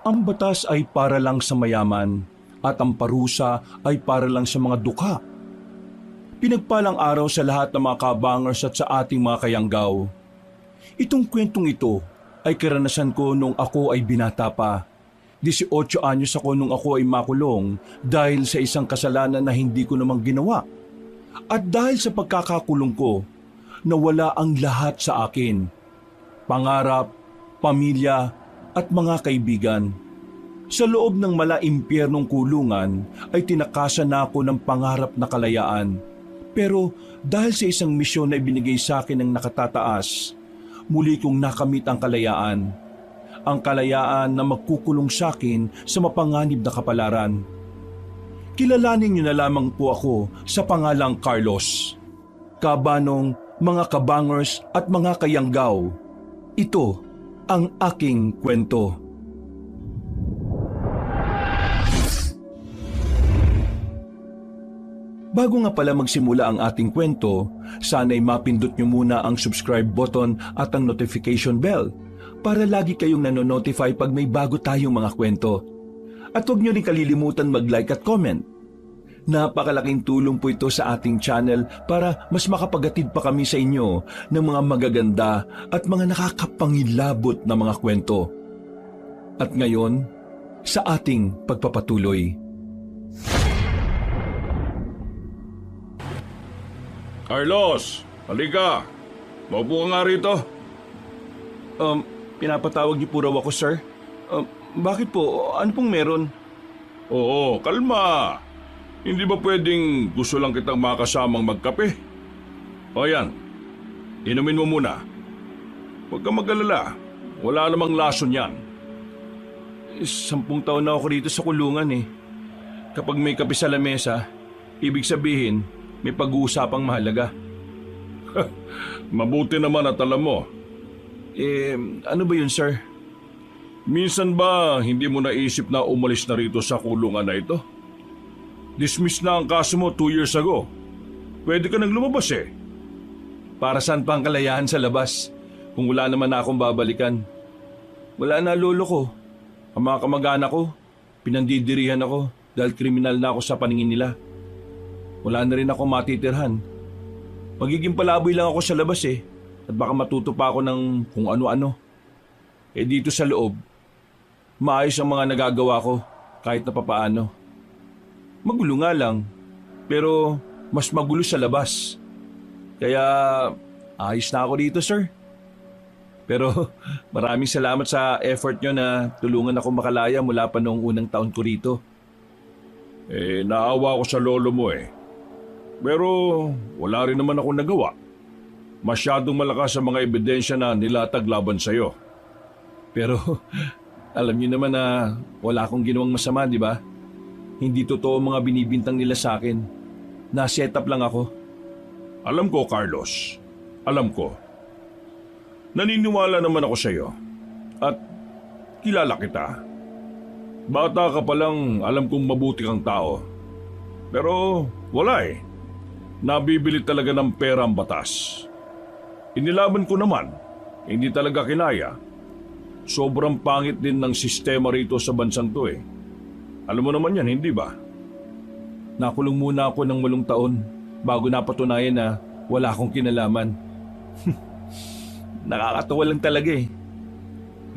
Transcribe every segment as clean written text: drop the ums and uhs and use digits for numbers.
Ang batas ay para lang sa mayaman at ang parusa ay para lang sa mga dukha. Pinagpalang araw sa lahat ng mga kabangers at sa ating mga kayanggaw. Itong kwentong ito ay karanasan ko nung ako ay binata pa. 18 anyos ako nung ako ay makulong dahil sa isang kasalanan na hindi ko namang ginawa. At dahil sa pagkakakulong ko, nawala ang lahat sa akin. Pangarap, pamilya, at mga kaibigan. Sa loob ng mala-impyernong kulungan ay tinakasan na ako ng pangarap na kalayaan. Pero dahil sa isang misyon na ibinigay sa akin ng nakatataas, muli kong nakamit ang kalayaan. Ang kalayaan na magkukulong sa akin sa mapanganib na kapalaran. Kilalanin niyo na lamang po ako sa pangalang Carlos. Kabanong, mga kabangers at mga kayanggaw. Ito ang aking kwento. Bago nga pala magsimula ang ating kwento, sana'y mapindot nyo muna ang subscribe button at ang notification bell para lagi kayong nanonotify pag may bago tayong mga kwento. At huwag nyo rin kalilimutan mag-like at comment. Napakalaking tulong po ito sa ating channel para mas makapagatid pa kami sa inyo ng mga magaganda at mga nakakapangilabot na mga kwento. At ngayon, sa ating pagpapatuloy. Carlos, halika. Maupo ka nga rito. Pinapatawag niyo po raw ako, sir. Bakit po? Ano pong meron? Oo, kalma. Hindi ba pwedeng gusto lang kitang makasamang magkape? O yan, inumin mo muna. Huwag kang mag-alala. Wala namang lason yan. 10 taon na ako rito sa kulungan eh. Kapag may kape sa lamesa, ibig sabihin may pag-uusapang mahalaga. Mabuti naman at alam mo. Ano ba yun, sir? Minsan ba hindi mo naisip na umalis na rito sa kulungan na ito? Dismiss na ang kaso mo 2 years ago. Pwede ka nang lumabas eh. Para saan pa ang kalayaan sa labas kung wala naman na akong babalikan? Wala na lolo ko. Ang mga kamag-anak ko, pinandidirihan ako dahil kriminal na ako sa paningin nila. Wala na rin ako matitirhan. Magiging palaboy lang ako sa labas eh. At baka matuto pa ako ng kung ano-ano. Dito sa loob, maayos ang mga nagagawa ko kahit na papaano. Magulo nga lang, pero mas magulo sa labas. Kaya ayos na ako dito, sir. Pero maraming salamat sa effort nyo na tulungan ako makalaya mula pa noong unang taon ko rito. Naawa ko sa lolo mo eh. Pero wala rin naman ako nagawa. Masyadong malakas ang mga ebidensya na nilatag laban sa'yo. Pero alam niyo naman na wala akong ginawang masama, di ba? Hindi totoo mga binibintang nila sa akin. Na-set up lang ako. Alam ko, Carlos. Alam ko. Naniniwala naman ako sa iyo. At kilala kita. Bata ka pa lang, alam kong mabuti kang tao. Pero wala eh. Nabibili talaga ng pera ang batas. Inilaban ko naman. Hindi talaga kinaya. Sobrang pangit din ng sistema rito sa bansang to eh. Alam mo naman yan, hindi ba? Nakulong muna ako ng 8 taon bago napatunayan na wala akong kinalaman. Nakakatawa lang talaga eh.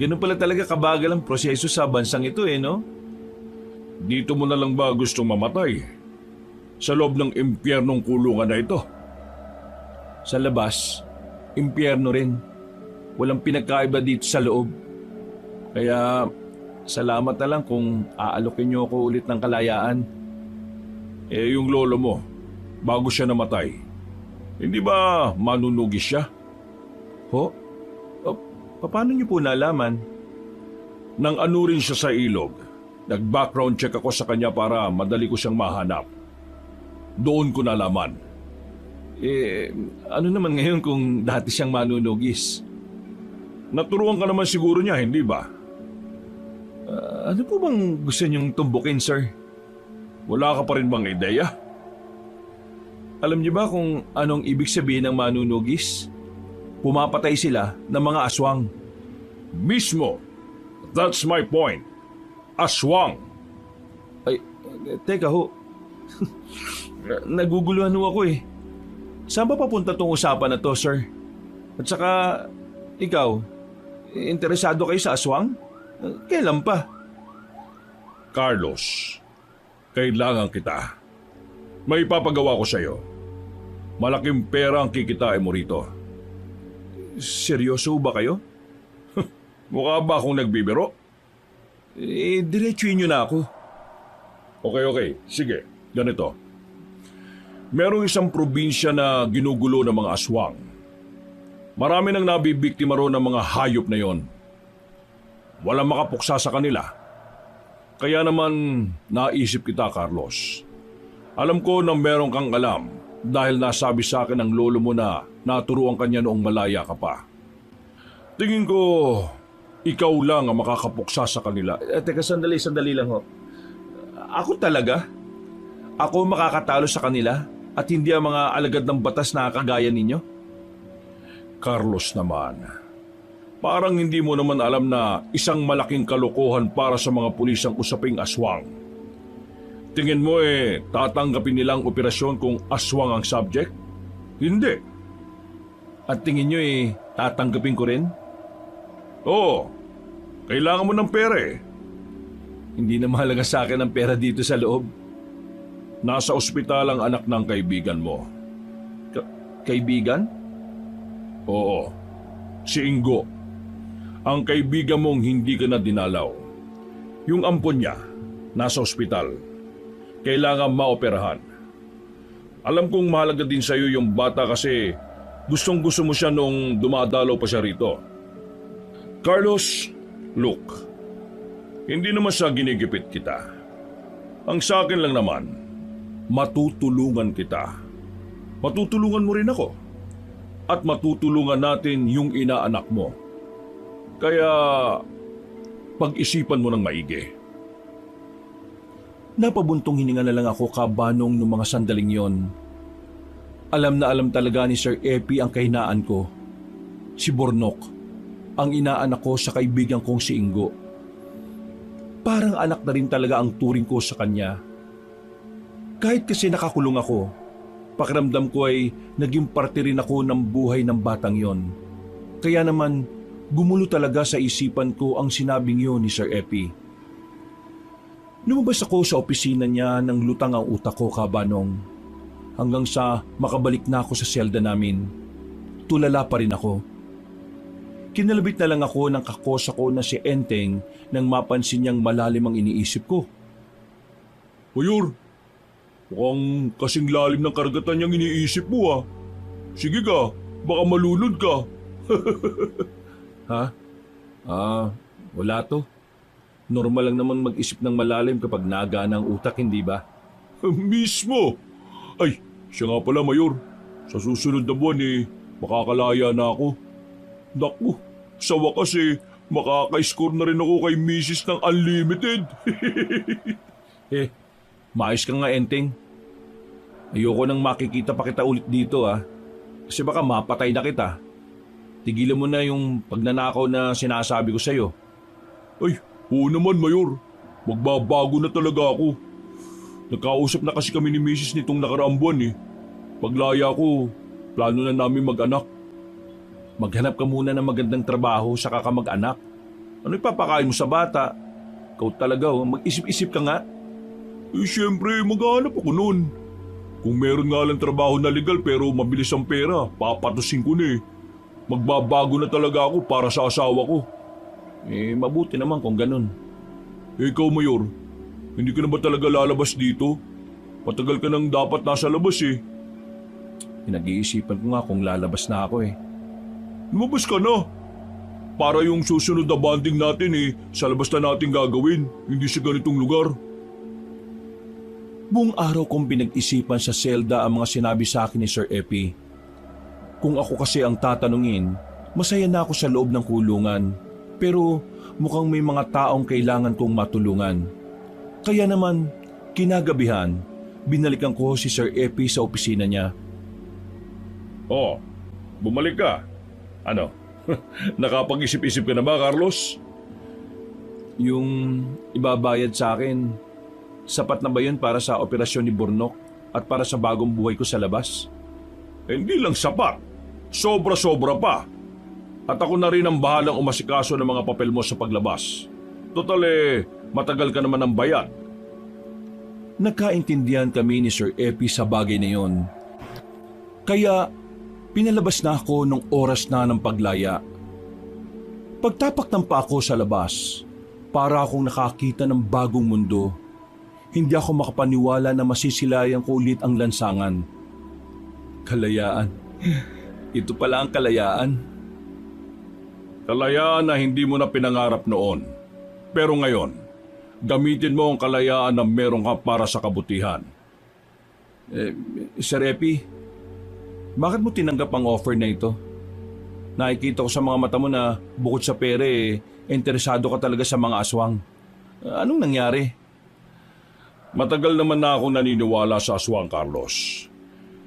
Ganun pala talaga kabagal ang proseso sa bansang ito eh, no? Dito mo na lang ba gustong mamatay? Sa loob ng impyernong kulungan na ito? Sa labas, impyerno rin. Walang pinagkaiba dito sa loob. Kaya salamat na lang kung aalokin niyo ako ulit ng kalayaan. Yung lolo mo, bago siya namatay, hindi ba manunugis siya? Ho? Paano niyo po nalaman? Nang anurin siya sa ilog, nag-background check ako sa kanya para madali ko siyang mahanap. Doon ko nalaman. Ano naman ngayon kung dati siyang manunugis? Naturuan ka naman siguro niya, hindi ba? Ano po bang gusto niyong tumbukin, sir? Wala ka pa rin bang ideya? Alam niyo ba kung anong ibig sabihin ng manunugis? Pumapatay sila ng mga aswang. Mismo. That's my point. aswang. Ay, teka ho. Naguguluhan ho ako eh. Saan ba papunta tong usapan na to, sir? At saka, ikaw, interesado kayo sa aswang? Kailan pa? Carlos, kailangan kita. May ipapagawa ko sa'yo. Malaking pera ang kikitain mo rito. Seryoso ba kayo? Mukha ba akong nagbibiro? Diretsuhin nyo na ako. Okay. Sige, ganito. Merong isang probinsya na ginugulo ng mga aswang. Marami nang nabibiktima ron ng mga hayop na yon. Walang makapuksa sa kanila. Kaya naman naisip kita, Carlos. Alam ko na meron kang alam dahil nasabi sa akin ng lolo mo na naturuan kanya noong malaya ka pa. Tingin ko, ikaw lang ang makakapuksa sa kanila. Teka, sandali lang ho. Ako talaga? Ako makakatalo sa kanila at hindi ang mga alagad ng batas na kagaya ninyo? Carlos naman, parang hindi mo naman alam na isang malaking kalokohan para sa mga pulis ang usaping aswang. Tingin mo tatanggapin nilang operasyon kung aswang ang subject? Hindi. At tingin nyo tatanggapin ko rin? Oo, kailangan mo ng pera Hindi na mahalaga sa akin ang pera dito sa loob. Nasa ospital ang anak ng kaibigan mo. Kaibigan? Oo, si Ingo. Ang kaibigan mong hindi ka na dinalaw. Yung ampon niya, nasa ospital. Kailangan maoperahan. Alam kong mahalaga din sa'yo yung bata kasi gustong gusto mo siya nung dumadalaw pa siya rito. Carlos, look, hindi naman sa ginigipit kita. Ang sa akin lang naman, matutulungan kita. Matutulungan mo rin ako. At matutulungan natin yung inaanak mo. Kaya, pag-isipan mo ng maigi. Napabuntong hininga na lang ako kabanong nung mga sandaling yon. Alam na alam talaga ni Sir Epi ang kahinaan ko. Si Bornok, ang inaanak ko sa kaibigan kong si Ingo. Parang anak na rin talaga ang turing ko sa kanya. Kahit kasi nakakulong ako, pakiramdam ko ay naging parte rin ako ng buhay ng batang yon. Kaya naman, gumulo talaga sa isipan ko ang sinabing yon ni Sir Epi. Lumabas ako sa opisina niya nang lutang ang utak ko kabanong. Hanggang sa makabalik na ako sa selda namin, tulala pa rin ako. Kinalabit na lang ako ng kakosa ko na si Enteng nang mapansin niyang malalim ang iniisip ko. Mayor, mukhang kasing lalim ng karagatan niyang iniisip mo Sige ka, baka malunod ka. Ha? Wala to. Normal lang naman mag-isip ng malalim kapag nagana ang utak, hindi ba? Mismo! Ay, siya nga pala, Mayor. Sa susunod na buwan makakalaya na ako. Naku, sa wakas makaka-score na rin ako kay Mrs. ng Unlimited. Maayos ka nga, Enteng. Ayoko nang makikita pa kita ulit dito Kasi baka mapatay na kita. Tigilan mo na yung pagnanakaw na sinasabi ko sa'yo. Ay, oo naman, Mayor. Magbabago na talaga ako. Nagkausap na kasi kami ni Mrs. nitong nakaraang buwan Paglaya ko, plano na namin mag-anak. Maghanap ka muna ng magandang trabaho saka ka mag-anak. Ano ipapakain mo sa bata? Ikaw talaga, mag-isip-isip ka nga. Siyempre, maghanap ako nun. Kung meron nga lang trabaho na legal pero mabilis ang pera, papatusin ko na Magbabago na talaga ako para sa asawa ko. Mabuti naman kung ganun. Ikaw, Mayor, hindi ka na ba talaga lalabas dito? Matagal ka nang dapat nasa labas Pinag-iisipan ko nga kung lalabas na ako Lumabas ka na. Para yung susunod na bonding natin sa labas na natin gagawin, hindi sa ganitong lugar. Buong araw kong pinag-isipan sa selda ang mga sinabi sa akin ni Sir Epi. Kung ako kasi ang tatanungin, masaya na ako sa loob ng kulungan. Pero mukhang may mga taong kailangan kong matulungan. Kaya naman, kinagabihan, binalikan ko si Sir Epi sa opisina niya. Oh, bumalik ka. Ano? Nakapag-isip-isip ka na ba, Carlos? Yung ibabayad sa akin, sapat na ba yun para sa operasyon ni Burnok at para sa bagong buhay ko sa labas? Hindi lang sapat. Sobra-sobra pa. At ako na rin ang bahalang umasikaso ng mga papel mo sa paglabas. Total matagal ka naman ng bayad. Nagkaintindihan kami ni Sir Epi sa bagay na yon. Kaya pinalabas na ako nung oras na ng paglaya. Pagtapak ng pa ako sa labas, para akong nakakita ng bagong mundo. Hindi ako makapaniwala na masisilayan ko ulit ang lansangan. Kalayaan. Ito pala ang kalayaan. Kalayaan na hindi mo na pinangarap noon. Pero ngayon, gamitin mo ang kalayaan na meron ka para sa kabutihan. Sir Epi, bakit mo tinanggap ang offer na ito? Nakikita ko sa mga mata mo na bukod sa pere, interesado ka talaga sa mga aswang. Anong nangyari? Matagal naman na akong naniniwala sa aswang, Carlos.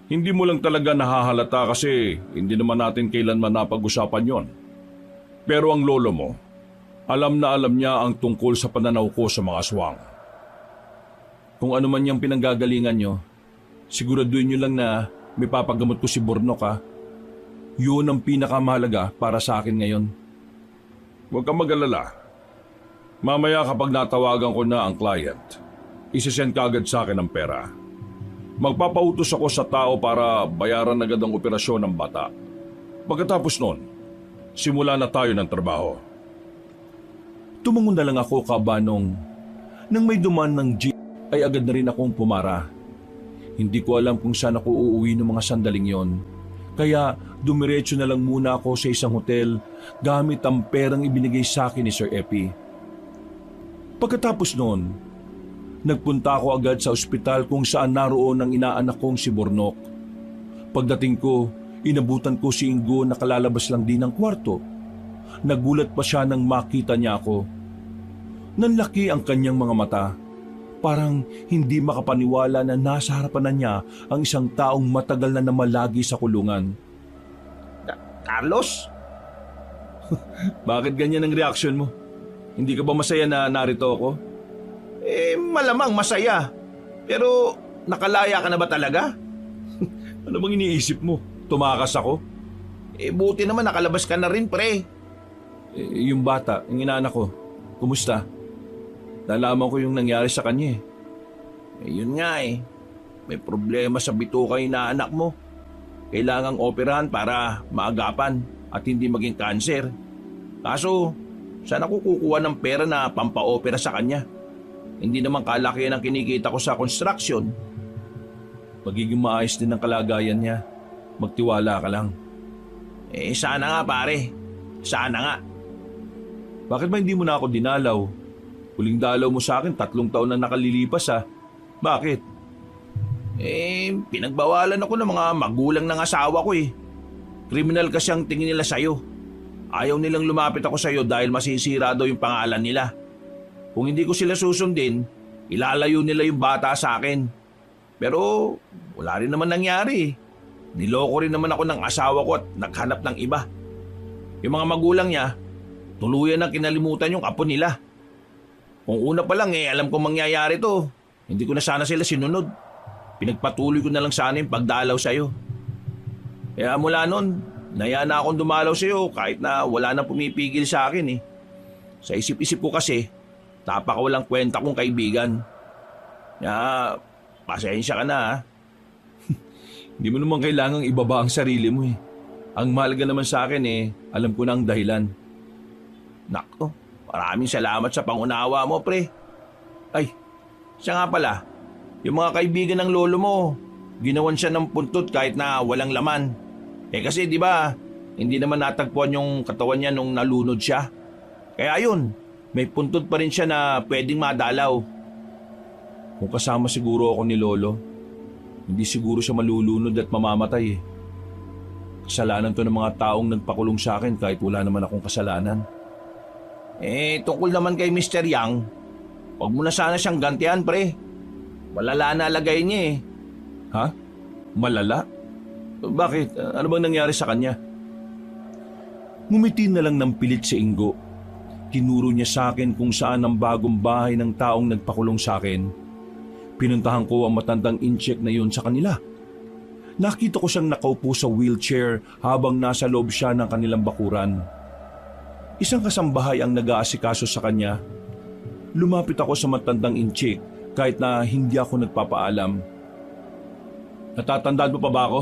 Hindi mo lang talaga nahahalata kasi hindi naman natin kailanman napag-usapan yon. Pero ang lolo mo, alam na alam niya ang tungkol sa pananaw ko sa mga aswang. Kung ano man yung pinanggagalingan nyo, siguraduhin nyo lang na may papagamot ko si Burnok ha. Yun ang pinakamahalaga para sa akin ngayon. Huwag kang mag-alala. Mamaya kapag natawagan ko na ang client, isisend ka agad sa akin ang pera. Magpapautos ako sa tao para bayaran agad ang operasyon ng bata. Pagkatapos nun, simula na tayo ng trabaho. Tumangon na lang ako kabanong. Nang may duman ng jeep ay agad na rin akong pumara. Hindi ko alam kung saan ako uuwi ng mga sandaling yon. Kaya dumiretso na lang muna ako sa isang hotel gamit ang perang ibinigay sa akin ni Sir Epi. Pagkatapos noon, nagpunta ako agad sa ospital kung saan naroon ang inaanak kong si Burnok. Pagdating ko, inabutan ko si Ingo na kalalabas lang din ng kwarto. Nagulat pa siya nang makita niya ako. Nanlaki ang kanyang mga mata. Parang hindi makapaniwala na nasa harapan na niya ang isang taong matagal na namalagi sa kulungan. Carlos? Bakit ganyan ang reaksyon mo? Hindi ka ba masaya na narito ako? Malamang masaya. Pero nakalaya ka na ba talaga? Ano bang iniisip mo? Tumakas ako? Buti naman nakalabas ka na rin, pre. Yung bata, yung inaanak ko, kumusta? Nalaman ko yung nangyari sa kanya Yun nga may problema sa bituka yung inaanak mo. Kailangang operahan para maagapan at hindi maging kanser. Kaso, saan ako kukuha ng pera na pampaopera sa kanya? Hindi naman kalakihan ang kinikita ko sa construction. Magiging maayos din ang kalagayan niya. Magtiwala ka lang. Sana nga pare. Sana nga. Bakit ba hindi mo na ako dinalaw? Huling dalaw mo sa akin, 3 taon na nakalilipas ha. Bakit? Pinagbawalan ako ng mga magulang ng asawa ko Kriminal kasi ang tingin nila sa'yo. Ayaw nilang lumapit ako sa'yo dahil masisira daw yung pangalan nila. Kung hindi ko sila susundin, ilalayo nila yung bata sa akin. Pero wala rin naman nangyari. Niloko rin naman ako ng asawa ko at naghanap ng iba. Yung mga magulang niya, tuluyan na kinalimutan yung apo nila. Kung una pa lang alam kong mangyayari to, hindi ko na sana sila sinunod. Pinagpatuloy ko na lang sana yung pagdalaw sa'yo. Kaya mula nun, naya na akong dumalaw sa'yo kahit na wala nang pumipigil sa akin Sa isip-isip ko kasi, napakawalang kwenta kong kaibigan. Kaya, pasensya ka na ha. Hindi mo naman kailangang ibaba ang sarili mo Ang mahalaga naman sa akin alam ko na ang dahilan. Nako, maraming salamat sa pangunawa mo, pre. Ay, siya nga pala, yung mga kaibigan ng lolo mo, ginawan siya ng puntot kahit na walang laman. Kasi di ba, hindi naman natagpuan yung katawan niya nung nalunod siya. Kaya ayun, may puntot pa rin siya na pwedeng madalaw. Kung kasama siguro ako ni Lolo, hindi siguro siya malulunod at mamamatay Kasalanan to ng mga taong nagpakulong sa akin kahit wala naman akong kasalanan. Tungkol naman kay Mr. Yang, huwag mo na sana siyang gantihan, pre. Malala na lagay niya Ha? Malala? Bakit? Ano bang nangyari sa kanya? Ngumiti na lang ng pilit si Ingo. Tinuro niya sa akin kung saan ang bagong bahay ng taong nagpakulong sa akin. Pinuntahan ko ang matandang incheck na yun sa kanila. Nakita ko siyang nakaupo sa wheelchair habang nasa loob siya ng kanilang bakuran. Isang kasambahay ang nag-aasikaso sa kanya. Lumapit ako sa matandang incheck kahit na hindi ako nagpapaalam. Natatandaan mo pa ba ako?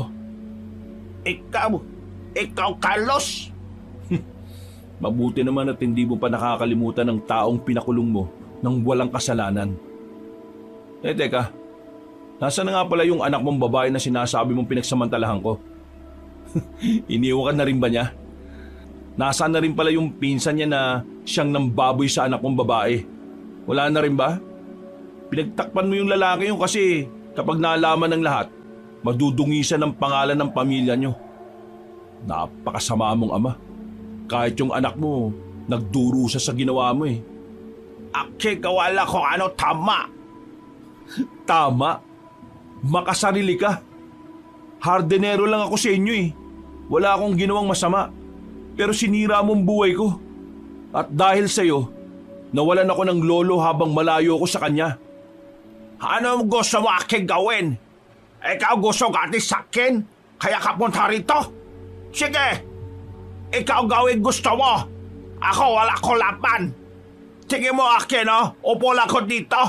Ikaw, Carlos! Mabuti naman at hindi mo pa nakakalimutan ng taong pinakulong mo nang walang kasalanan. Teka, nasa na nga pala yung anak mong babae na sinasabi mong pinagsamantalahan ko? Iniwan ka na rin ba niya? Nasaan na rin pala yung pinsan niya na siyang nambaboy sa anak mong babae? Wala na rin ba? Pinagtakpan mo yung lalaki yun kasi kapag naalaman ng lahat, madudungisan ng pangalan ng pamilya niyo. Napakasama mong ama. Kahit yung anak mo, nagdurusa sa ginawa mo eh. Akikawala ko ano tama. Tama. Makasarili ka. Hardenero lang ako sa inyo eh. Wala akong ginawang masama. Pero sinira mong buhay ko. At dahil sa'yo, nawalan ako ng lolo habang malayo ako sa kanya. Ano gusto mo aking gawin? Ikaw gusto gati sa akin? Kaya ka punta rito? Sige! Ikaw gawin gusto mo. Ako wala ko laban. Tingin mo akin, no? Upo lang ko dito.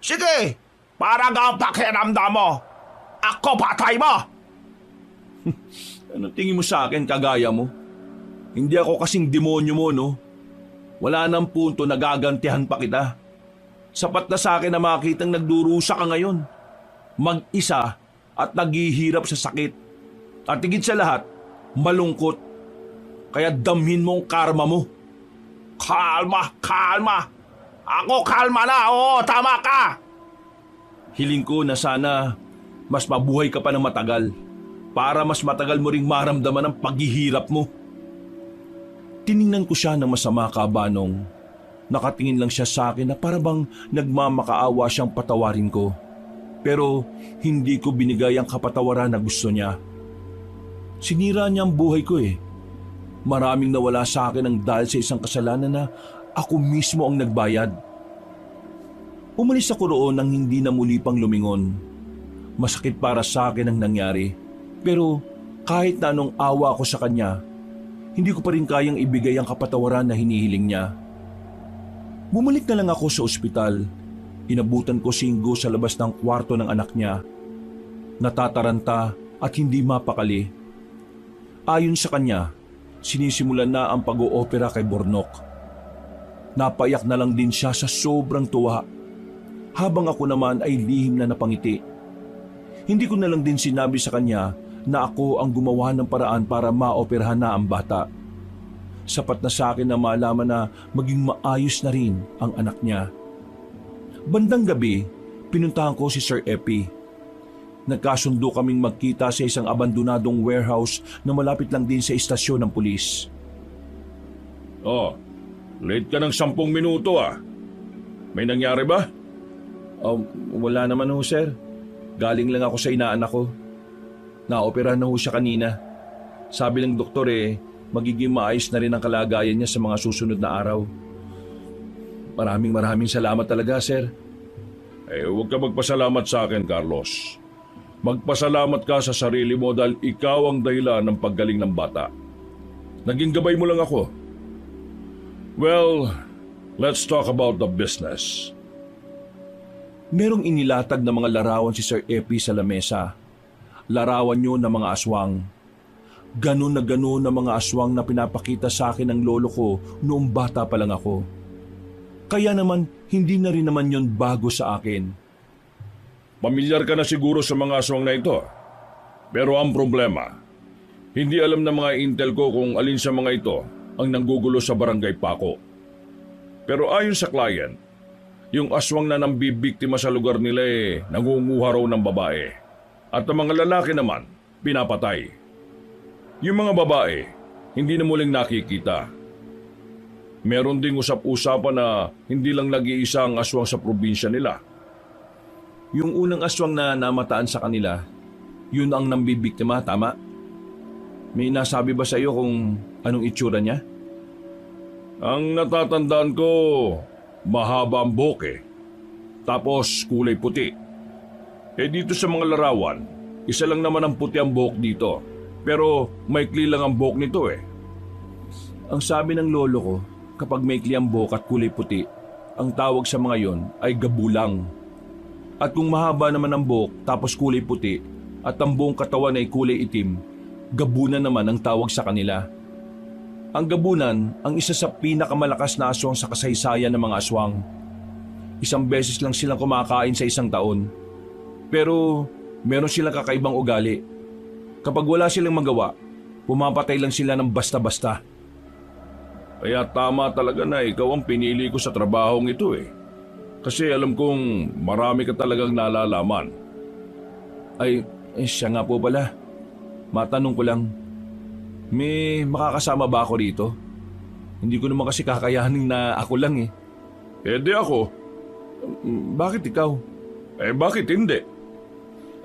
Sige! Para nga ang pakiramdam mo. Ako patay mo! Ano tingin mo sa akin, kagaya mo? Hindi ako kasing demonyo mo, no? Wala nang punto na gagantihan pa kita. Sapat na sa akin na makitang nagdurusa ka ngayon. Mag-isa at naghihirap sa sakit. At higit sa lahat, malungkot. Kaya damhin mo ang karma mo. Kalma! Ako kalma na, oo, tama ka! Hiling ko na sana mas mabuhay ka pa ng matagal para mas matagal mo ring maramdaman ang paghihirap mo. Tiningnan ko siya ng masama, Kabanong. Nakatingin lang siya sa akin na parabang nagmamakaawa siyang patawarin ko. Pero hindi ko binigay ang kapatawaran na gusto niya. Sinira niya ang buhay ko eh. Maraming nawala sa akin ang dahil sa isang kasalanan na ako mismo ang nagbayad. Umalis ako roon nang hindi na muli pang lumingon. Masakit para sa akin ang nangyari. Pero kahit na anong awa ko sa kanya, hindi ko pa rin kayang ibigay ang kapatawaran na hinihiling niya. Bumalik na lang ako sa ospital. Inabutan ko si Ingo sa labas ng kwarto ng anak niya. Natataranta at hindi mapakali. Ayon sa kanya, sinisimulan na ang pag-oopera kay Bornok. Napaiyak na lang din siya sa sobrang tuwa, habang ako naman ay lihim na napangiti. Hindi ko na lang din sinabi sa kanya na ako ang gumawa ng paraan para maoperahan na ang bata. Sapat na sa akin na malaman na maging maayos na rin ang anak niya. Bandang gabi, pinuntahan ko si Sir Epi. Nagkasundo kaming magkita sa isang abandonadong warehouse na malapit lang din sa istasyon ng pulis. Oh, late ka ng 10 minuto ah. May nangyari ba? Wala naman ho, sir. Galing lang ako sa inaanak ko. Naoperahan na ho siya kanina. Sabi ng doktor magiging maayos na rin ang kalagayan niya sa mga susunod na araw. Maraming salamat talaga, sir. Huwag ka magpasalamat sa akin, Carlos. Magpasalamat ka sa sarili mo dahil ikaw ang dahilan ng paggaling ng bata. Naging gabay mo lang ako. Well, let's talk about the business. Merong inilatag na mga larawan si Sir Epi sa lamesa. Larawan yun ng mga aswang. Ganon na mga aswang na pinapakita sa akin ng lolo ko noong bata pa lang ako. Kaya naman, hindi na rin naman yun bago sa akin. Pamilyar ka na siguro sa mga aswang na ito. Pero ang problema, hindi alam ng mga intel ko kung alin sa mga ito ang nanggugulo sa barangay Paco. Pero ayon sa client, yung aswang na nambibiktima sa lugar nila nangunguha raw ng babae. At ang mga lalaki naman, pinapatay. Yung mga babae, hindi na muling nakikita. Meron ding usap-usapan na hindi lang nag-iisa ang aswang sa probinsya nila. Yung unang aswang na namataan sa kanila, yun ang nambibiktima, tama? May nasabi ba sa iyo kung anong itsura niya? Ang natatandaan ko, mahaba ang buhok eh. Tapos kulay puti. Dito sa mga larawan, isa lang naman ang puti ang buhok dito. Pero maikli lang ang buhok nito eh. Ang sabi ng lolo ko, kapag maikli ang buhok at kulay puti, ang tawag sa mga yon ay gabulang. At kung mahaba naman ang buhok tapos kulay puti at ang buong katawan ay kulay itim, gabunan naman ang tawag sa kanila. Ang gabunan ang isa sa pinakamalakas na aswang sa kasaysayan ng mga aswang. Isang beses lang silang kumakain sa isang taon. Pero meron silang kakaibang ugali. Kapag wala silang magawa, pumapatay lang sila ng basta-basta. Kaya tama talaga na ikaw ang pinili ko sa trabahong ito eh. Kasi alam kong marami ka talagang nalalaman. Siya nga po pala. Matanong ko lang, may makakasama ba ako rito? Hindi ko naman kasi kakayanin na ako lang eh. Di ako. Bakit ikaw? Bakit hindi?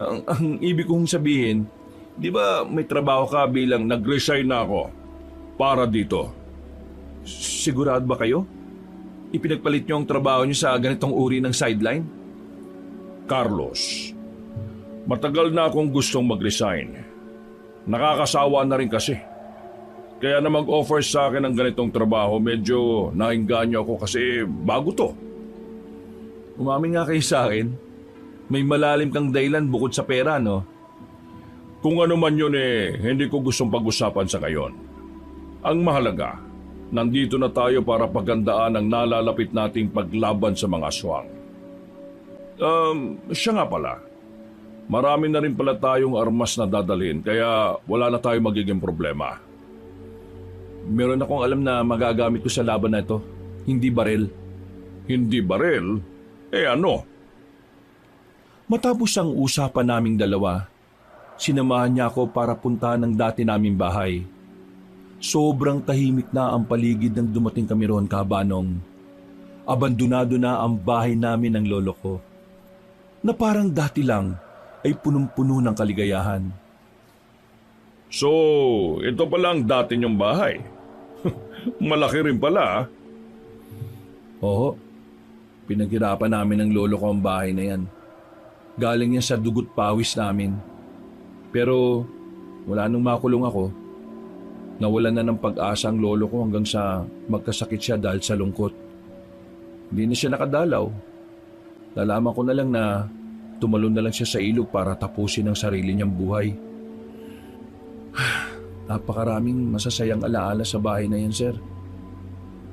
Ang ibig kong sabihin, di ba may trabaho ka bilang Nag-resign na ako para dito. sigurado ba kayo? Ipinagpalit niyo ang trabaho niyo sa ganitong uri ng sideline? Carlos, matagal na akong gustong mag-resign. Nakakasawa na rin kasi. Kaya na mag-offer sa akin ng ganitong trabaho, medyo nainganyo ako kasi bago to. Umamin nga kayo sa akin. May malalim kang dahilan bukod sa pera, no? Kung ano man yun hindi ko gustong pag-usapan sa ngayon. Ang mahalaga, nandito na tayo para pagandaan ang nalalapit nating paglaban sa mga aswang. Siya nga pala. Marami na rin pala tayong armas na dadalhin kaya wala na tayong magiging problema. Meron akong alam na magagamit ko sa laban na ito. Hindi baril. Hindi baril? Ano? Matapos ang usapan naming dalawa, sinamahan niya ako para puntahan ang dati naming bahay. Sobrang tahimik na ang paligid nang dumating kami roon, Kabanong. Abandonado na ang bahay namin ng lolo ko, na parang dati lang ay punong-puno ng kaligayahan. So, ito pala ang dati niyong bahay. Malaki rin pala. Oo, pinaghirapan namin ng lolo ko ang bahay na yan. Galing yan sa dugot pawis namin. Pero wala nung makulong ako, nawalan na ng pag-asa ang lolo ko hanggang sa magkasakit siya dahil sa lungkot. Hindi na siya nakadalaw. Nalaman ko na lang na tumalon na lang siya sa ilog para tapusin ang sarili niyang buhay. Napakaraming masasayang alaala sa bahay na yan, sir.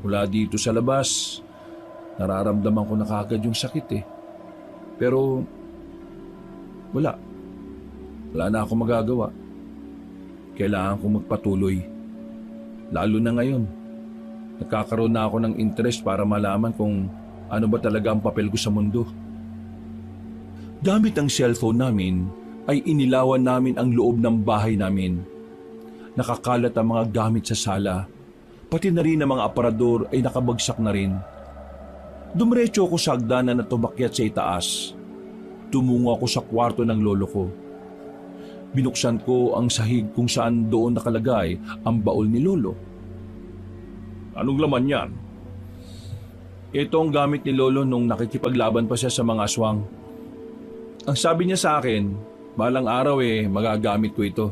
Mula dito sa labas, nararamdaman ko na kaagad yung sakit eh. Pero wala na akong magagawa. Kailangan kong magpatuloy. Lalo na ngayon, nagkakaroon na ako ng interest para malaman kung ano ba talaga ang papel ko sa mundo. Gamit ang cellphone namin, ay inilawan namin ang loob ng bahay namin. Nakakalat ang mga gamit sa sala, pati na rin ang mga aparador ay nakabagsak na rin. Dumiretso ako sa hagdanan na tumakyat sa itaas. Tumungo ako sa kwarto ng lolo ko. Binuksan ko ang sahig kung saan doon nakalagay ang baul ni lolo. Anong laman yan? Ito ang gamit ni lolo nung nakikipaglaban pa siya sa mga aswang. Ang sabi niya sa akin, balang araw magagamit ko ito.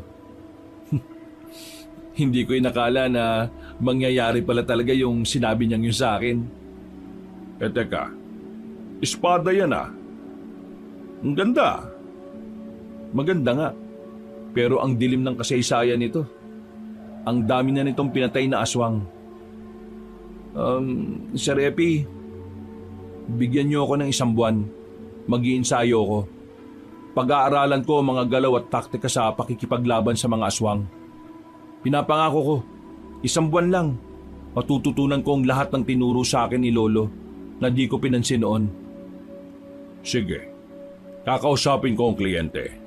Hindi ko inakala na mangyayari pala talaga yung sinabi niyang yun sa akin. Teka, espada yan ah. Ang ganda. Maganda nga. Pero ang dilim ng kasaysayan nito. Ang dami na nitong pinatay na aswang. Sir Epi, bigyan niyo ako ng 1 buwan. Mag-iinsayo ko. Pag-aaralan ko ang mga galaw at taktika sa pakikipaglaban sa mga aswang. Pinapangako ko, 1 buwan lang. Matututunan ko ang lahat ng tinuro sa akin ni Lolo na di ko pinansin noon. Sige. Kakausapin ko ang kliyente.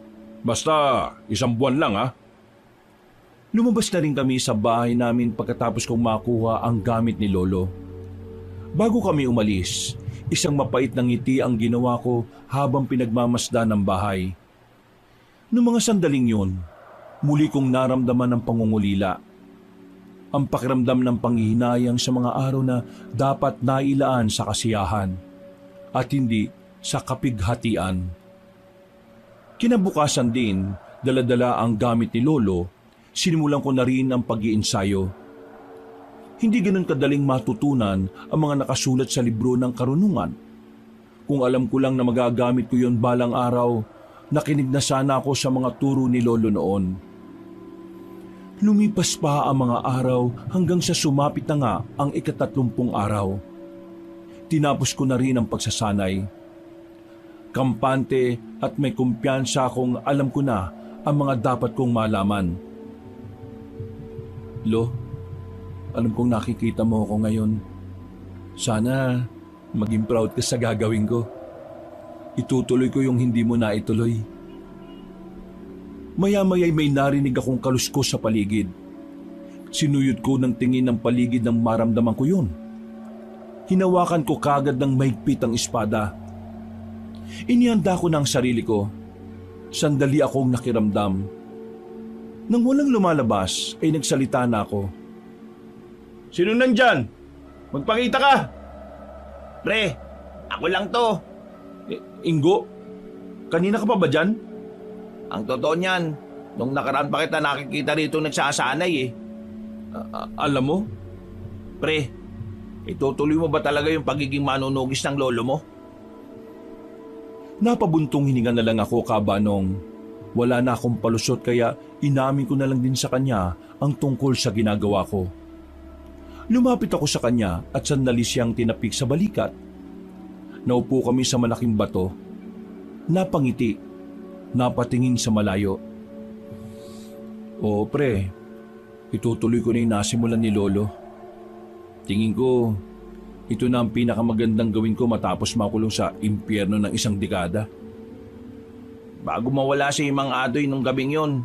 Basta 1 buwan lang ha. Lumabas na rin kami sa bahay namin pagkatapos kong makuha ang gamit ni Lolo. Bago kami umalis, isang mapait na ngiti ang ginawa ko habang pinagmamasdan ng bahay. Noong mga sandaling yun, muli kong naramdaman ang pangungulila. ang pakiramdam ng panghihinayang sa mga araw na dapat nailaan sa kasiyahan at hindi sa kapighatian. Kinabukasan din, dala-dala ang gamit ni Lolo, sinimulan ko na rin ang pag-iensayo. Hindi ganun kadaling matutunan ang mga nakasulat sa libro ng karunungan. Kung alam ko lang na magagamit ko yon balang araw, nakinig na sana ako sa mga turo ni Lolo noon. Lumipas pa ang mga araw hanggang sa sumapit na nga ang 31 araw. Tinapos ko na rin ang pagsasanay. Kampante at may kumpiyansa akong alam ko na ang mga dapat kong malaman. Lo, alam kong nakikita mo ako ngayon. Sana maging proud ka sa gagawin ko. Itutuloy ko yung hindi mo na ituloy. Maya-maya'y may narinig akong kaluskos sa paligid. Sinuyod ko ng tingin ng paligid nang maramdaman ko yun. Hinawakan ko kagad ng mahigpit ang espada. Inihanda ko ng sarili ko. Sandali akong nakiramdam. Nang walang lumalabas ay nagsalita na ako. Sino nandyan? Magpakita ka! Pre, ako lang to. Ingo, kanina ka pa ba dyan? Ang totoo niyan, nung nakaraan pa kita nakikita rito nagsasanay eh. Alam mo? Pre, itutuloy mo ba talaga yung pagiging manunugis ng lolo mo? Napabuntong hininga na lang ako, Kabanong. Wala na akong palusot kaya inamin ko na lang din sa kanya ang tungkol sa ginagawa ko. Lumapit ako sa kanya at sandali siyang tinapik sa balikat. Naupo kami sa malaking bato. Napangiti. Napatingin sa malayo. O pre, itutuloy ko na yung nasimulan ni Lolo. Tingin ko, ito na ang pinakamagandang gawin ko matapos makulong sa impyerno ng isang dekada. Bago mawala si Mang Adoy nung gabing yon,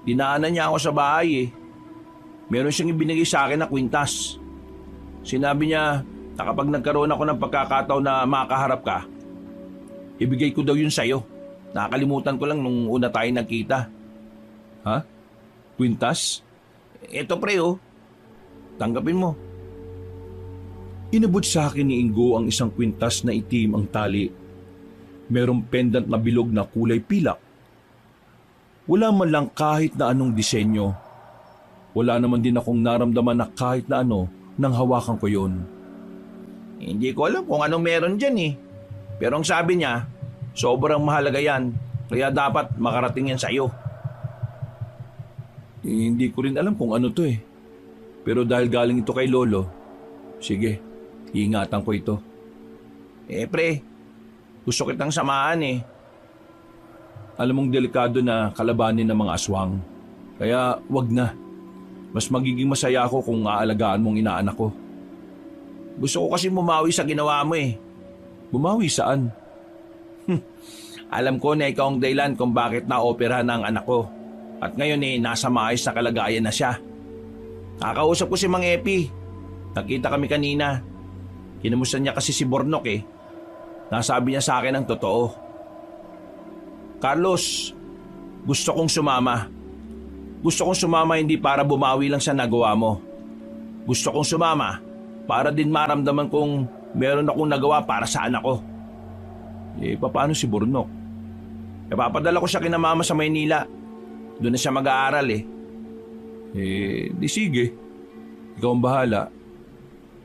dinaanan niya ako sa bahay eh. Meron siyang ibinigay sa akin na kwintas. Sinabi niya na kapag nagkaroon ako ng pagkakataon na makaharap ka, ibigay ko daw yun sa'yo. Nakakalimutan ko lang nung una tayo nagkita. Ha? Kwintas? Eto pre oh, tanggapin mo. Inabot sa akin ni Ingo ang isang kwintas na itim ang tali. Merong pendant na bilog na kulay pilak. Wala man lang kahit na anong disenyo. Wala naman din akong naramdaman na kahit na ano nang hawakan ko yon. Hindi ko alam kung anong meron dyan eh. Pero ang sabi niya, sobrang mahalaga yan. Kaya dapat makarating yan sa'yo. Hindi ko rin alam kung ano to eh. Pero dahil galing ito kay Lolo, sige, iingatan ko ito. Pre, gusto kitang samahan eh. Alam mong delikado na kalabanin ng mga aswang. Kaya wag na. Mas magiging masaya ako kung aalagaan mong inaanak ko. Gusto ko kasi bumawi sa ginawa mo eh. Bumawi saan? Alam ko na ikaw ang dahilan kung bakit na-operahan ang anak ko. At ngayon eh, nasa maayos na kalagayan na siya. Nakausap ko si Mang Epi. Nakita kami kanina. Kinamusta niya kasi si Bornok eh. Nasabi niya sa akin ang totoo. Carlos, gusto kong sumama. Gusto kong sumama hindi para bumawi lang sa nagawa mo. Gusto kong sumama para din maramdaman kong meron akong nagawa para sa anak ko. Paano si Bornok? Papadala ko siya kina mama sa Maynila. Doon na siya mag-aaral eh. Di sige. Ikaw ang bahala.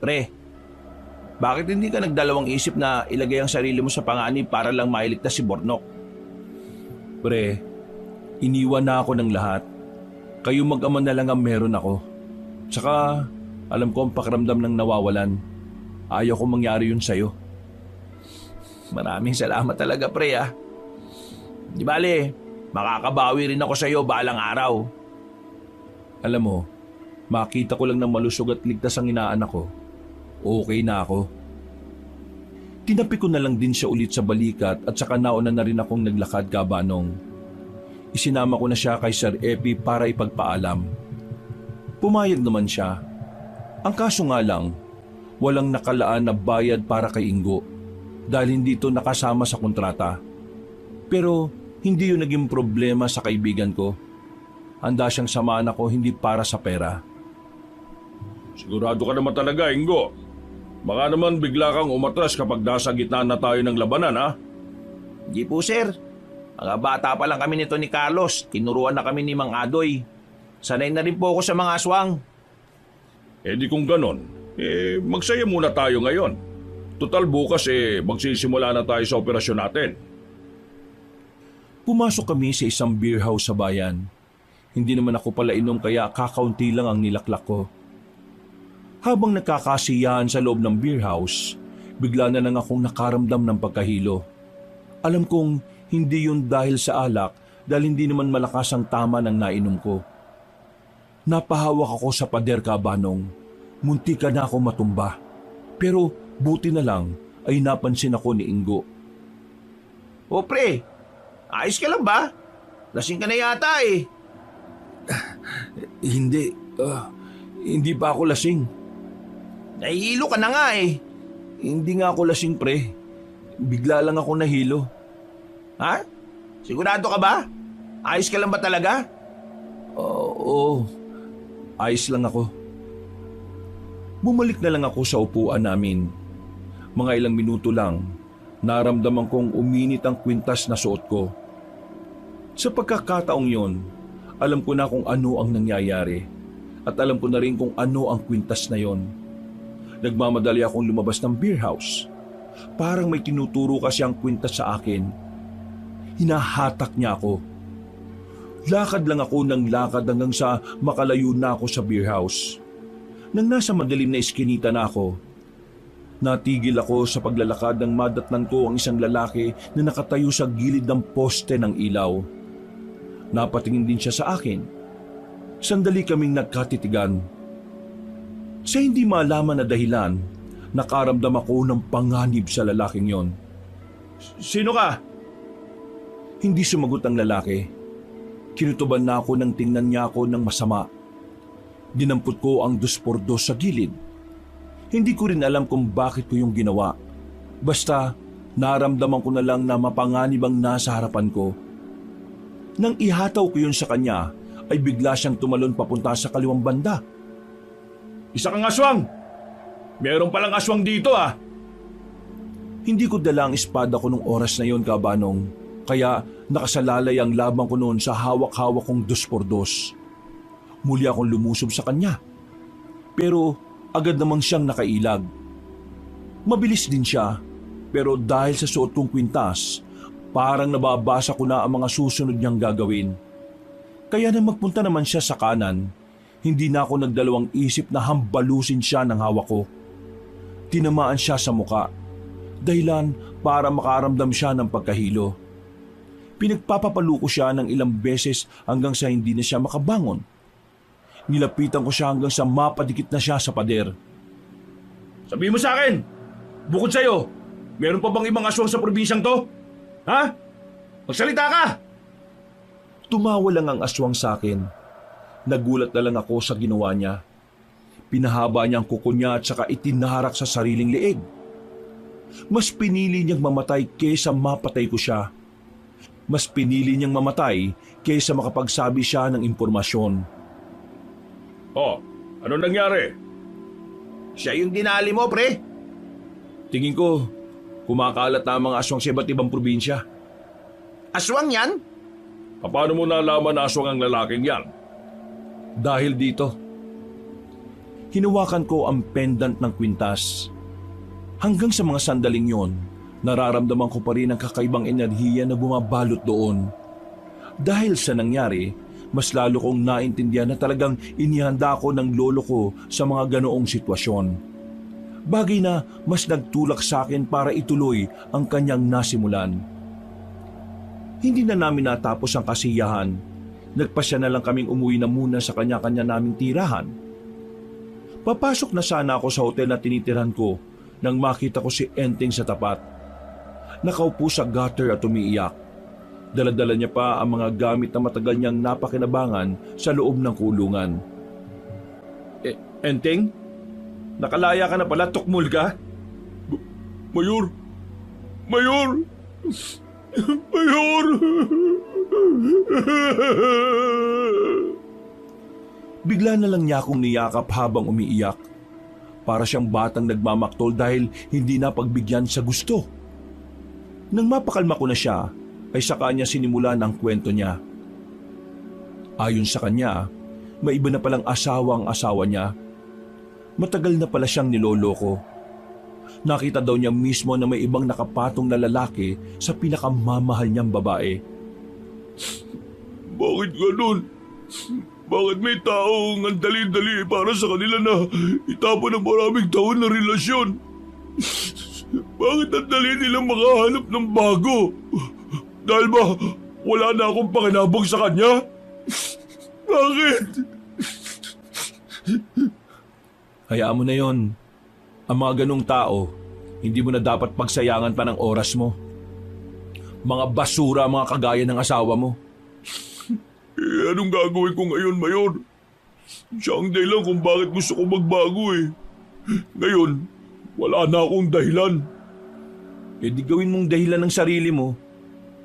Pre, bakit hindi ka nagdalawang isip na ilagay ang sarili mo sa panganib para lang mailigtas si Bornok? Pre, iniwan na ako ng lahat. Kayo mag-ama na lang ang meron ako. Tsaka, alam ko ang pakiramdam ng nawawalan. Ayaw ko mangyari yun sa'yo. Maraming salamat talaga pre ah. Di bale, makakabawi rin ako sa'yo balang araw. Alam mo, makita ko lang ng malusog at ligtas ang inaanak ko. Okay na ako. Tinapi ko na lang din siya ulit sa balikat at saka nauna na rin akong naglakad, Kabanong. Isinama ko na siya kay Sir Epi para ipagpaalam. Pumayag naman siya. Ang kaso nga lang, walang nakalaan na bayad para kay Ingo dahil hindi ito nakasama sa kontrata. Pero hindi yun naging problema sa kaibigan ko. Handa siyang samahan ako hindi para sa pera. Sigurado ka naman talaga, Ingo. Baka naman bigla kang umatras kapag nasa gitna na tayo ng labanan, ha? Hindi po, sir. Mga bata pa lang kami nito ni Carlos. Tinuruan na kami ni Mang Adoy. Sanay na rin po ako sa mga aswang. Eh di kung ganon, magsaya muna tayo ngayon. Total bukas magsisimula na tayo sa operasyon natin. Pumasok kami sa isang beer house sa bayan. Hindi naman ako pala inom kaya kakaunti lang ang nilaklak ko. Habang nagkakasiyahan sa loob ng beer house, bigla na lang akong nakaramdam ng pagkahilo. Alam kong hindi yun dahil sa alak dahil hindi naman malakas ang tama ng nainom ko. Napahawak ako sa pader, Kabanong. Munti ka na ako matumba. Pero buti na lang ay napansin ako ni Ingo. O pre, ayos ka lang ba? Lasing ka na yata eh. Hindi pa ako lasing. Nahihilo ka na nga eh. Hindi nga ako lasing, pre. Bigla lang ako nahilo. Ha? Sigurado ka ba? Ayos ka lang ba talaga? Oo, ayos lang ako. Bumalik na lang ako sa upuan namin. Mga ilang minuto lang, naramdaman kong uminit ang kwintas na suot ko. Sa pagkakataong yon, alam ko na kung ano ang nangyayari at alam ko na rin kung ano ang kwintas na yon. Nagmamadali akong lumabas ng beer house. Parang may tinuturo kasi ang kwintas sa akin. Hinahatak niya ako. Lakad lang ako ng lakad hanggang sa makalayo na ako sa beer house. Nang nasa madilim na eskinita na ako, natigil ako sa paglalakad nang madatnan ko ang isang lalaki na nakatayo sa gilid ng poste ng ilaw. Napatingin din siya sa akin. Sandali kaming nagkatitigan. Sa hindi malaman na dahilan, nakaramdam ako ng panganib sa lalaking yon. Sino ka? Hindi sumagot ang lalaki. Kinutuban na ako nang tingnan niya ako ng masama. Dinampot ko ang 2x2 sa gilid. Hindi ko rin alam kung bakit ko yung ginawa. Basta, naramdaman ko na lang na mapanganib ang nasa harapan ko. Nang ihataw ko yun sa kanya, ay bigla siyang tumalon papunta sa kaliwang banda. Isa kang aswang! Meron palang aswang dito, ah! Hindi ko dala ang espada ko nung oras na yon, Kabanong. Kaya nakasalalay ang labang ko noon sa hawak-hawak kong 2x2. Muli akong lumusob sa kanya. Pero agad namang siyang nakailag. Mabilis din siya, pero dahil sa suot kong kwintas, parang nababasa ko na ang mga susunod niyang gagawin. Kaya nang magpunta naman siya sa kanan, hindi na ako nagdalawang isip na hambalusin siya ng hawak ko. Tinamaan siya sa muka, dahilan para makaramdam siya ng pagkahilo. Pinagpapapalo ko siya ng ilang beses hanggang sa hindi na siya makabangon. Nilapitan ko siya hanggang sa mapadikit na siya sa pader. Sabihin mo sa akin, bukod sa'yo, meron pa bang ibang aswang sa probinsyang to? Ha? Magsalita ka! Tumawa lang ang aswang sa akin. Nagulat na lang ako sa ginawa niya. Pinahaba niya ang kuko niya at saka itinarak sa sariling leeg. Mas pinili niyang mamatay kaysa mapatay ko siya. Mas pinili niyang mamatay kaysa makapagsabi siya ng impormasyon. Oh, ano nangyari? Siya yung dinali mo, pre. Tingin ko, kumakalat na ang mga aswang sa iba't ibang probinsya. Aswang yan? Paano mo nalaman na aswang ang lalaking yan? Dahil dito, hinawakan ko ang pendant ng kwintas. Hanggang sa mga sandaling yon, nararamdaman ko pa rin ang kakaibang enerhiya na bumabalot doon. Dahil sa nangyari, mas lalo kong naintindihan na talagang inihanda ko ng lolo ko sa mga ganoong sitwasyon. Bagay na mas nagtulak sa akin para ituloy ang kanyang nasimulan. Hindi na namin natapos ang kasiyahan. Nagpasya na lang kaming umuwi na muna sa kanya-kanya naming tirahan. Papasok na sana ako sa hotel na tinitirhan ko nang makita ko si Enteng sa tapat. Nakaupo sa gutter at umiiyak. Dala-dala niya pa ang mga gamit na matagal niyang napakinabangan sa loob ng kulungan. Enteng? Nakalaya ka na pala, tukmul ka? Mayor! Mayor! Mayor! Bigla na lang niya akong niyakap habang umiiyak. Para siyang batang nagmamaktol dahil hindi na pagbigyan sa gusto. Nang mapakalma ko na siya, ay saka niya sinimulan ang kwento niya. Ayon sa kanya, may iba na palang asawa ang asawa niya. Matagal na pala siyang niloloko. Nakita daw niya mismo na may ibang nakapatong na lalaki sa pinakamamahal niyang babae. Bakit ganun? Bakit may taong ang dali-dali para sa kanila na itapon ng maraming taon na relasyon? Bakit ang dali nilang makahanap ng bago? Dahil ba wala na akong pakinabang sa kanya? Bakit? Hayaan mo na yon. Ang mga ganong tao, hindi mo na dapat pagsayangan pa ng oras mo. Mga basura ang mga kagaya ng asawa mo. Anong gagawin ko ngayon, Mayor? Siya ang dahilan kung bakit gusto ko magbago eh. Ngayon, wala na akong dahilan. E di gawin mong dahilan ng sarili mo.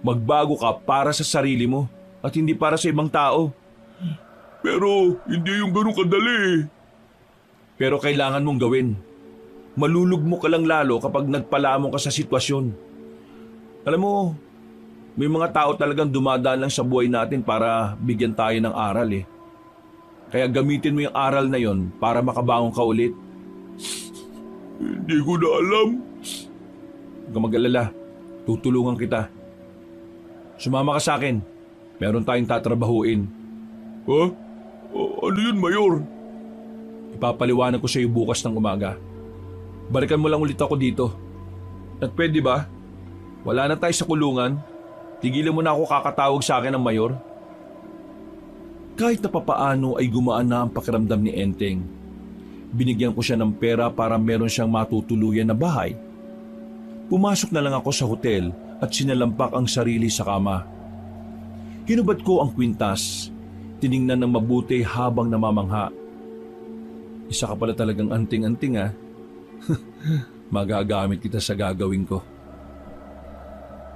Magbago ka para sa sarili mo at hindi para sa ibang tao. Pero hindi yung ganun kadali eh. Pero kailangan mong gawin. Malulugmo ka lang lalo kapag nagpalamon ka sa sitwasyon. Alam mo, may mga tao talagang dumadaan lang sa buhay natin para bigyan tayo ng aral eh. Kaya gamitin mo yung aral na yon para makabangon ka ulit. Hindi ko na alam. Huwag kang mag-alala. Tutulungan kita. Sumama ka sa akin. Meron tayong tatrabahuin. Ha? Ano yun, Mayor? Ipapaliwanag ko sa iyo bukas ng umaga. Balikan mo lang ulit ako dito. At pwede ba? Wala na tayo sa kulungan. Tigilan mo na ako kakatawag sa akin ng mayor. Kahit na papaano ay gumaan na ang pakiramdam ni Enteng. Binigyan ko siya ng pera para meron siyang matutuluyan na bahay. Pumasok na lang ako sa hotel at sinalampak ang sarili sa kama. Hinubad ko ang kwintas. Tiningnan ng mabuti habang namamangha. Isa ka pala talagang anting-anting ah. Magagamit kita sa gagawin ko.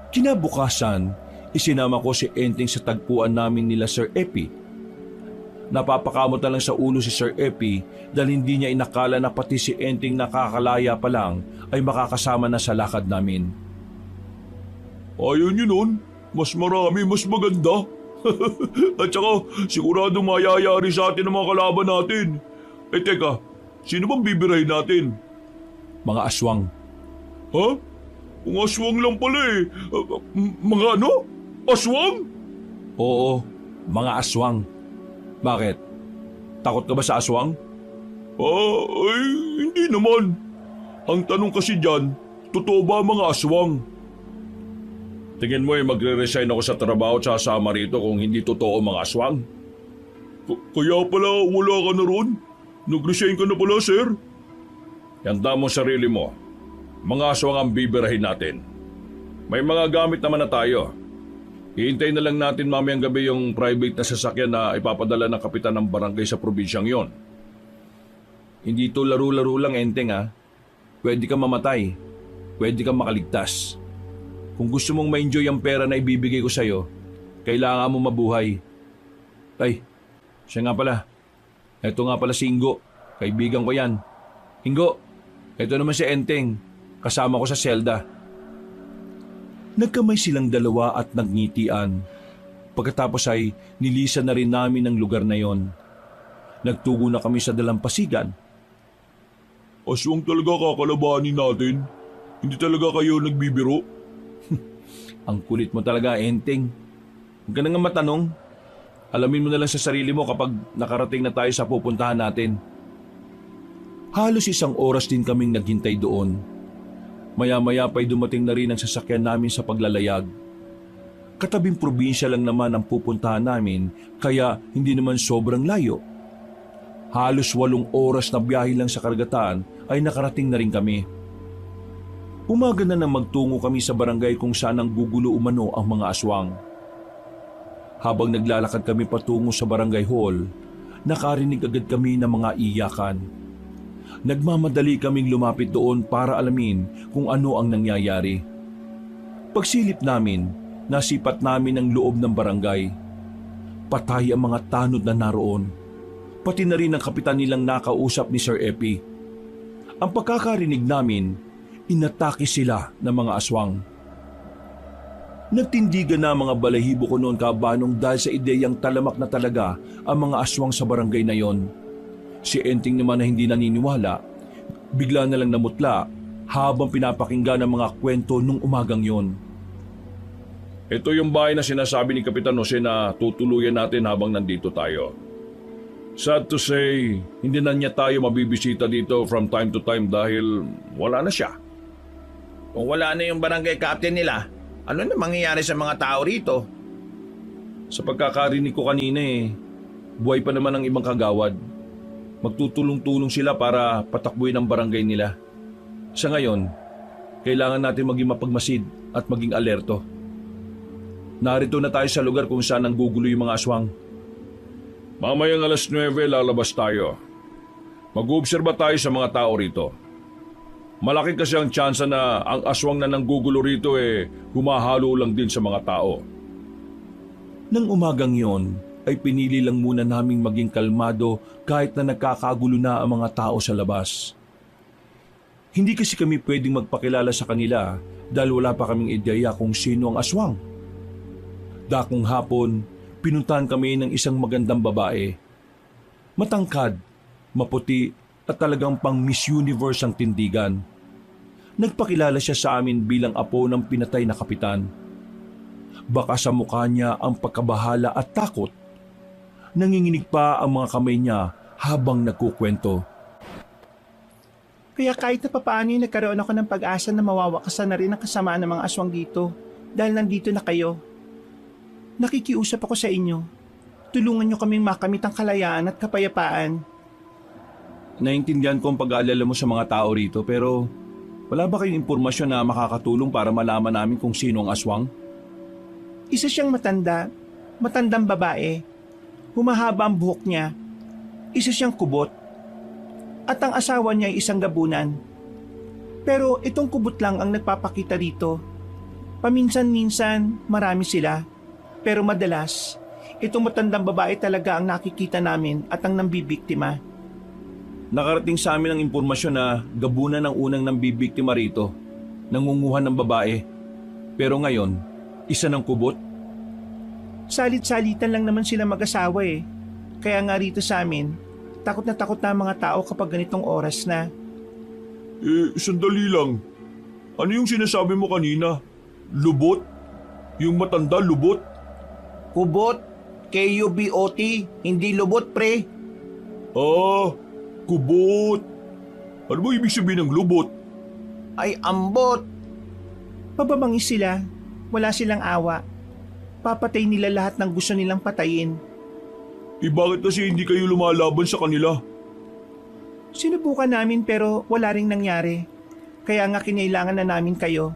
Kinabukasan, isinama ko si Enteng sa tagpuan namin nila Sir Epi. Napapakamot na lang sa ulo si Sir Epi dahil hindi niya inakala na pati si Enteng nakakalaya pa lang ay makakasama na sa lakad namin. Ayaw niyo nun. Mas marami, mas maganda. At saka, sigurado mayayari sa atin ang mga kalaban natin. Eh teka, sino bang bibirahin natin? Mga aswang. Ha? Mga aswang lang pala eh. Mga ano? Aswang? Oo, mga aswang. Bakit? Takot ka ba sa aswang? Ay, hindi naman. Ang tanong kasi dyan, totoo ba mga aswang? Tingin mo magre-resign ako sa trabaho at sasama rito kung hindi totoo mga aswang? Kaya pala wala ka na ron? Nag-resign ka na pala, sir? Yanda mo sarili mo. Mga aswang ang bibirahin natin. May mga gamit naman na tayo. Hihintayin na lang natin mamayang gabi yung private na sasakyan na ipapadala ng kapitan ng barangay sa probinsyang yon. Hindi to laro-laro lang, Enteng ha. Pwede kang mamatay. Pwede kang makaligtas. Kung gusto mong ma-enjoy ang pera na ibibigay ko sa'yo, kailangan mo mabuhay. Ay, siya nga pala. Ito nga pala si Ingo. Kaibigan ko yan. Ingo, ito naman si Enteng. Kasama ko sa selda. Nagkamay silang dalawa at nagngitian. Pagkatapos ay nilisan na rin namin ang lugar na yon. Nagtugo na kami sa dalampasigan. Aswang talaga kakalabanin natin. Hindi talaga kayo nagbibiro. Ang kulit mo talaga, Enteng. Huwag ka na nga matanong. Alamin mo na lang sa sarili mo kapag nakarating na tayo sa pupuntahan natin. Halos 1 oras din kaming naghintay doon. Maya-maya pa'y dumating na rin ang sasakyan namin sa paglalayag. Katabing probinsya lang naman ang pupuntahan namin kaya hindi naman sobrang layo. Halos 8 oras na biyahe lang sa karagatan ay nakarating na rin kami. Umaga na nang magtungo kami sa barangay kung saan ang gugulo umano ang mga aswang. Habang naglalakad kami patungo sa barangay hall, nakarinig agad kami ng mga iyakan. Nagmamadali kaming lumapit doon para alamin kung ano ang nangyayari. Pagsilip namin, nasipat namin ang loob ng barangay. Patay ang mga tanod na naroon. pati na rin ang kapitan nilang nakausap ni Sir Epi. Ang pagkakarinig namin, inatake sila ng mga aswang. Nagtindigan na ang mga balahibo ko noon kabanong dahil sa ideyang talamak na talaga ang mga aswang sa barangay na yon. Si Enting naman na hindi naniniwala, bigla na lang namutla habang pinapakinggan ang mga kwento nung umagang yon. Ito yung bahay na sinasabi ni Kapitan Jose na tutuluyan natin habang nandito tayo. Sad to say, hindi na niya tayo mabibisita dito from time to time dahil wala na siya. Kung wala na yung barangay captain nila, ano na mangyayari sa mga tao rito? Sa pagkakarinig ko kanina buhay pa naman ang ibang kagawad. Magtutulong-tulong sila para patakbuhin ang barangay nila. Sa ngayon, kailangan natin maging mapagmasid at maging alerto. Narito na tayo sa lugar kung saan nanggugulo yung mga aswang. Mamayang 9:00 lalabas tayo. Mag-oobserba tayo sa mga tao rito. Malaki kasi ang tsansa na ang aswang na nanggugulo rito humahalo lang din sa mga tao. Nang umagang yon, ay pinili lang muna naming maging kalmado kahit na nagkakagulo na ang mga tao sa labas. Hindi kasi kami pwedeng magpakilala sa kanila dahil wala pa kaming ideya kung sino ang aswang. Dakong hapon, pinuntahan kami ng isang magandang babae. Matangkad, maputi at talagang pang Miss Universe ang tindigan. Nagpakilala siya sa amin bilang apo ng pinatay na kapitan. Baka sa mukha niya ang pagkabahala at takot. Nanginginig pa ang mga kamay niya habang nagkukwento. Kaya kahit na papaano nagkaroon ako ng pag-asa na mawawakasan na rin ang kasamaan ng mga aswang dito dahil nandito na kayo. Nakikiusap ako sa inyo. Tulungan niyo kaming makamit ang kalayaan at kapayapaan. Naintindihan ko ang pag-aalala mo sa mga tao rito pero wala ba kayong impormasyon na makakatulong para malaman namin kung sino ang aswang? Isa siyang matandang babae. Humahaba ang buhok niya. Isa siyang kubot. At ang asawa niya ay isang gabunan. Pero itong kubot lang ang nagpapakita rito. Paminsan-minsan marami sila. Pero madalas, itong matandang babae talaga ang nakikita namin at ang nambibiktima. Nakarating sa amin ang impormasyon na gabunan ng unang nambibiktima rito, nangunguhan ng babae. Pero ngayon, isa ng kubot. Salit-salitan lang naman sila mag-asawa Kaya nga rito sa amin, takot na ang mga tao kapag ganitong oras na. Sandali lang. Ano yung sinasabi mo kanina? Lubot? Yung matanda lubot? Kubot, K-U-B-O-T, hindi lubot pre. Kubot. Ano ba ibig sabihin ng lubot? Ay ambot. Pababangis sila, wala silang awa. Papatay nila lahat ng gusto nilang patayin. Bakit kasi hindi kayo lumalaban sa kanila? Sinubukan namin pero wala ring nangyari. Kaya nga kinailangan na namin kayo.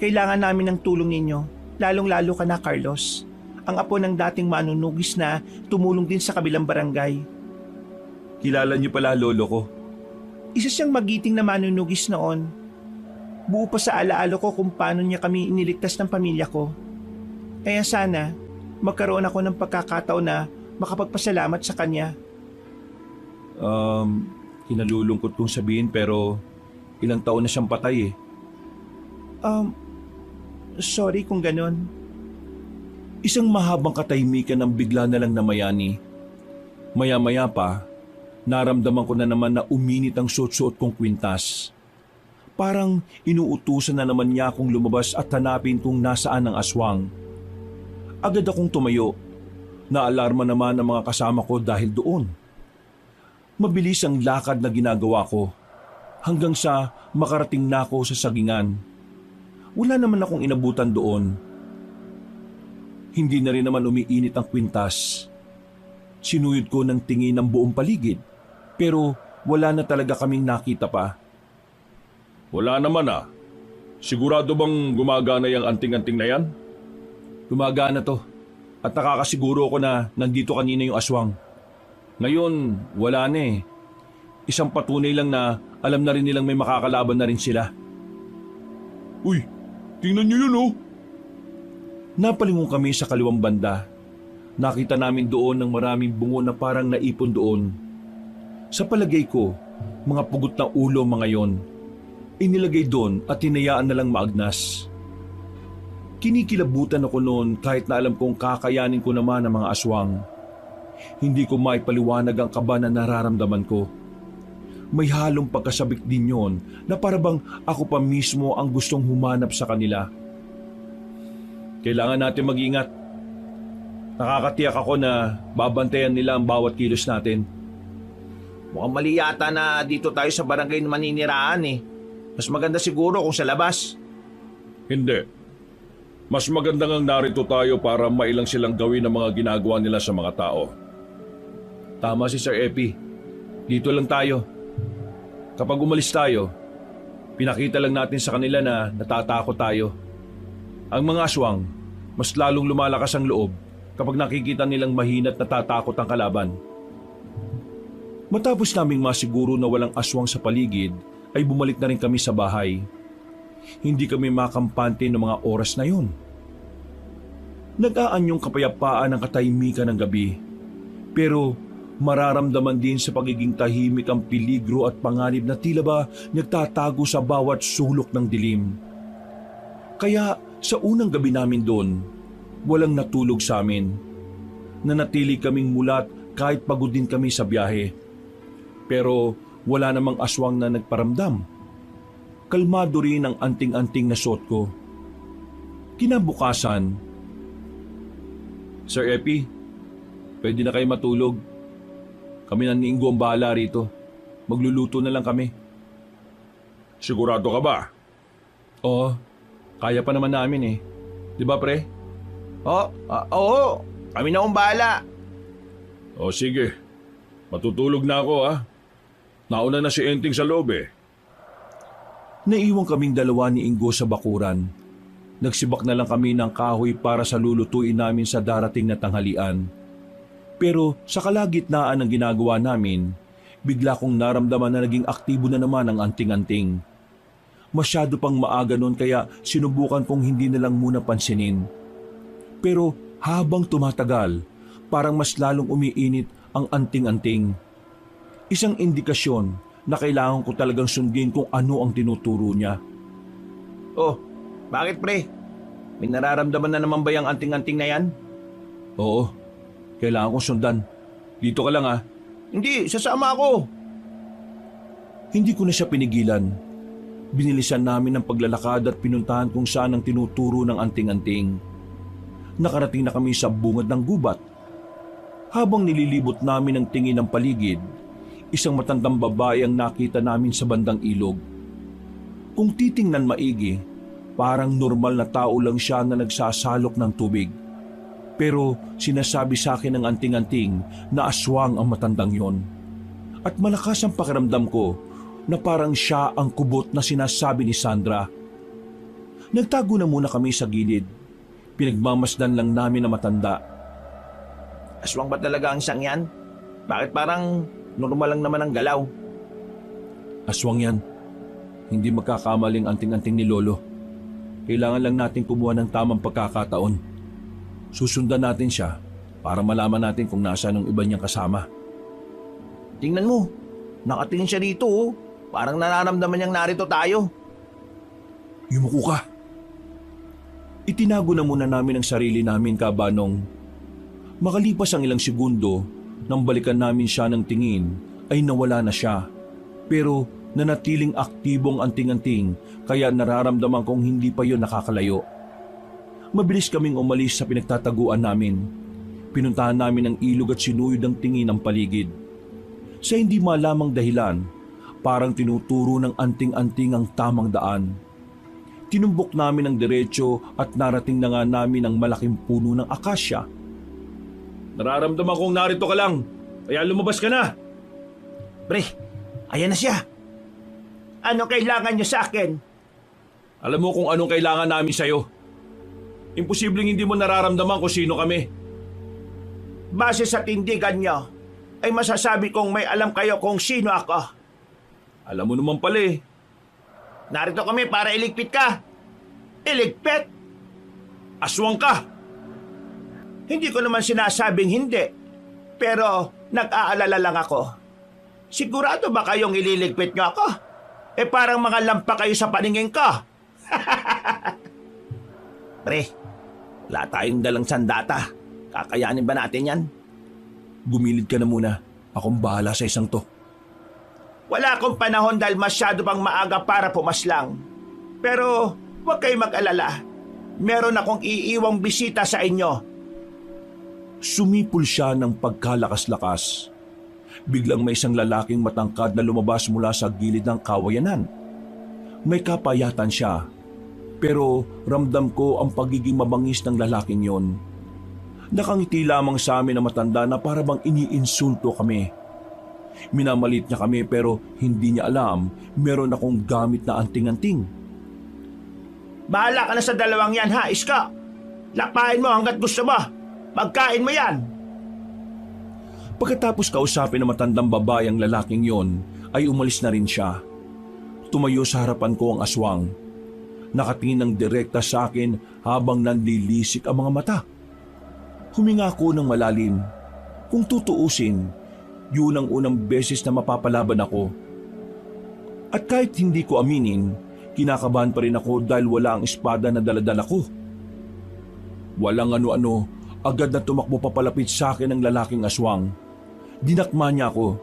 Kailangan namin ng tulong ninyo, lalong-lalo ka na Carlos. Ang apo ng dating manunugis na tumulong din sa kabilang barangay. Kilala niyo pala lolo ko. Isa siyang magiting na manunugis noon. Buo pa sa alaala ko kung paano niya kami iniligtas ng pamilya ko. Kaya sana, magkaroon ako ng pagkakataon na makapagpasalamat sa kanya. Kinalulungkot kong sabihin pero ilang taon na siyang patay Sorry kung ganon. Isang mahabang katahimikan ang bigla na lang namayani. Maya-maya pa, naramdaman ko na naman na uminit ang suot-suot kong kwintas. Parang inuutusan na naman niya akong lumabas at hanapin kung nasaan ang aswang. Agad akong tumayo. Naalarma naman ang mga kasama ko dahil doon. Mabilis ang lakad na ginagawa ko hanggang sa makarating na ako sa sagingan. Wala naman akong inabutan doon. Hindi na rin naman umiinit ang kwintas. Sinuyod ko ng tingin ng buong paligid pero wala na talaga kaming nakita pa. Wala naman Sigurado bang gumagana yung anting-anting na yan? Gumagana to at nakakasiguro ko na nandito kanina yung aswang. Ngayon, wala na Isang patunay lang na alam na rin nilang may makakalaban na rin sila. Uy, tingnan niyo yun Napalingon kami sa kaliwang banda. Nakita namin doon ng maraming bungo na parang naipon doon. Sa palagay ko, mga pugot na ulo mga yon. Inilagay doon at hinayaan na lang maagnas. Kinikilabutan ako noon kahit na alam kong kakayanin ko naman ang mga aswang. Hindi ko maipaliwanag ang kaba na nararamdaman ko. May halong pagkasabik din yon na parabang ako pa mismo ang gustong humanap sa kanila. Kailangan natin mag-ingat. Nakakatiyak ako na babantayan nila ang bawat kilos natin. Mukhang mali yata na dito tayo sa barangay na maniniraan eh. Mas maganda siguro kung sa labas. Hindi. Mas maganda ngang narito tayo para mailang silang gawin ang mga ginagawa nila sa mga tao. Tama si Sir Epi. Dito lang tayo. Kapag umalis tayo, pinakita lang natin sa kanila na natatakot tayo. Ang mga aswang, mas lalong lumalakas ang loob kapag nakikita nilang mahina't natatakot ang kalaban. Matapos naming masiguro na walang aswang sa paligid, ay bumalik na rin kami sa bahay. Hindi kami makampante ng mga oras na yun. Nag-aanyong kapayapaan ang katahimikan ng gabi. Pero mararamdaman din sa pagiging tahimik ang peligro at panganib na tila ba nagtatago sa bawat sulok ng dilim. Kaya sa unang gabi namin doon, walang natulog sa amin. Nanatili kaming mulat kahit pagod din kami sa biyahe. Pero wala namang aswang na nagparamdam. Kalmado rin ang anting-anting na suot ko. Kinabukasan, Sir Epi, pwede na kayo matulog. Kami na ni Ingo ang bahala rito. Magluluto na lang kami. Sigurado ka ba? Oo, kaya pa naman namin eh. Di ba pre? Oo. Kami na akong bahala. O sige, matutulog na ako ha. Nauna na si Enting sa loob eh. Naiwan kaming dalawa ni Ingo sa bakuran. Nagsibak na lang kami ng kahoy para sa lulutuin namin sa darating na tanghalian. Pero sa kalagitnaan ng ginagawa namin, bigla kong naramdaman na naging aktibo na naman ang anting-anting. Masyado pang maaga noon kaya sinubukan kong hindi na lang muna pansinin. Pero habang tumatagal, parang mas lalong umiinit ang anting-anting. Isang indikasyon na kailangan ko talagang sundin kung ano ang tinuturo niya. Oh, bakit pre? May nararamdaman na naman ba yung anting-anting na yan? Oo, kailangan kong sundan. Dito ka lang ah. Hindi, sasama ako. Hindi ko na siya pinigilan. Binilisan namin ang paglalakad at pinuntahan kung saan ang tinuturo ng anting-anting. Nakarating na kami sa bungad ng gubat. Habang nililibot namin ang tingin ng paligid, isang matandang babae ang nakita namin sa bandang ilog. Kung titingnan maigi, parang normal na tao lang siya na nagsasalok ng tubig. Pero sinasabi sa akin ng anting-anting na aswang ang matandang yon. At malakas ang pakiramdam ko na parang siya ang kubot na sinasabi ni Sandra. Nagtago na muna kami sa gilid. Pinagmamasdan lang namin na matanda. Aswang ba talaga ang isang yan? Bakit parang normal lang naman ang galaw? Aswang yan. Hindi magkakamaling anting-anting ni Lolo. Kailangan lang natin kumuha ng tamang pagkakataon. Susundan natin siya para malaman natin kung nasaan ang iba niyang kasama. Tingnan mo, nakatingin siya dito oh. Parang nararamdaman niyang narito tayo. Yumuko ka. Itinago na muna namin ang sarili namin kabanong. Makalipas ang ilang segundo, nang balikan namin siya ng tingin, ay nawala na siya. Pero nanatiling aktibong anting-anting kaya nararamdaman kong hindi pa yon nakakalayo. Mabilis kaming umalis sa pinagtataguan namin. Pinuntahan namin ang ilog at sinuyod ang tingin ng paligid. Sa hindi malamang dahilan, parang tinuturo ng anting-anting ang tamang daan. Tinumbok namin ang diretsyo at narating na nga namin ang malaking puno ng akasya. Nararamdaman kong narito ka lang, kaya lumabas ka na. Pre, ayan na siya. Ano kailangan niyo sa akin? Alam mo kung anong kailangan namin sa'yo. Imposibleng hindi mo nararamdaman kung sino kami. Base sa tindigan niyo, ay masasabi kong may alam kayo kung sino ako. Alam mo naman pala eh. Narito kami para iligpit ka. Iligpit? Aswang ka! Hindi ko naman sinasabing hindi. Pero nag-aalala lang ako. Sigurado ba kayong ililigpit niyo ako? Parang mga lampa kayo sa paningin ko. Pre, wala tayong dalang sandata. Kakayanin ba natin yan? Gumilid ka na muna. Akong bahala sa isang to. Wala akong panahon dahil masyado pang maaga para pumaslang. Pero huwag kayong mag-alala. Meron akong iiwang bisita sa inyo. Sumipol siya ng pagkalakas-lakas. Biglang may isang lalaking matangkad na lumabas mula sa gilid ng kawayanan. May kapayatan siya, pero ramdam ko ang pagiging mabangis ng lalaking yon. Nakangiti lamang sa amin na matanda na para bang iniinsulto kami. Minamalit niya kami pero hindi niya alam meron akong gamit na anting-anting. Bahala ka na sa dalawang yan ha, Iska. Lapain mo hanggat gusto mo. Pagkain mo yan. Pagkatapos kausapin ng matandang babae ang lalaking yon, ay umalis na rin siya. Tumayo sa harapan ko ang aswang. Nakatingin ng direkta sa akin habang nanlilisik ang mga mata. Huminga ako ng malalim. Kung tutuusin, yun ang unang beses na mapapalaban ako. At kahit hindi ko aminin, kinakabahan pa rin ako dahil wala ang espada na daladala ko. Walang ano-ano, agad na tumakbo papalapit sa akin ang lalaking aswang. Dinakma niya ako,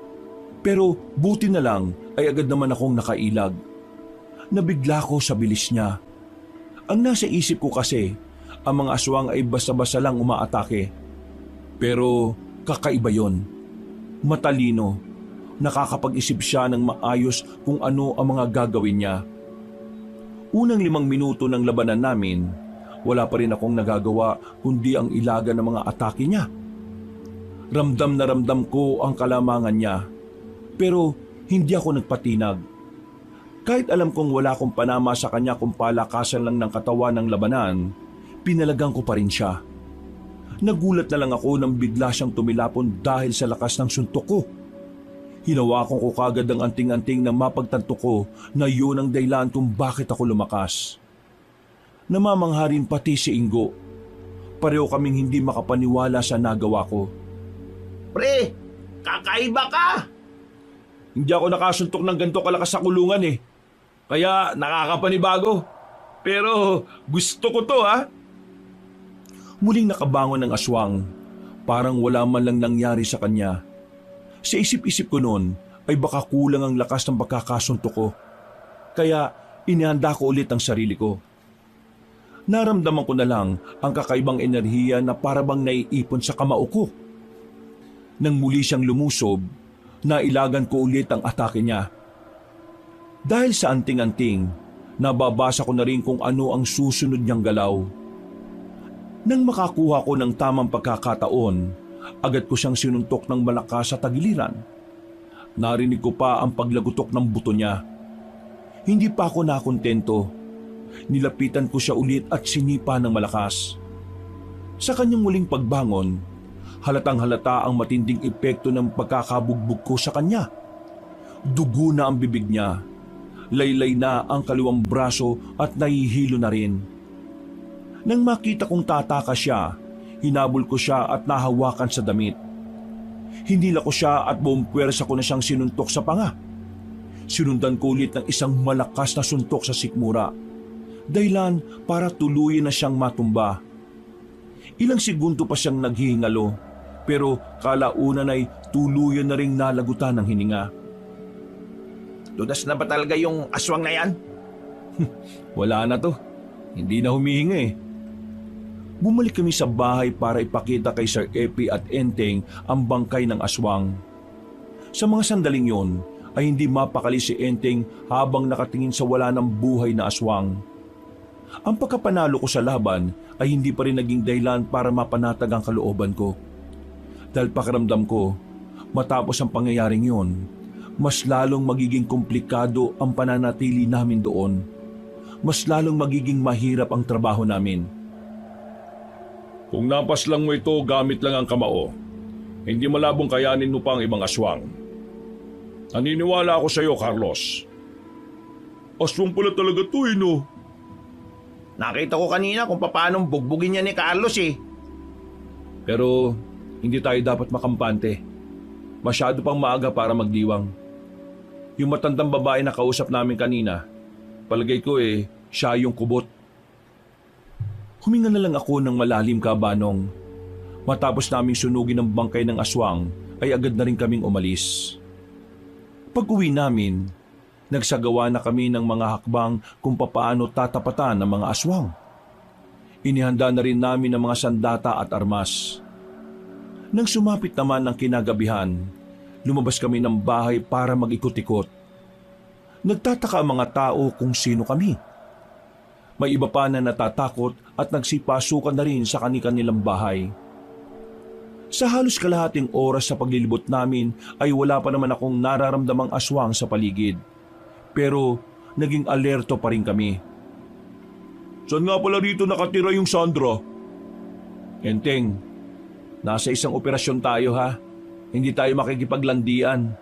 pero buti na lang ay agad naman akong nakailag. Nabigla ko sa bilis niya. Ang nasa isip ko kasi, ang mga aswang ay basta-basta lang umaatake. Pero kakaiba yon. Matalino, nakakapag-isip siya ng maayos kung ano ang mga gagawin niya. Unang 5 minuto ng labanan namin, wala pa rin akong nagagawa kundi ang ilaga ng mga atake niya. Ramdam na ramdam ko ang kalamangan niya, pero hindi ako nagpatinag. Kahit alam kong wala akong panama sa kanya kung palakasan lang ng katawan ng labanan, pinalagang ko pa rin siya. Nagulat na lang ako nang bigla siyang tumilapon dahil sa lakas ng suntok ko. Hinawakan ko kagad ang anting-anting na mapagtanto ko na yun ang dahilan kung bakit ako lumakas. Namamangha rin pati si Ingo. Pareho kaming hindi makapaniwala sa nagawa ko. Pre, kakaiba ka. Hindi ako nakasuntok ng ganito kalakas sa kulungan eh. Kaya nakakapanibago. Pero gusto ko to ha. Muling nakabangon ng aswang. Parang wala man lang nangyari sa kanya. Sa isip-isip ko noon ay baka kulang ang lakas ng pagkakasuntok ko. Kaya inihanda ko ulit ang sarili ko. Naramdaman ko na lang ang kakaibang enerhiya na parabang naiipon sa kamao ko. Nang muli siyang lumusob, nailagan ko ulit ang atake niya. Dahil sa anting-anting, nababasa ko na rin kung ano ang susunod niyang galaw. Nang makakuha ko ng tamang pagkakataon, agad ko siyang sinuntok ng malakas sa tagiliran. Narinig ko pa ang paglagutok ng buto niya. Hindi pa ako nakontento. Nilapitan ko siya ulit at sinipa ng malakas. Sa kanyang muling pagbangon, halatang halata ang matinding epekto ng pagkakabugbog ko sa kanya. Dugo na ang bibig niya. Laylay na ang kaliwang braso at nahihilo na rin. Nang makita kong tataka siya, hinabol ko siya at nahawakan sa damit. Hinila ko siya at buong puwersa ko na siyang sinuntok sa panga. Sinundan ko ulit ng isang malakas na suntok sa sikmura. Dahilan para tuluyin na siyang matumba. Ilang segundo pa siyang naghihingalo, pero kalaunan ay tuluyan na ring nalagutan ng hininga. Ludas na ba talaga yung aswang na yan? Wala na to. Hindi na humihinga eh. Bumalik kami sa bahay para ipakita kay Sir Epi at Enteng ang bangkay ng aswang. Sa mga sandaling yon ay hindi mapakali si Enteng habang nakatingin sa wala ng buhay na aswang. Ang pagkapanalo ko sa laban ay hindi pa rin naging dahilan para mapanatag ang kalooban ko. Dahil pakiramdam ko, matapos ang pangyayaring yon, mas lalong magiging komplikado ang pananatili namin doon. Mas lalong magiging mahirap ang trabaho namin. Kung napaslang mo ito gamit lang ang kamao, hindi malabong kayanin mo pa ang ibang aswang. Naniniwala ako sa iyo, Carlos. Aswang pala talaga to no? Nakita ko kanina kung paano bugbugin niya ni Carlos eh. Pero hindi tayo dapat makampante. Masyado pang maaga para magdiwang. Yung matandang babae na kausap namin kanina, palagay ko siya yung kubot. Huminga na lang ako ng malalim, Kabanong. Matapos naming sunugin ang bangkay ng aswang, ay agad na rin kaming umalis. Pag-uwi namin, nagsagawa na kami ng mga hakbang kung papaano tatapatan ng mga aswang. Inihanda na rin namin ang mga sandata at armas. Nang sumapit naman ng kinagabihan, lumabas kami ng bahay para mag-ikot-ikot. Nagtataka ang mga tao kung sino kami. May iba pa na natatakot at nagsipasukan na rin sa kanilang bahay. Sa halos kalahating oras sa paglilibot namin ay wala pa naman akong nararamdamang aswang sa paligid. Pero naging alerto pa rin kami. Saan nga pala dito nakatira yung Sandra? Enteng, nasa isang operasyon tayo ha. Hindi tayo makikipaglandian.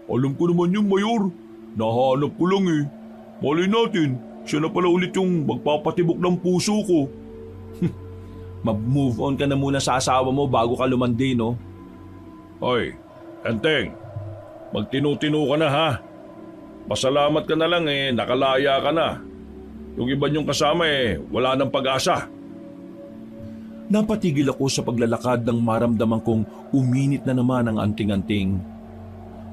Alam ko naman yung Mayor. Nahanap ko lang eh. Malay natin, siya na pala ulit yung magpapatibok ng puso ko. Mag-move on ka na muna sa asawa mo bago ka lumandi, no? Ay, Enteng, magtinu-tinu ka na ha. Pasalamat ka na lang nakalaya ka na. Yung iba niyong kasama wala nang pag-asa. Napatigil ako sa paglalakad nang maramdaman kong uminit na naman ang anting-anting.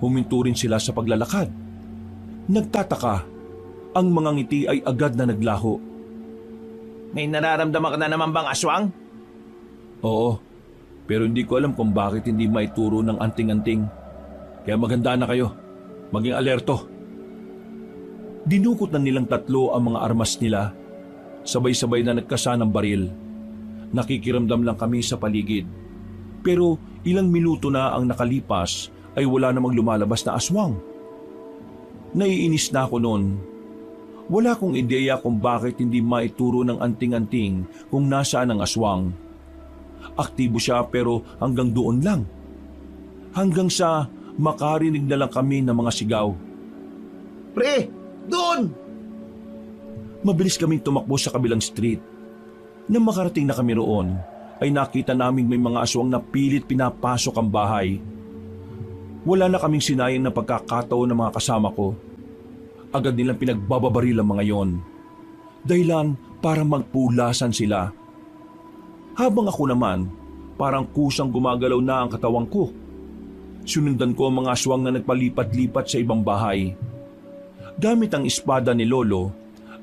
Huminto rin sila sa paglalakad. Nagtataka, ang mga ngiti ay agad na naglaho. May nararamdaman ka na naman bang aswang? Oo, pero hindi ko alam kung bakit hindi maituro ng anting-anting. Kaya maganda na kayo, maging alerto. Dinukot na nilang tatlo ang mga armas nila. Sabay-sabay na nagkasa ng baril. Nakikiramdam lang kami sa paligid. Pero ilang minuto na ang nakalipas ay wala namang lumalabas na aswang. Naiinis na ako noon. Wala akong ideya kung bakit hindi maituro ng anting-anting kung nasaan ang aswang. Aktibo siya pero hanggang doon lang. Hanggang sa makarinig na lang kami ng mga sigaw. Pre, doon! Mabilis kaming tumakbo sa kabilang street. Nang makarating na kami roon, ay nakita naming may mga aswang na pilit pinapasok ang bahay. Wala na kaming sinayang na pagkakataon ng mga kasama ko. Agad nilang pinagbababaril ang mga yon. Dahilan para magpulasan sila. Habang ako naman, parang kusang gumagalaw na ang katawang ko. Sinundan ko ang mga aswang na nagpalipat-lipat sa ibang bahay. Gamit ang espada ni Lolo,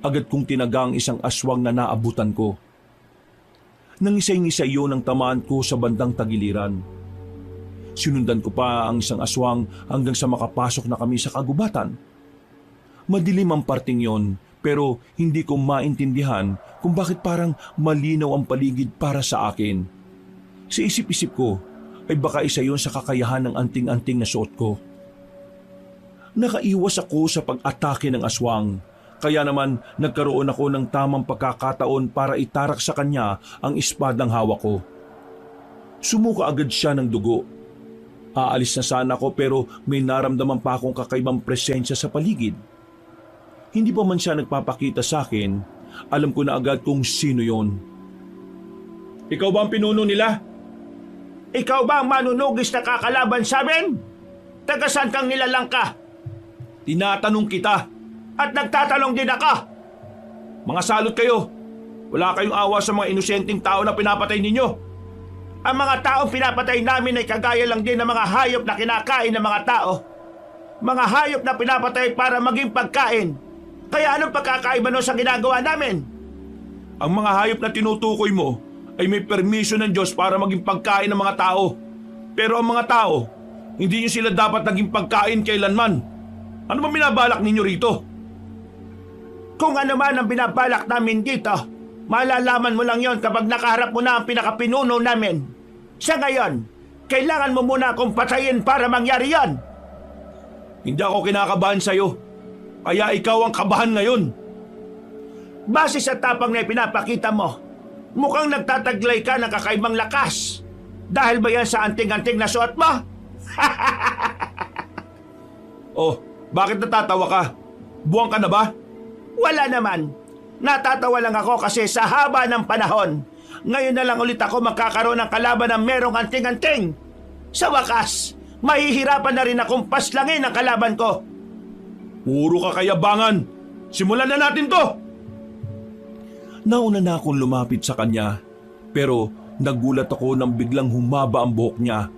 agad kong tinaga ang isang aswang na naabutan ko. Nangisay-ngisay yun ang tamaan ko sa bandang tagiliran. Sinundan ko pa ang isang aswang hanggang sa makapasok na kami sa kagubatan. Madilim ang parting yon, pero hindi ko maintindihan kung bakit parang malinaw ang paligid para sa akin. Sa isip-isip ko, ay baka isa yon sa kakayahan ng anting-anting na suot ko. Nakaiwas ako sa pag-atake ng aswang, kaya naman nagkaroon ako ng tamang pagkakataon para itarak sa kanya ang espadang hawak ko. Sumuka agad siya ng dugo. Aalis na sana ako pero may naramdaman pa akong kakaibang presensya sa paligid. Hindi pa man siya nagpapakita sa akin, alam ko na agad kung sino yon. Ikaw ba ang pinuno nila? Ikaw ba ang manunugis na kakalaban sa amin? Tagasan kang nilalang ka? Tinatanong kita. At nagtatanong din ako. Mga salot kayo. Wala kayong awa sa mga inosenteng tao na pinapatay ninyo. Ang mga taong pinapatay namin ay kagaya lang din ng mga hayop na kinakain ng mga tao. Mga hayop na pinapatay para maging pagkain. Kaya anong pagkakaiba nun sa ginagawa namin? Ang mga hayop na tinutukoy mo ay may permisyo ng Diyos para maging pagkain ng mga tao. Pero ang mga tao, hindi nyo sila dapat naging pagkain kailanman. Ano ba binabalak ninyo rito? Kung ano man ang binabalak namin dito, malalaman mo lang yon kapag nakaharap mo na ang pinakapinuno namin. Sa ngayon, kailangan mo muna akong patayin para mangyari yon. Hindi ako kinakabahan sa'yo. Kaya ikaw ang kabahan ngayon. Base sa tapang na ipinapakita mo, mukhang nagtataglay ka ng kakaibang lakas. Dahil ba yan sa anting-anting na suot mo? Oh, bakit natatawa ka? Buwang ka na ba? Wala naman. Natatawa lang ako kasi sa haba ng panahon, ngayon na lang ulit ako magkakaroon ng kalaban na merong anting-anting. Sa wakas, mahihirapan na rin akong paslangin ang kalaban ko. Puro ka kayabangan. Simulan na natin to! Nauna na akong lumapit sa kanya, pero nagulat ako nang biglang humaba ang buhok niya.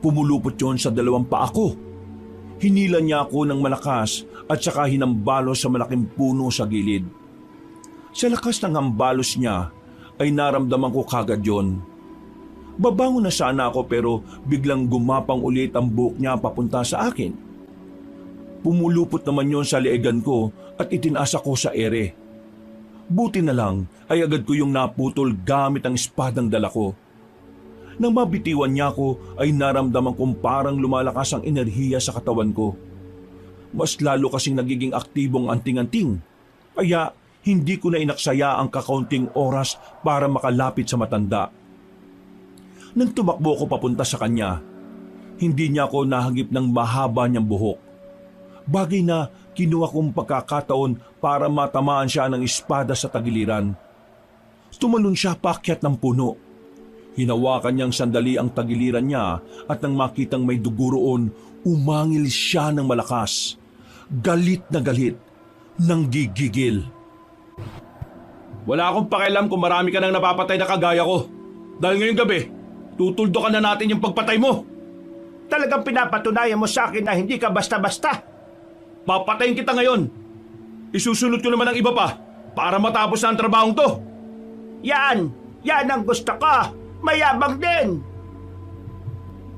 Pumulupot yon sa dalawang paa ko. Hinila niya ako ng malakas at saka hinambalo sa malaking puno sa gilid. Sa lakas ng hambalos niya ay naramdaman ko kagad yon. Babangon na sana ako pero biglang gumapang ulit ang buhok niya papunta sa akin. Pumulupot naman yon sa leegan ko at itinaas ako sa ere. Buti na lang ay agad ko yung naputol gamit ang espadang dala ko. Nang mabitiwan niya ako ay naramdaman kong parang lumalakas ang enerhiya sa katawan ko. Mas lalo kasing nagiging aktibong anting-anting. Kaya hindi ko na inaksaya ang kakaunting oras para makalapit sa matanda. Nang tumakbo ko papunta sa kanya, hindi niya ako nahagip ng mahaba niyang buhok. Bagay na kinuha kong pagkakataon para matamaan siya ng espada sa tagiliran. Tumalon siya paakyat ng puno. Hinawakan niyang sandali ang tagiliran niya at nang makitang may dugo roon, umangil siya ng malakas. Galit na galit, nang gigigil. Wala akong pakialam kung marami ka nang napapatay na kagaya ko. Dahil ngayong gabi, tutuldo ka na natin yung pagpatay mo. Talagang pinapatunayan mo sa akin na hindi ka basta-basta. Papatayin kita ngayon. Isusunod ko naman ang iba pa para matapos na ang trabahong to. Yan ang gusto ko. Mayabang din.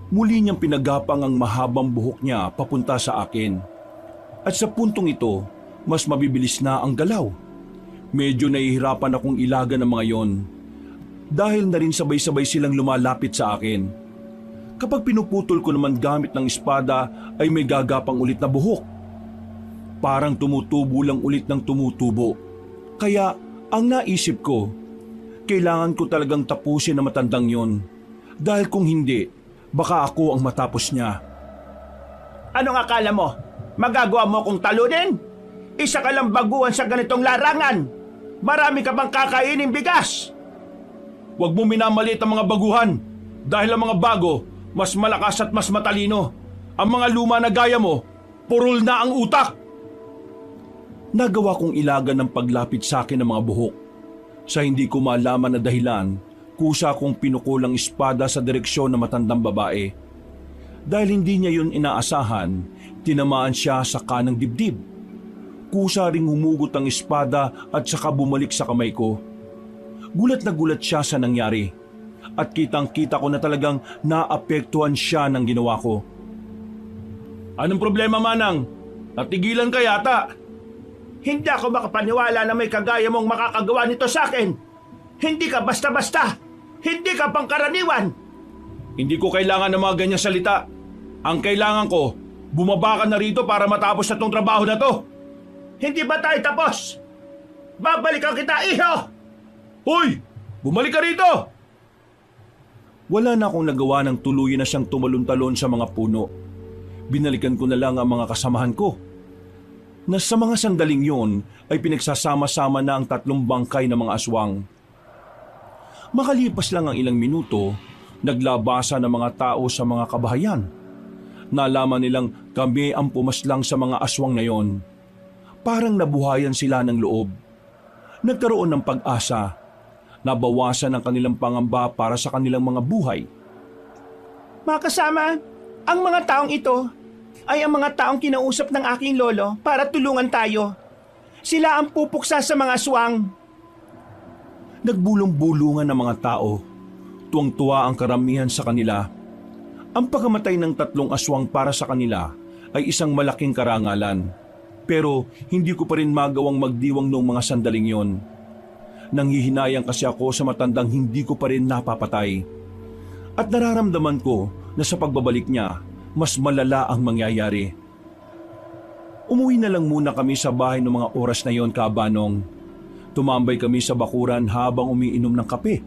Muli niyang pinagapang ang mahabang buhok niya papunta sa akin. At sa puntong ito, mas mabibilis na ang galaw. Medyo nahihirapan akong ilaga ng mga yon. Dahil na rin sabay-sabay silang lumalapit sa akin. Kapag pinuputol ko naman gamit ng espada ay may gagapang ulit na buhok. Parang tumutubo lang ulit ng tumutubo. Kaya ang naisip ko, kailangan ko talagang tapusin ang matandang yon. Dahil kung hindi, baka ako ang matapos niya. Anong akala mo? Magagawa mo kong talunin? Isa ka lang baguhan sa ganitong larangan. Marami ka bang kakainin bigas? Huwag mo minamalit ang mga baguhan. Dahil ang mga bago, mas malakas at mas matalino. Ang mga luma na gaya mo, purol na ang utak. Nagawa kong ilagan ng paglapit sa akin ng mga buhok. Sa hindi ko malaman na dahilan, kusa kong pinukulang espada sa direksyon ng matandang babae. Dahil hindi niya yun inaasahan, tinamaan siya sa kanang dibdib. Kusa ring humugot ang espada at saka bumalik sa kamay ko. Gulat na gulat siya sa nangyari. At kitang-kita ko na talagang naapektuhan siya ng ginawa ko. Anong problema, Manang? Natigilan ka yata. Hindi ako makapaniwala na may kagaya mong makakagawa nito sa akin. Hindi ka basta-basta. Hindi ka pangkaraniwan. Hindi ko kailangan ng mga ganyang salita. Ang kailangan ko, bumaba ka na rito para matapos na tong trabaho na to. Hindi ba tayo tapos? Babalikan kita, iho! Hoy! Bumalik ka rito! Wala na akong nagawa ng tuluyan na siyang tumalon-talon sa mga puno. Binalikan ko na lang ang mga kasamahan ko. Na sa mga sandaling yon ay pinagsasama-sama na ang 3 bangkay ng mga aswang. Makalipas lang ang ilang minuto, naglabasa ng mga tao sa mga kabahayan. Nalaman nilang kami ang pumaslang sa mga aswang na yon. Parang nabuhayan sila ng loob. Nagkaroon ng pag-asa. Nabawasan ang kanilang pangamba para sa kanilang mga buhay. Mga kasama, ang mga taong ito ay ang mga taong kinausap ng aking lolo para tulungan tayo. Sila ang pupuksa sa mga aswang. Nagbulong-bulungan ng mga tao. Tuwang-tuwa ang karamihan sa kanila. Ang pagkamatay ng 3 aswang para sa kanila ay isang malaking karangalan. Pero hindi ko pa rin magawang magdiwang noong mga sandaling yon. Nanghihinayang kasi ako sa matandang hindi ko pa rin napapatay. At nararamdaman ko na sa pagbabalik niya, mas malala ang mangyayari. Umuwi na lang muna kami sa bahay ng mga oras na yon, Kabanong. Tumambay kami sa bakuran habang umiinom ng kape.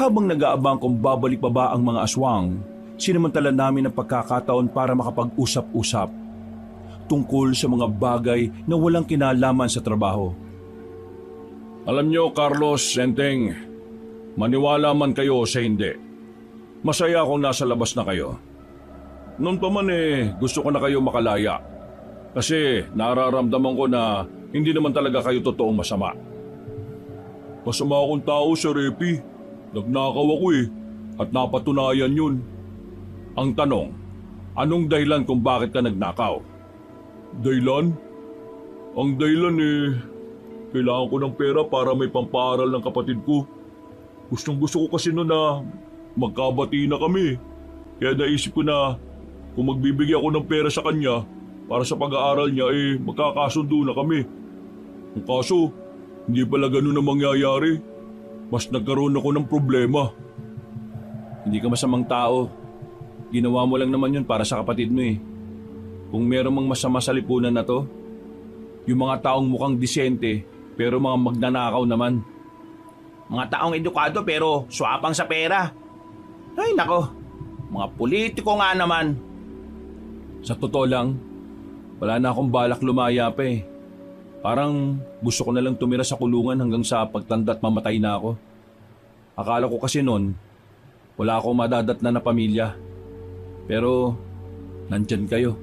Habang nag-aabang kung babalik pa ba ang mga aswang, sinamantala namin ang pagkakataon para makapag-usap-usap tungkol sa mga bagay na walang kinalaman sa trabaho. Alam nyo, Carlos, Enteng, maniwala man kayo sa hindi. Masaya akong nasa labas na kayo. Noon pa man gusto ko na kayo makalaya. Kasi nararamdaman ko na hindi naman talaga kayo totoong masama. Masama akong tao, Sir Epi. Nagnakaw ako at napatunayan yun. Ang tanong, anong dahilan kung bakit ka nagnakaw? Dahilan? Ang dahilan kailangan ko ng pera para may pampaaral ng kapatid ko. Gustong gusto ko kasi noon na magkabati na kami. Kaya naisip ko na kung magbibigay ako ng pera sa kanya para sa pag-aaral niya magkakasundo na kami. Ang kaso, hindi pala ganun ang mangyayari. Mas nagkaroon ako ng problema. Hindi ka masamang tao. Ginawa mo lang naman yun para sa kapatid mo. Kung meron mang masama sa lipunan na to, yung mga taong mukhang disente pero mga magnanakaw naman. Mga taong edukado pero swapang sa pera. Ay nako, mga politiko nga naman. Sa totoo lang, wala na akong balak lumaya pa. Parang gusto ko na lang tumira sa kulungan hanggang sa pagtanda at mamatay na ako. Akala ko kasi noon, wala akong madadatnan na pamilya. Pero, nandyan kayo.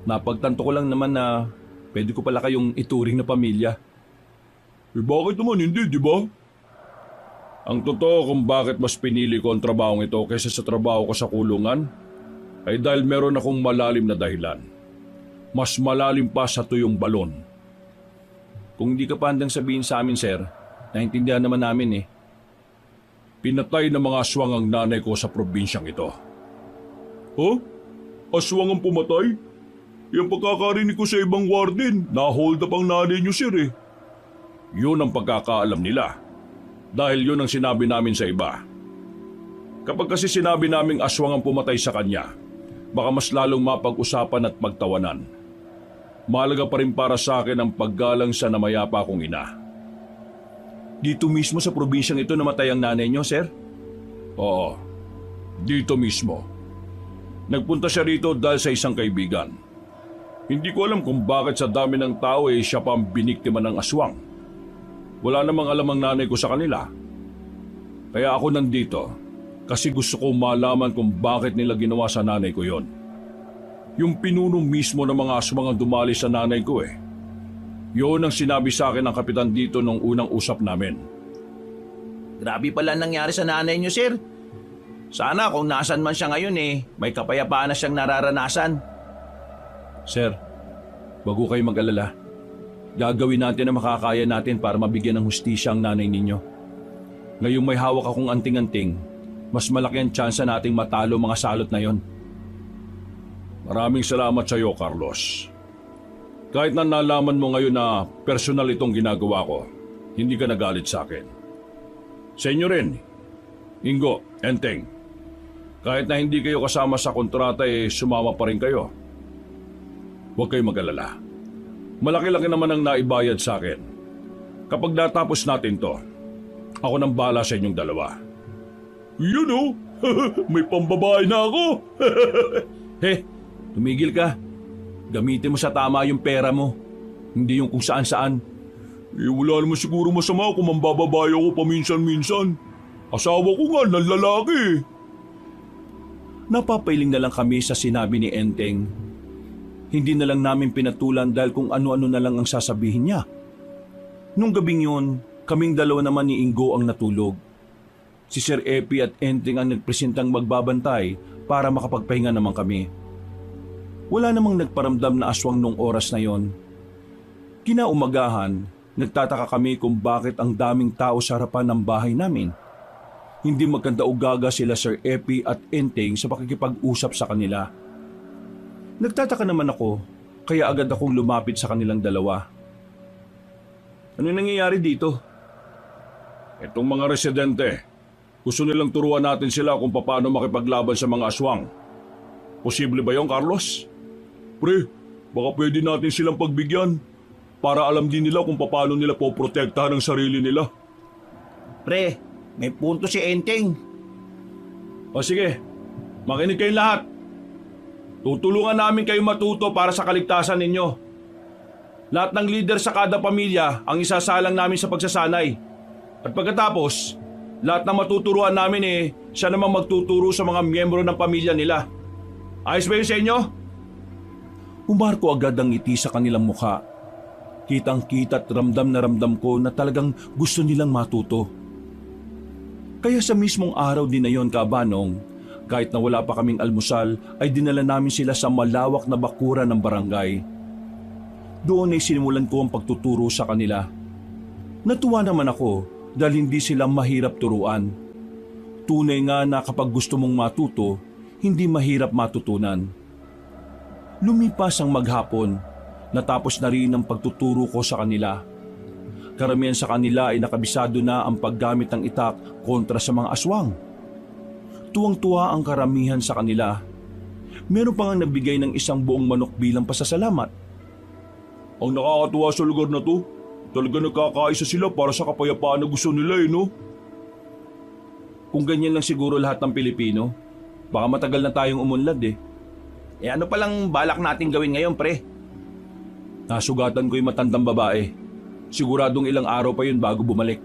Napagtanto ko lang naman na pwede ko pala kayong ituring na pamilya. Bakit naman hindi, di ba? Ang totoo kung bakit mas pinili ko ang trabahong ito kaysa sa trabaho ko sa kulungan ay dahil meron akong malalim na dahilan. Mas malalim pa sa tuyong balon. Kung hindi ka pa handang sabihin sa amin, sir, naintindihan naman namin. Pinatay ng mga aswang ang nanay ko sa probinsyang ito. Huh? Aswang ang pumatay? Yung pagkakarinig ko sa ibang warden, na-hold up ang nanay niyo, sir. Yun ang pagkakaalam nila. Dahil yun ang sinabi namin sa iba. Kapag kasi sinabi naming aswang ang pumatay sa kanya, baka mas lalong mapag-usapan at magtawanan. Mahalaga pa rin para sa akin ang paggalang sa namayapa kong ina. Dito mismo sa probinsyang ito namatay ang nanay niyo, sir? Oo, dito mismo. Nagpunta siya rito dahil sa isang kaibigan. Hindi ko alam kung bakit sa dami ng tao siya pa ang biniktima ng aswang. Wala namang alam ang nanay ko sa kanila. Kaya ako nandito kasi gusto ko malaman kung bakit nila ginawa sa nanay ko yon. Yung pinuno mismo ng mga aswang ang dumali sa nanay ko Yun ang sinabi sa akin ng kapitan dito nung unang usap namin. Grabe pala nangyari sa nanay niyo, sir. Sana kung nasan man siya ngayon may kapayapaan na siyang nararanasan. Sir, wag ko kayo mag-alala. Gagawin natin ang makakaya natin para mabigyan ng hustisya ang nanay ninyo. Ngayong may hawak akong anting-anting, mas malaki ang tsansa nating matalo mga salot na yon. Maraming salamat sa iyo, Carlos. Kahit na nalaman mo ngayon na personal itong ginagawa ko, hindi ka nagalit sa akin. Sa inyo rin, Ingo, Enteng. Kahit na hindi kayo kasama sa kontrata sumama pa rin kayo. Huwag kayong mag-alala. Malaki-laki naman ang naibayad sa akin. Kapag natapos natin to, ako nang bahala sa inyong dalawa. May pambabae na ako. Tumigil ka. Gamitin mo sa tama yung pera mo. Hindi yung kung saan-saan. Wala naman siguro masama kung mambababae ako paminsan-minsan. Asawa ko nga ng lalaki. Napapailing na lang kami sa sinabi ni Enteng. Hindi na lang namin pinatulan dahil kung ano-ano na lang ang sasabihin niya. Nung gabing yun, kaming dalawa naman ni Ingo ang natulog. Si Sir Epi at Enteng ang nagpresentang magbabantay para makapagpahinga naman kami. Wala namang nagparamdam na aswang nung oras na yon. Kinaumagahan, nagtataka kami kung bakit ang daming tao sa harapan ng bahay namin. Hindi magkanda-ugaga sila Sir Epi at Enteng sa pakikipag-usap sa kanila. Nagtataka naman ako, kaya agad akong lumapit sa kanilang dalawa. Ano nangyayari dito? Itong mga residente, gusto nilang turuan natin sila kung paano makipaglaban sa mga aswang. Posible ba yon, Carlos? Pre, baka pwede natin silang pagbigyan para alam din nila kung paano nila poprotektahan ang sarili nila. Pre, may punto si Enteng. O sige, makinig kayong lahat. Tutulungan namin kayo matuto para sa kaligtasan ninyo. Lahat ng leader sa kada pamilya ang isasalang namin sa pagsasanay. At pagkatapos, lahat ng matuturuan namin siya namang magtuturo sa mga miyembro ng pamilya nila. Ayos ba yun sa inyo? Umarko agad ang ngiti sa kanilang mukha. Kitang-kita at ramdam na ramdam ko na talagang gusto nilang matuto. Kaya sa mismong araw din na yon, Kabanong, kahit na wala pa kaming almusal, ay dinala namin sila sa malawak na bakuran ng barangay. Doon ay sinimulan ko ang pagtuturo sa kanila. Natuwa naman ako dahil hindi sila mahirap turuan. Tunay nga na kapag gusto mong matuto, hindi mahirap matutunan. Lumipas ang maghapon, natapos na rin ang pagtuturo ko sa kanila. Karamihan sa kanila ay nakabisado na ang paggamit ng itak kontra sa mga aswang. Tuwang-tuwa ang karamihan sa kanila. Meron pa nga nagbigay ng isang buong manok bilang pasasalamat. Ang nakakatuwa sa lugar na to, talaga nagkakaisa sila para sa kapayapaan na gusto nila no? Kung ganyan lang siguro lahat ng Pilipino, baka matagal na tayong umunlad Ano palang balak natin gawin ngayon, pre? Nasugatan ko yung matandang babae. Siguradong ilang araw pa yun bago bumalik.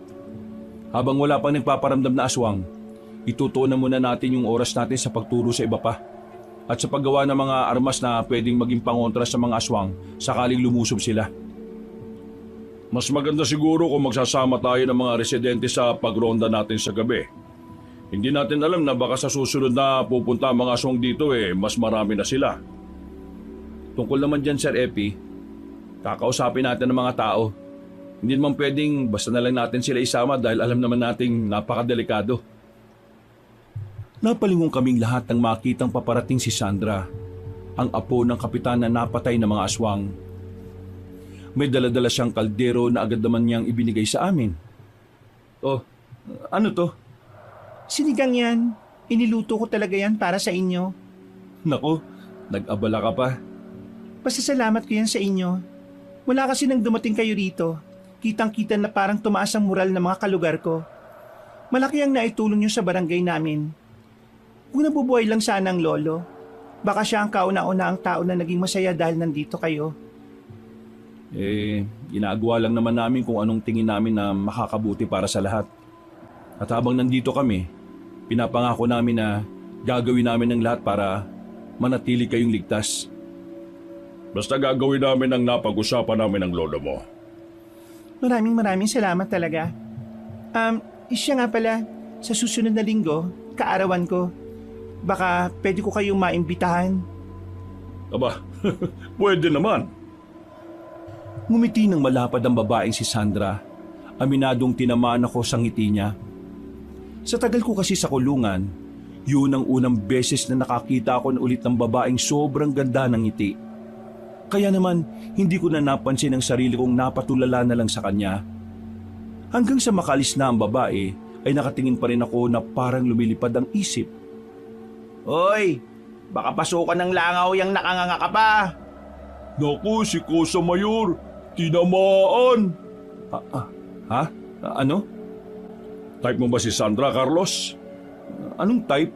Habang wala pang nagpaparamdam na aswang, itutuunan muna natin yung oras natin sa pagturo sa iba pa. At sa paggawa ng mga armas na pwedeng maging pangontra sa mga aswang sakaling lumusob sila. Mas maganda siguro kung magsasama tayo ng mga residente sa pagronda natin sa gabi. Hindi natin alam na baka sa susunod na pupunta ang mga aswang dito mas marami na sila. Tungkol naman dyan, Sir Epi, kakausapin natin ng mga tao. Hindi naman pwedeng basta na lang natin sila isama dahil alam naman nating napakadelikado. Napalingon kaming lahat nang makitang paparating si Sandra, ang apo ng kapitan na napatay ng mga aswang. May daladala siyang kaldero na agad naman niyang ibinigay sa amin. Oh, ano to? Sinigang yan. Iniluto ko talaga yan para sa inyo. Nako, nag-abala ka pa. Pasasalamat ko yan sa inyo. Wala kasi nang dumating kayo rito. Kitang-kita na parang tumaas ang moral ng mga kalugar ko. Malaki ang naitulong nyo sa barangay namin. Kung nabubuhay lang sana ang lolo, baka siya ang kauna-una ang tao na naging masaya dahil nandito kayo. Ginagawa lang naman namin kung anong tingin namin na makakabuti para sa lahat. At habang nandito kami, pinapangako namin na gagawin namin ang lahat para manatili kayong ligtas. Basta gagawin namin ang napag-usapan namin ng lolo mo. Maraming salamat talaga. Siya nga pala, sa susunod na linggo, kaarawan ko. Baka pwede ko kayong maimbitahan. Aba, pwede naman. Ngumiti ng malapad ang babaeng si Sandra. Aminadong tinamaan ako sa ngiti niya. Sa tagal ko kasi sa kulungan, yun ang unang beses na nakakita ako ulit ng babaeng sobrang ganda ng ngiti. Kaya naman, hindi ko na napansin ang sarili kong napatulala na lang sa kanya. Hanggang sa makalis na ang babae, ay nakatingin pa rin ako na parang lumilipad ang isip. Hoy, baka pasukan ng langaw yung nakanganga ka pa. Naku, si Kosa Mayor, tinamaan. Ha? Ano? Type mo ba si Sandra, Carlos? Anong type?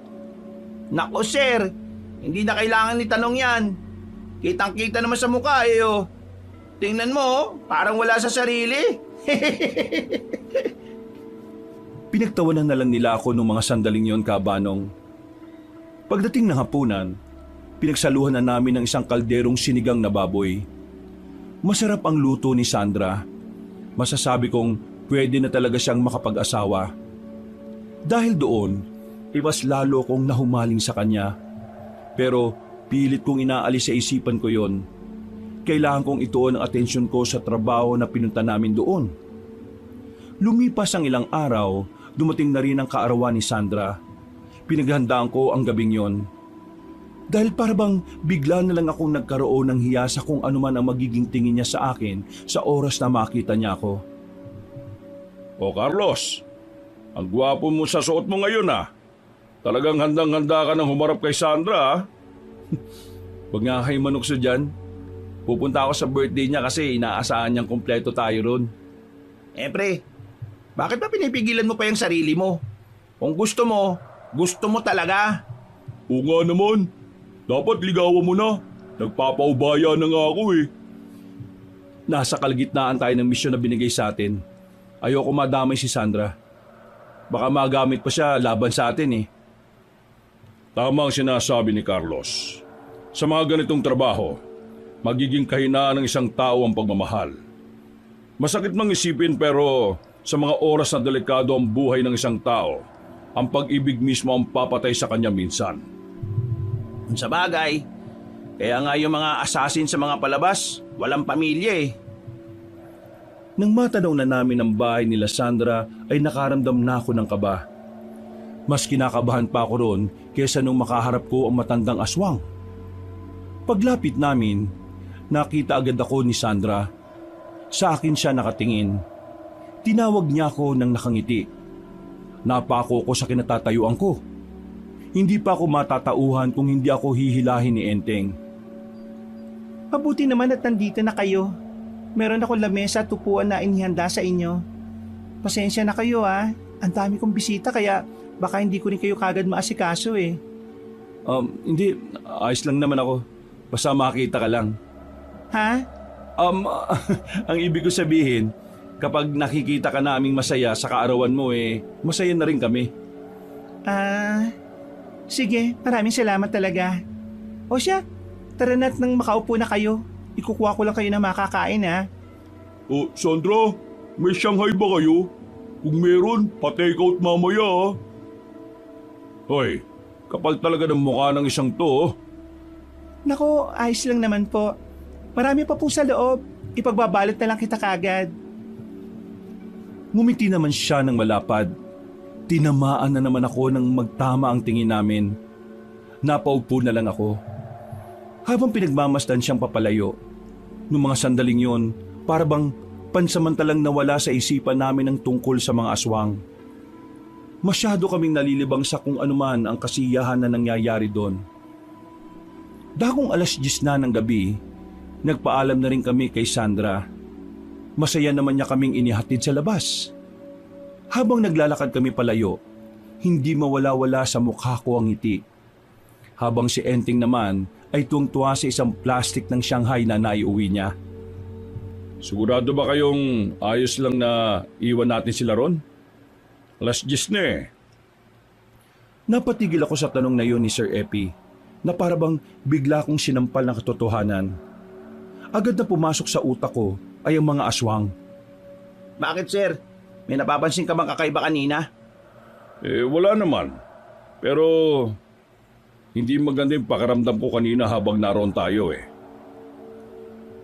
Naku sir, hindi na kailangan itanong yan. Kitang-kita naman sa mukha Tingnan mo, parang wala sa sarili. Pinagtawanan na lang nila ako nung mga sandaling yon, Kabanong. Pagdating ng hapunan, pinagsaluhan na namin ng isang kalderong sinigang na baboy. Masarap ang luto ni Sandra. Masasabi kong pwede na talaga siyang makapag-asawa. Dahil doon, mas lalo kong nahumaling sa kanya. Pero pilit kong inaalis sa isipan ko yon. Kailangan kong ituon ang atensyon ko sa trabaho na pinunta namin doon. Lumipas ang ilang araw, dumating na rin ang kaarawan ni Sandra. Pinaghandaan ko ang gabing yon. Dahil parabang bigla na lang akong nagkaroon ng hiya sa kung ano man ang magiging tingin niya sa akin sa oras na makita niya ako. O Carlos, ang gwapo mo sa suot mo ngayon Talagang handang-handa ka nang humarap kay Sandra Huwag nga kayo manukso dyan. Pupunta ako sa birthday niya kasi inaasahan niyang kumpleto tayo ron. Pre, bakit ba pinipigilan mo pa yung sarili mo? Kung gusto mo talaga. Oo nga naman. Dapat ligawan mo na. Nagpapaubaya na nga ako Nasa kalagitnaan tayo ng misyon na binigay sa atin. Ayoko madamay si Sandra. Baka magamit pa siya laban sa atin eh. Tama ang sinasabi ni Carlos. Sa mga ganitong trabaho, magiging kahinaan ng isang tao ang pagmamahal. Masakit mang isipin pero sa mga oras na delikado ang buhay ng isang tao, ang pag-ibig mismo ang papatay sa kanya minsan. Sa bagay, kaya nga yung mga assassin sa mga palabas, walang pamilya eh. Nang matanaw na namin ang bahay nila Sandra ay nakaramdam na ako ng kaba. Mas kinakabahan pa ako roon kaysa nung makaharap ko ang matandang aswang. Paglapit namin, nakita agad ako ni Sandra. Sa akin siya nakatingin. Tinawag niya ako ng nakangiti. Napako ko sa kinatatayuan ko. Hindi pa ako matatauhan kung hindi ako hihilahin ni Enteng. Mabuti naman at nandito na kayo. Meron akong lamesa at upuan na inihanda sa inyo. Pasensya na kayo ah. Ang dami kong bisita kaya baka hindi ko rin kayo kagad maasikaso eh. Hindi, ayos lang naman ako. Basta makita ka lang. Ha? Ang ibig ko sabihin, kapag nakikita ka naming masaya sa kaarawan mo masaya na rin kami. Sige, maraming salamat talaga. O siya, tara na't nang makaupo na kayo. Ikukuha ko lang kayo na makakain ha. Oh, Sandra, may Shanghai ba kayo? Kung meron, pa-take out mamaya ah. Hoy, kapal talaga ng mukha ng isang to oh. Nako, ayos lang naman po. Marami pa po sa loob. Ipagbabalot na lang kita kagad. Ngumiti naman siya ng malapad. Tinamaan na naman ako nang magtama ang tingin namin. Napaupo na lang ako. Habang pinagmamasdan siyang papalayo, noong mga sandaling yon, para bang pansamantalang nawala sa isipan namin ang tungkol sa mga aswang. Masyado kaming nalilibang sa kung anuman ang kasiyahan na nangyayari doon. Dakong 10:00 na ng gabi, nagpaalam na rin kami kay Sandra. Masaya naman niya kaming inihatid sa labas. Habang naglalakad kami palayo, hindi mawala-wala sa mukha ko ang ngiti. Habang si Enteng naman ay tuwang-tuwa sa isang plastic ng Shanghai na naiuwi niya. Sigurado ba kayong ayos lang na iwan natin sila ron? 10:00 na eh. Napatigil ako sa tanong na yun ni Sir Epi na parabang bigla kong sinampal ng katotohanan. Agad na pumasok sa utak ko ay ang mga aswang. Bakit sir? May napapansin ka bang kakaiba kanina? Wala naman. Pero hindi maganda yung pakiramdam ko kanina habang naroon tayo eh.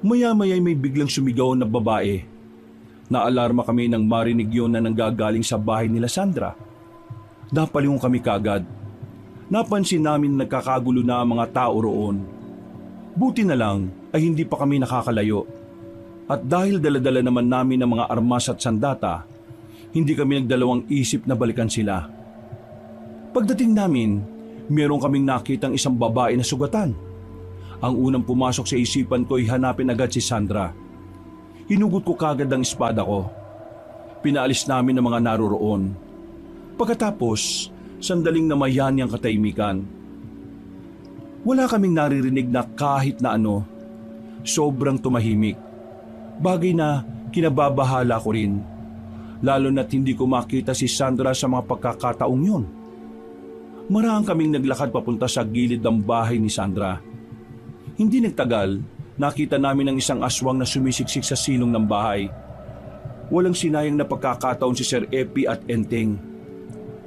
Maya-maya may biglang sumigaw na babae. Naalarma kami nang marinig yun na nanggagaling sa bahay nila Sandra. Napalingon kami kagad. Napansin namin nagkakagulo na ang mga tao roon. Buti na lang ay hindi pa kami nakakalayo. At dahil daladala naman namin ang mga armas at sandata, hindi kami nagdalawang isip na balikan sila. Pagdating namin, meron kaming nakitang isang babae na sugatan. Ang unang pumasok sa isipan ko ay hanapin agad si Sandra. Hinugot ko kagad ang espada ko. Pinaalis namin ang mga naroroon. Pagkatapos, sandaling namayani ang katahimikan. Wala kaming naririnig na kahit na ano. Sobrang tumahimik. Bagay na kinababahala ko rin. Lalo na't hindi ko makita si Sandra sa mga pagkakataong yun. Marahang kaming naglakad papunta sa gilid ng bahay ni Sandra. Hindi nagtagal, nakita namin ang isang aswang na sumisiksik sa silong ng bahay. Walang sinayang na pagkakataon si Sir Epi at Enteng.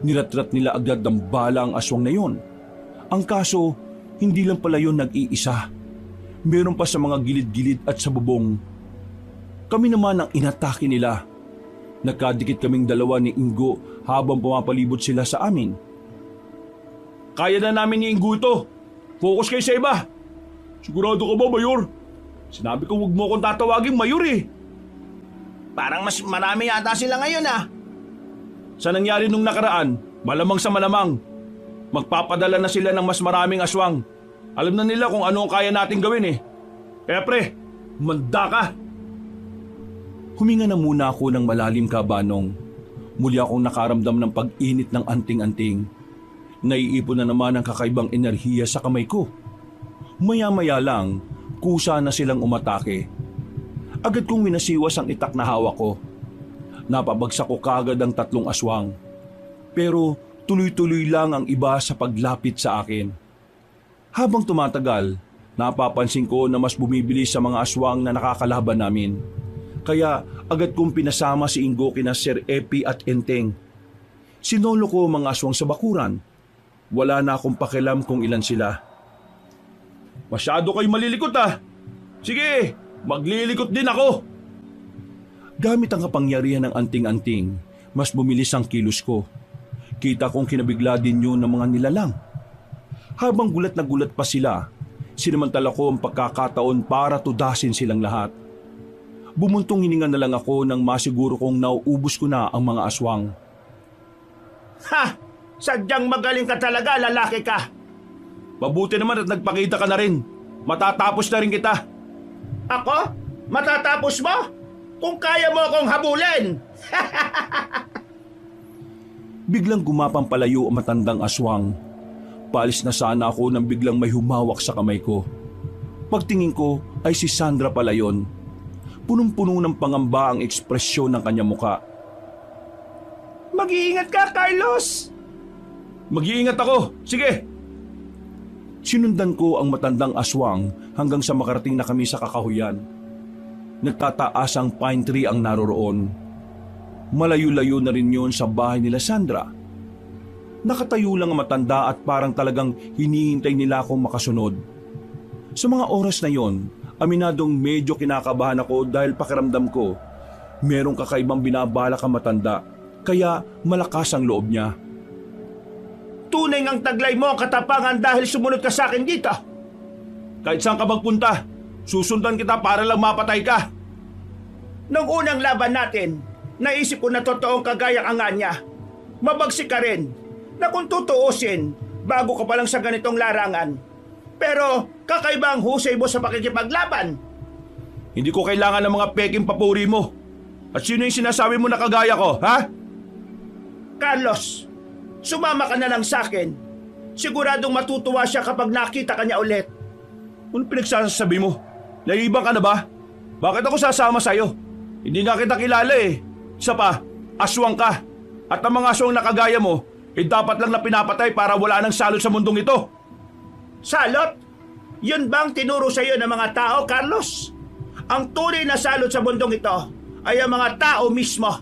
Niratrat nila agad ng bala ang aswang na yun. Ang kaso, hindi lang pala yun nag-iisa. Meron pa sa mga gilid-gilid at sa bubong. Kami naman ang inatake nila. Nagkadikit kaming dalawa ni Ingo habang pumapalibot sila sa amin. Kaya na namin ni Ingo ito. Focus kayo sa iba. Sigurado ka ba, Mayor? Sinabi ko huwag mo akong tatawagin Mayor eh. Parang mas marami yata sila ngayon ah. Sa nangyari nung nakaraan, malamang sa malamang. Magpapadala na sila ng mas maraming aswang. Alam na nila kung ano ang kaya nating gawin eh. Kaya pre, manda ka. Huminga na muna ako ng malalim kabanong. Muli akong nakaramdam ng pag-init ng anting-anting. Naiipon na naman ang kakaibang enerhiya sa kamay ko. Maya-maya lang, kusa na silang umatake. Agad kong winasiwas ang itak na hawak ko. Napabagsak ko kagad ang 3 aswang. Pero tuloy-tuloy lang ang iba sa paglapit sa akin. Habang tumatagal, napapansin ko na mas bumibilis sa mga aswang na nakakalaban namin. Kaya agad kong pinasama si Ingo kina Sir Epi at Enteng. Sinolo ko ang mga aswang sa bakuran. Wala na akong pakialam kung ilan sila. Masyado kayo malilikot ah. Sige, maglilikot din ako. Gamit ang kapangyarihan ng anting-anting, mas bumilis ang kilos ko. Kita kong kinabigla din yun ng mga nilalang. Habang gulat na gulat pa sila, sinamantala ko ang pagkakataon para tudasin silang lahat. Bumuntong hininga na lang ako nang masiguro kong nauubos ko na ang mga aswang. Ha! Sadyang magaling ka talaga, lalaki ka. Mabuti naman at nagpakita ka na rin. Matatapos na rin kita. Ako? Matatapos mo? Kung kaya mo akong habulin! Biglang gumapang palayo ang matandang aswang. Paalis na sana ako nang biglang may humawak sa kamay ko. Pagtingin ko ay si Sandra pala yun. Punong-puno ng pangamba ang ekspresyon ng kanyang muka. Mag-iingat ka, Carlos! Mag-iingat ako. Sige. Sinundan ko ang matandang aswang hanggang sa makarating na kami sa kakahuyan. Nagtataasang pine tree ang naroroon. Malayo-layo na rin yun sa bahay nila Sandra. Nakatayo lang ang matanda at parang talagang hinihintay nila akong makasunod. Sa mga oras na yon, aminadong medyo kinakabahan ako dahil pakiramdam ko merong kakaibang binabalak ang matanda, kaya malakas ang loob niya. Tunay ngang taglay mo ang katapangan dahil sumunod ka sa akin dito. Kahit saan ka magpunta, susundan kita para lang mapatay ka. Nung unang laban natin, naisip ko na totoong kagaya ang nga niya. Mabagsik ka rin, na kung tutuusin, bago ka pa lang sa ganitong larangan. Pero kakaiba ang husay mo sa pakikipaglaban. Hindi ko kailangan ng mga peking papuri mo. At sino yung sinasabi mo na kagaya ko, ha? Carlos, sumama ka na lang sa akin. Siguradong matutuwa siya kapag nakita ka niya ulit. Ano pinagsasabi mo? Naiibang ka na ba? Bakit ako sasama sa'yo? Hindi nga kita kilala eh. Isa pa, aswang ka. At ang mga aswang na kagaya mo, dapat lang na pinapatay para wala nang salot sa mundong ito. Salot? Yun bang tinuro sa iyo ng mga tao, Carlos? Ang tunay na salot sa mundong ito ay ang mga tao mismo.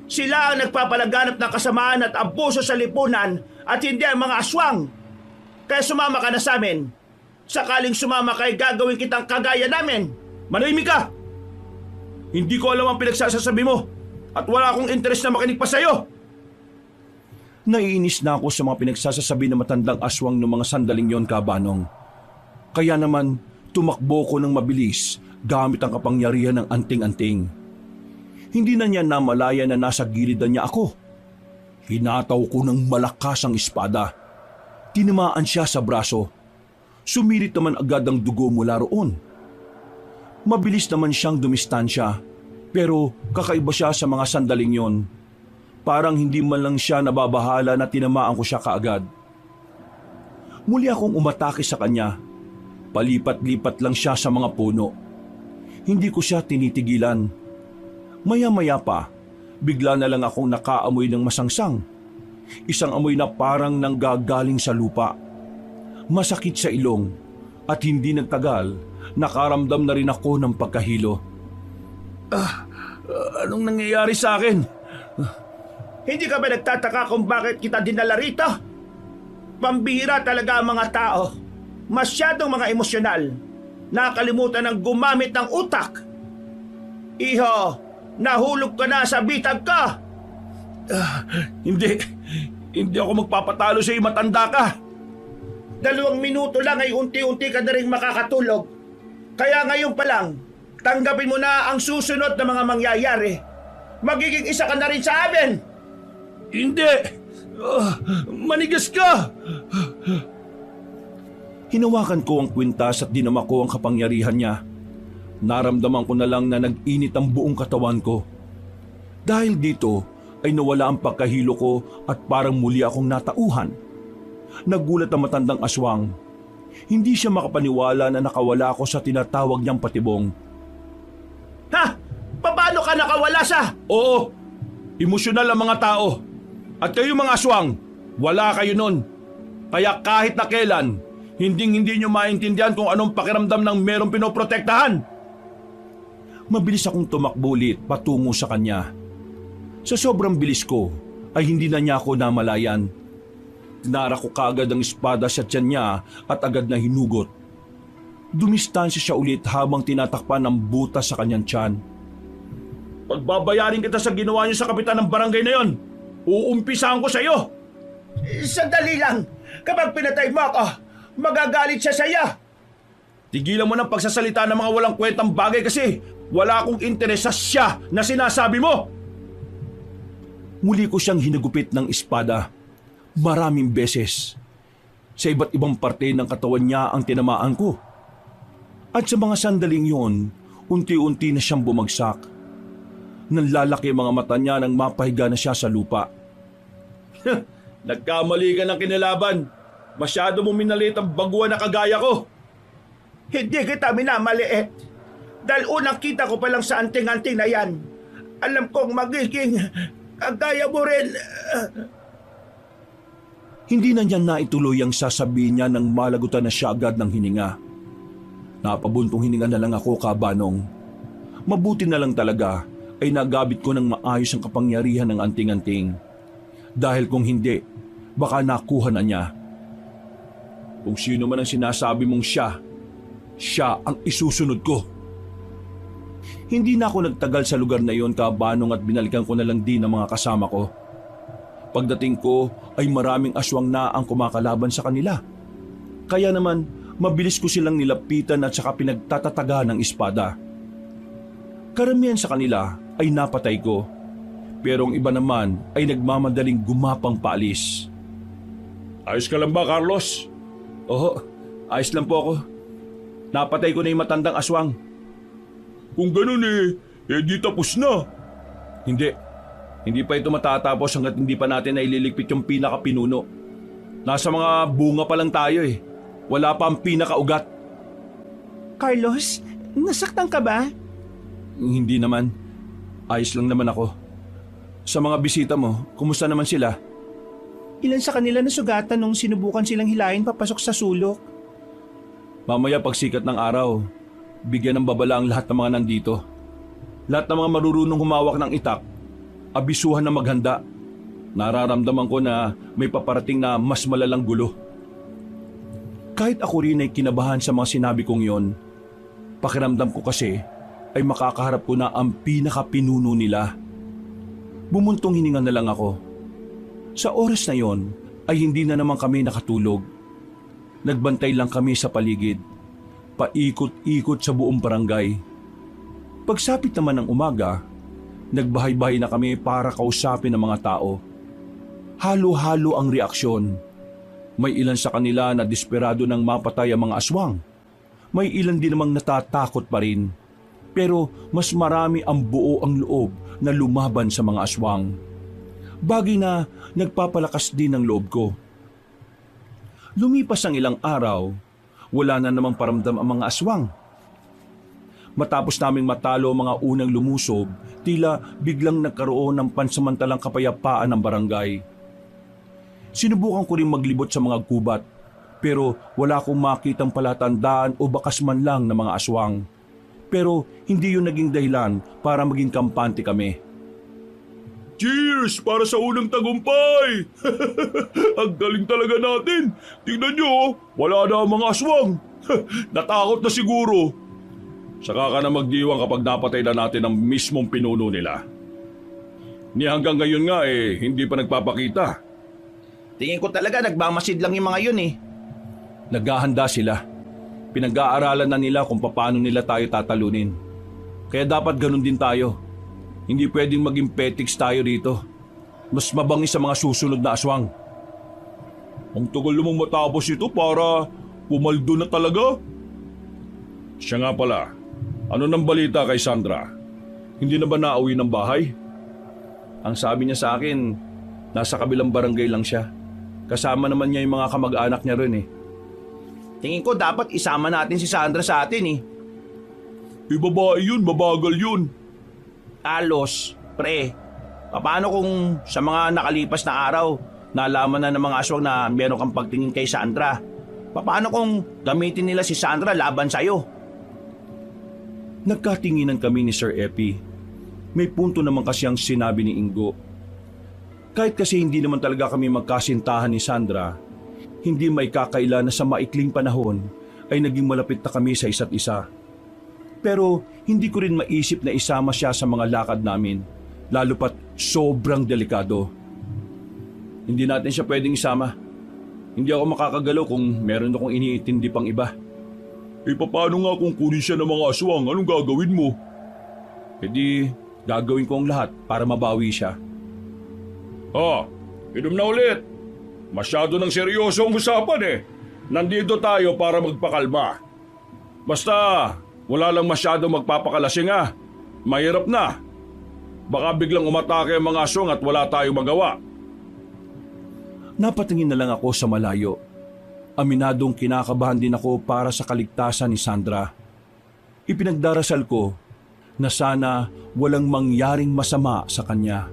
Sila ang nagpapalaganap ng kasamaan at abuso sa lipunan at hindi ang mga aswang. Kaya sumama ka na sa amin. Sakaling sumama kay gagawin kitang kagaya namin. Manahimik ka! Hindi ko alam ang pinagsasabi mo at wala akong interes na makinig pa sa'yo. Naiinis na ako sa mga pinagsasabi ng matandang aswang ng mga sandaling yon, Kabanong. Kaya naman, tumakbo ko ng mabilis gamit ang kapangyarihan ng anting-anting. Hindi na niya namalaya na nasa gilid na niya ako. Hinataw ko ng malakas ang espada. Tinamaan siya sa braso. Sumirit naman agad ang dugo mula roon. Mabilis naman siyang dumistansya, pero kakaiba siya sa mga sandaling yon. Parang hindi man lang siya nababahala na tinamaan ko siya kaagad. Muli akong umatake sa kanya. Palipat-lipat lang siya sa mga puno. Hindi ko siya tinitigilan. Maya-maya pa, bigla na lang akong nakaamoy ng masangsang. Isang amoy na parang nanggagaling sa lupa. Masakit sa ilong at hindi nagtagal, nakaramdam na rin ako ng pagkahilo. Anong nangyayari sa akin? Hindi ka ba nagtataka kung bakit kita dinala rito? Pambihira talaga ang mga tao. Masyadong mga emosyonal. Nakalimutan ng gumamit ng utak. Iho, nahulog ka na sa bitag ka. Hindi ako magpapatalo sa iyo, matanda ka. 2 minuto lang ay unti-unti ka na rin makakatulog. Kaya ngayon pa lang, tanggapin mo na ang susunod na mga mangyayari. Magiging isa ka na rin sa amin. Hindi! Manigas ka! Hinawakan ko ang kwintas at dinama ko ang kapangyarihan niya. Naramdaman ko na lang na nag-init ang buong katawan ko. Dahil dito ay nawala ang pagkahilo ko at parang muli akong natauhan. Nagulat ang matandang aswang. Hindi siya makapaniwala na nakawala ako sa tinatawag niyang patibong. Ha! palasa! Oo, emosyonal ang mga tao. At kayo mga aswang, wala kayo nun. Kaya kahit na kailan, hindi nyo maintindihan kung anong pakiramdam ng merong pinoprotektahan. Mabilis akong tumakbo ulit patungo sa kanya. Sa sobrang bilis ko, ay hindi na niya ako namalayan. Tinara ko kaagad ang espada sa tiyan niya at agad na hinugot. Dumistansya siya ulit habang tinatakpan ng butas sa kanyang tiyan. Pagbabayarin kita sa ginawa niyo sa kapitan ng barangay na yon. Uumpisahan ko sa iyo. Sandali lang. Kapag pinatay mo ako, magagalit siya sa'yo. Tigilan mo ng pagsasalita ng mga walang kwentang bagay kasi wala akong interes sa siya na sinasabi mo. Muli ko siyang hinagupit ng espada. Maraming beses. Sa iba't ibang parte ng katawan niya ang tinamaan ko. At sa mga sandaling yon, unti-unti na siyang bumagsak. Nanlalaki ang mga mata niya nang mapahiga na siya sa lupa. Nagkamali ka ng kinalaban. Masyado mong minalit ang baguhan na kagaya ko. Hindi kita minamaliit. Dahil unang kita ko pa lang sa anting-anting na yan. Alam kong magiging kagaya mo rin. Hindi na niya naituloy ang sasabihin niya nang malagutan na siya agad ng hininga. Napabuntong hininga na lang ako, Kabanong. Mabuti na lang talaga ay nagabit ko ng maayos ang kapangyarihan ng anting-anting. Dahil kung hindi, baka nakuha na niya. Kung sino man ang sinasabi mong siya ang isusunod ko. Hindi na ako nagtagal sa lugar na iyon, Kabanong, at binalikan ko na lang din ang mga kasama ko. Pagdating ko ay maraming aswang na ang kumakalaban sa kanila. Kaya naman, mabilis ko silang nilapitan at saka pinagtatataga ng espada. Karamihan sa kanila ay napatay ko, pero ang iba naman ay nagmamadaling gumapang paalis. Ayos ka lang ba, Carlos? Oo, ayos lang po ako. Napatay ko na yung matandang aswang. Kung ganun di tapos na. Hindi pa ito matatapos hanggat hindi pa natin naililigpit yung pinakapinuno. Nasa mga bunga pa lang tayo eh. Wala pa ang pinakaugat. Carlos, nasaktan ka ba? Hindi naman. Ayos lang naman ako. Sa mga bisita mo, kumusta naman sila? Ilan sa kanila nasugatan nung sinubukan silang hilahin papasok sa sulok. Mamaya pagsikat ng araw, bigyan ng babala ang lahat ng mga nandito. Lahat ng mga marurunong humawak ng itak, abisuhan na maghanda. Nararamdaman ko na may paparating na mas malalang gulo. Kahit ako rin ay kinabahan sa mga sinabi kong yon, pakiramdam ko kasi ay makakaharap ko na ang pinakapinuno nila. Bumuntong hininga na lang ako. Sa oras na yon ay hindi na naman kami nakatulog. Nagbantay lang kami sa paligid, paikot-ikot sa buong barangay. Pagsapit naman ng umaga, nagbahay-bahay na kami para kausapin ang mga tao. Halo-halo ang reaksyon. May ilan sa kanila na desperado nang mapatay ang mga aswang. May ilan din namang natatakot pa rin. Pero mas marami ang buo ang loob na lumaban sa mga aswang. Bagay na nagpapalakas din ang loob ko. Lumipas ang ilang araw, wala na namang paramdam ang mga aswang. Matapos naming matalo ang mga unang lumusob, tila biglang nagkaroon ng pansamantalang kapayapaan ng barangay. Sinubukan ko rin maglibot sa mga gubat, pero wala akong makitang palatandaan o bakas man lang ng mga aswang. Pero hindi yun naging dahilan para maging kampante kami. Cheers para sa unang tagumpay! Ang galing talaga natin. Tingnan nyo, wala na ang mga aswang. Natakot na siguro. Saka ka na magdiwang kapag napatay na natin ang mismong pinuno nila. Ni hanggang ngayon nga hindi pa nagpapakita. Tingin ko talaga nagmamasid lang yung mga yun eh. Naghahanda sila. Pinag-aaralan na nila kung paano nila tayo tatalunin. Kaya dapat ganun din tayo. Hindi pwedeng maging petiks tayo dito. Mas mabangis sa mga susunod na aswang. Ang tagal namang matapos ito para pumaldo na talaga. Siya nga pala, ano nang balita kay Sandra? Hindi na ba nauwi ng bahay? Ang sabi niya sa akin, nasa kabilang barangay lang siya. Kasama naman niya yung mga kamag-anak niya rin eh. Tingin ko dapat isama natin si Sandra sa atin eh. Babae yun, mabagal yun. Alos, pre, paano kung sa mga nakalipas na araw, nalaman na ng mga aswang na meron kang pagtingin kay Sandra? Paano kung gamitin nila si Sandra laban sa'yo? Nagkatinginan kami ni Sir Epi. May punto naman kasi ang sinabi ni Ingo. Kahit kasi hindi naman talaga kami magkasintahan ni Sandra, hindi may kakaila na sa maikling panahon ay naging malapit na kami sa isa't isa. Pero hindi ko rin maisip na isama siya sa mga lakad namin, lalo pat sobrang delikado. Hindi natin siya pwedeng isama. Hindi ako makakagalaw kung meron akong iniintindi pang iba. Paano nga kung kunin siya ng mga aswang? Anong gagawin mo? E di, gagawin ko ang lahat para mabawi siya. Inom na ulit. Masyado ng seryoso ang usapan eh. Nandito tayo para magpakalma. Basta, wala lang masyado magpapakalasing ah. Mahirap na. Baka biglang umatake ang mga aswang at wala tayong magawa. Napatingin na lang ako sa malayo. Aminadong kinakabahan din ako para sa kaligtasan ni Sandra. Ipinagdarasal ko na sana walang mangyaring masama sa kanya.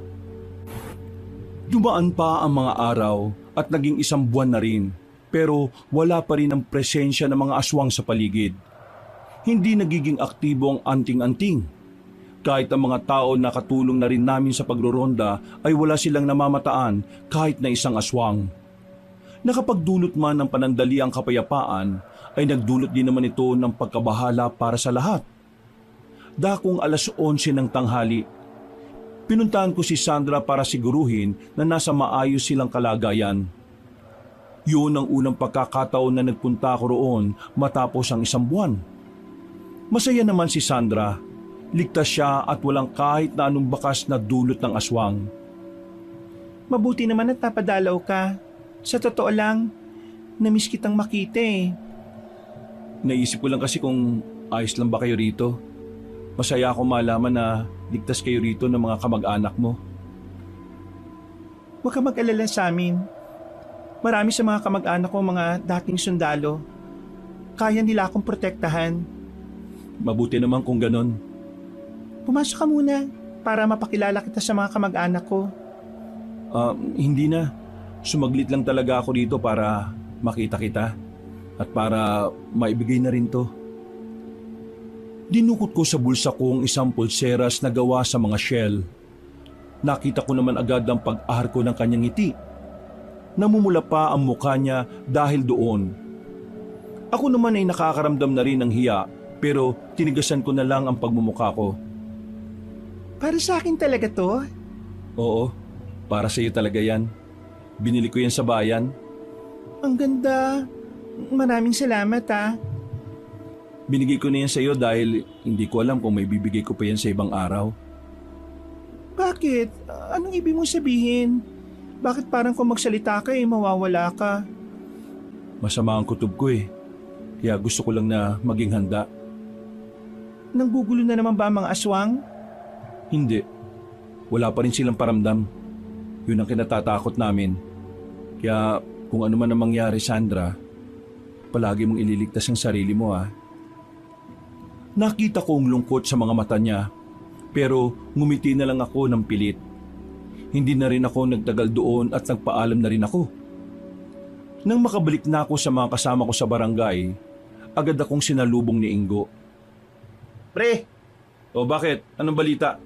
Dumaan pa ang mga araw at naging isang buwan na rin, pero wala pa rin ang presensya ng mga aswang sa paligid. Hindi nagiging aktibo ang anting-anting. Kahit ang mga tao na katulong na rin namin sa pagroronda ay wala silang namamataan kahit na isang aswang. Nakapagdulot man ng panandaliang kapayapaan ay nagdulot din naman ito ng pagkabahala para sa lahat. Dakong 11:00 ng tanghali, pinuntahan ko si Sandra para siguruhin na nasa maayos silang kalagayan. Yun ang unang pagkakataon na nagpunta ko roon matapos ang isang buwan. Masaya naman si Sandra. Ligtas siya at walang kahit na anong bakas na dulot ng aswang. Mabuti naman at napadalaw ka. Sa totoo lang, namiss kitang makita eh. Naisip ko lang kasi kung ayos lang ba kayo rito. Masaya ako malaman na ligtas kayo rito ng mga kamag-anak mo. Huwag ka mag-alala sa amin. Marami sa mga kamag-anak ko mga dating sundalo. Kaya nila akong protektahan. Mabuti naman kung ganon. Pumasok ka muna para mapakilala kita sa mga kamag-anak ko. Hindi na. Sumaglit lang talaga ako dito para makita kita at para maibigay na rin to. Dinukot ko sa bulsa ko ang isang pulseras na gawa sa mga shell. Nakita ko naman agad ang pag-arko ng kanyang ngiti. Namumula pa ang mukha niya dahil doon. Ako naman ay nakakaramdam na rin ng hiya pero tinigasan ko na lang ang pagmumukha ko. Para sa akin talaga to? Oo, para sa iyo talaga yan. Binili ko yan sa bayan. Ang ganda. Maraming salamat ah. Binigay ko na yan sa iyo dahil hindi ko alam kung may bibigay ko pa yan sa ibang araw. Bakit? Anong ibig mong sabihin? Bakit parang kung magsalita ka mawawala ka? Masama ang kutob ko eh. Kaya gusto ko lang na maging handa. Nanggugulo na naman ba ang mga aswang? Hindi. Wala pa rin silang paramdam. Yun ang kinatatakot namin. Kaya kung ano man ang mangyari, Sandra, palagi mong ililigtas ang sarili mo ah. Nakita ko ang lungkot sa mga mata niya, pero ngumiti na lang ako ng pilit. Hindi na rin ako nagtagal doon at nagpaalam na rin ako. Nang makabalik na ako sa mga kasama ko sa barangay, agad akong sinalubong ni Ingo. Pre, O bakit? Anong balita?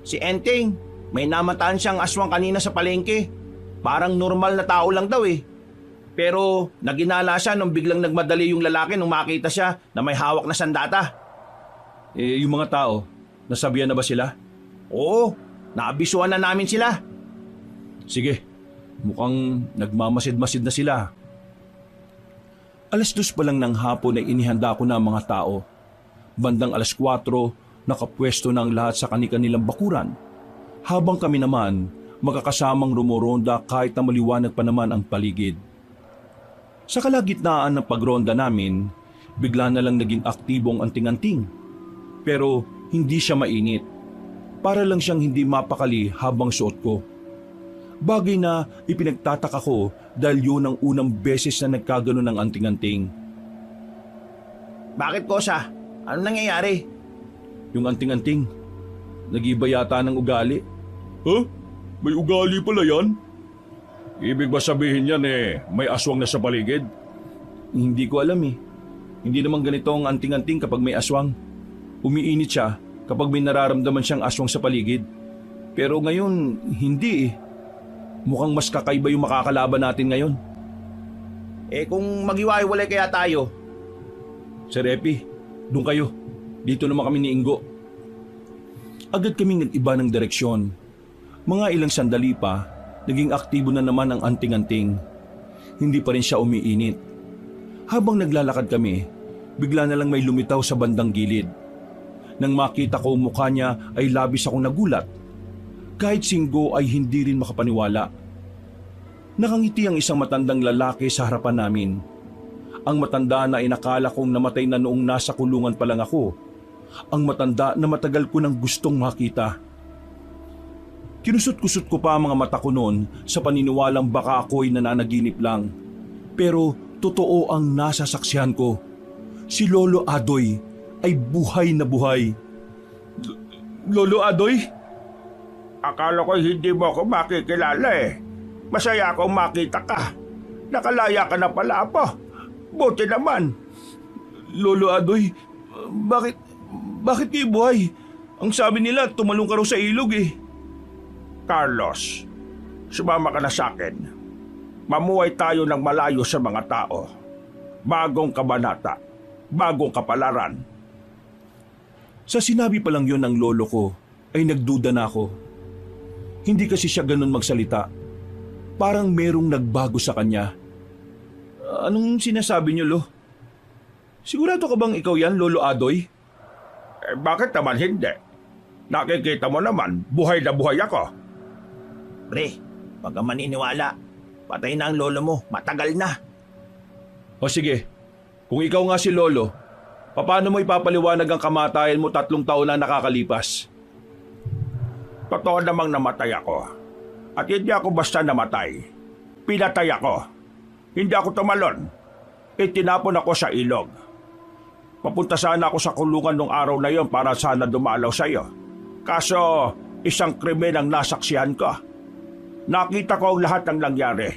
si Enteng, may namataan siyang aswang kanina sa palengke. Parang normal na tao lang daw eh. Pero naginala siya nung biglang nagmadali yung lalaki nung makita siya na may hawak na sandata. Yung mga tao, nasabihan na ba sila? Oo, naabisuhan na namin sila. Sige, mukhang nagmamasid-masid na sila. 2:00 pa lang ng hapon ay inihanda ko na ang mga tao. Bandang 4:00, nakapwesto na ang lahat sa kani-kanilang bakuran. Habang kami naman, magkakasamang rumoronda kahit na maliwanag pa naman ang paligid. Sa kalagitnaan ng pagronda namin, bigla na lang naging aktibong anting-anting. Pero hindi siya mainit. Para lang siyang hindi mapakali habang suot ko. Bagay na ipinagtataka ko dahil yun ang unang beses na nagkagano ng anting-anting. Bakit, Kosa? Ano nangyayari? Yung anting-anting, nag-iba yata ng ugali. Huh? May ugali pala yan? Ibig ba sabihin yan may aswang na sa paligid? Hindi ko alam eh. Hindi naman ganito ang anting-anting kapag may aswang. Umiinit siya kapag may nararamdaman siyang aswang sa paligid. Pero ngayon, hindi eh. Mukhang mas kakaiba yung makakalaban natin ngayon. Kung maghiwa-hiwalay kaya tayo, Sir Epi, doon kayo. Dito naman kami ni Ingo. Agad kaming nag-iba ng direksyon. Mga ilang sandali pa, naging aktibo na naman ang anting-anting. Hindi pa rin siya umiinit. Habang naglalakad kami, bigla na lang may lumitaw sa bandang gilid. Nang makita ko ang mukha niya ay labis akong nagulat. Kahit singgo ay hindi rin makapaniwala. Nakangiti ang isang matandang lalaki sa harapan namin. Ang matanda na inakala kong namatay na noong nasa kulungan pa lang ako. Ang matanda na matagal ko nang gustong makita. Kinusot-kusot ko pa ang mga mata ko noon sa paniniwalang baka ako'y nananaginip lang. Pero totoo ang nasasaksihan ko. Si Lolo Adoy ay buhay na buhay. Lolo Adoy? akala ko hindi mo ako makikilala eh. Masaya akong makita ka. Nakalaya ka na pala po. Buti naman. Lolo Adoy, bakit kayo buhay? Ang sabi nila, tumalong ka raw sa ilog eh. Carlos, sumama ka na sa akin. Mamuhay tayo ng malayo sa mga tao. Bagong kabanata, bagong kapalaran. Sa sinabi pa lang yon ng lolo ko, ay nagduda na ako. Hindi kasi siya ganun magsalita. Parang merong nagbago sa kanya. Anong sinasabi niyo, Lo? Sigurado ka bang ikaw yan, Lolo Adoy? Bakit naman hindi? Nakikita mo naman, buhay na buhay ako. Pre, wag kang maniniwala. Patay na ang lolo mo, matagal na. O sige, kung ikaw nga si Lolo, paano mo ipapaliwanag ang kamatayan mo 3 taon na nakakalipas? Totoo namang namatay ako. At hindi ako basta namatay. Pinatay ako. Hindi ako tumalon. Itinapon ako sa ilog. Papunta sana ako sa kulungan nung araw na yon para sana dumalaw sa iyo. Kaso, isang krimen ang nasaksihan ko. Nakita ko ang lahat ng nangyari.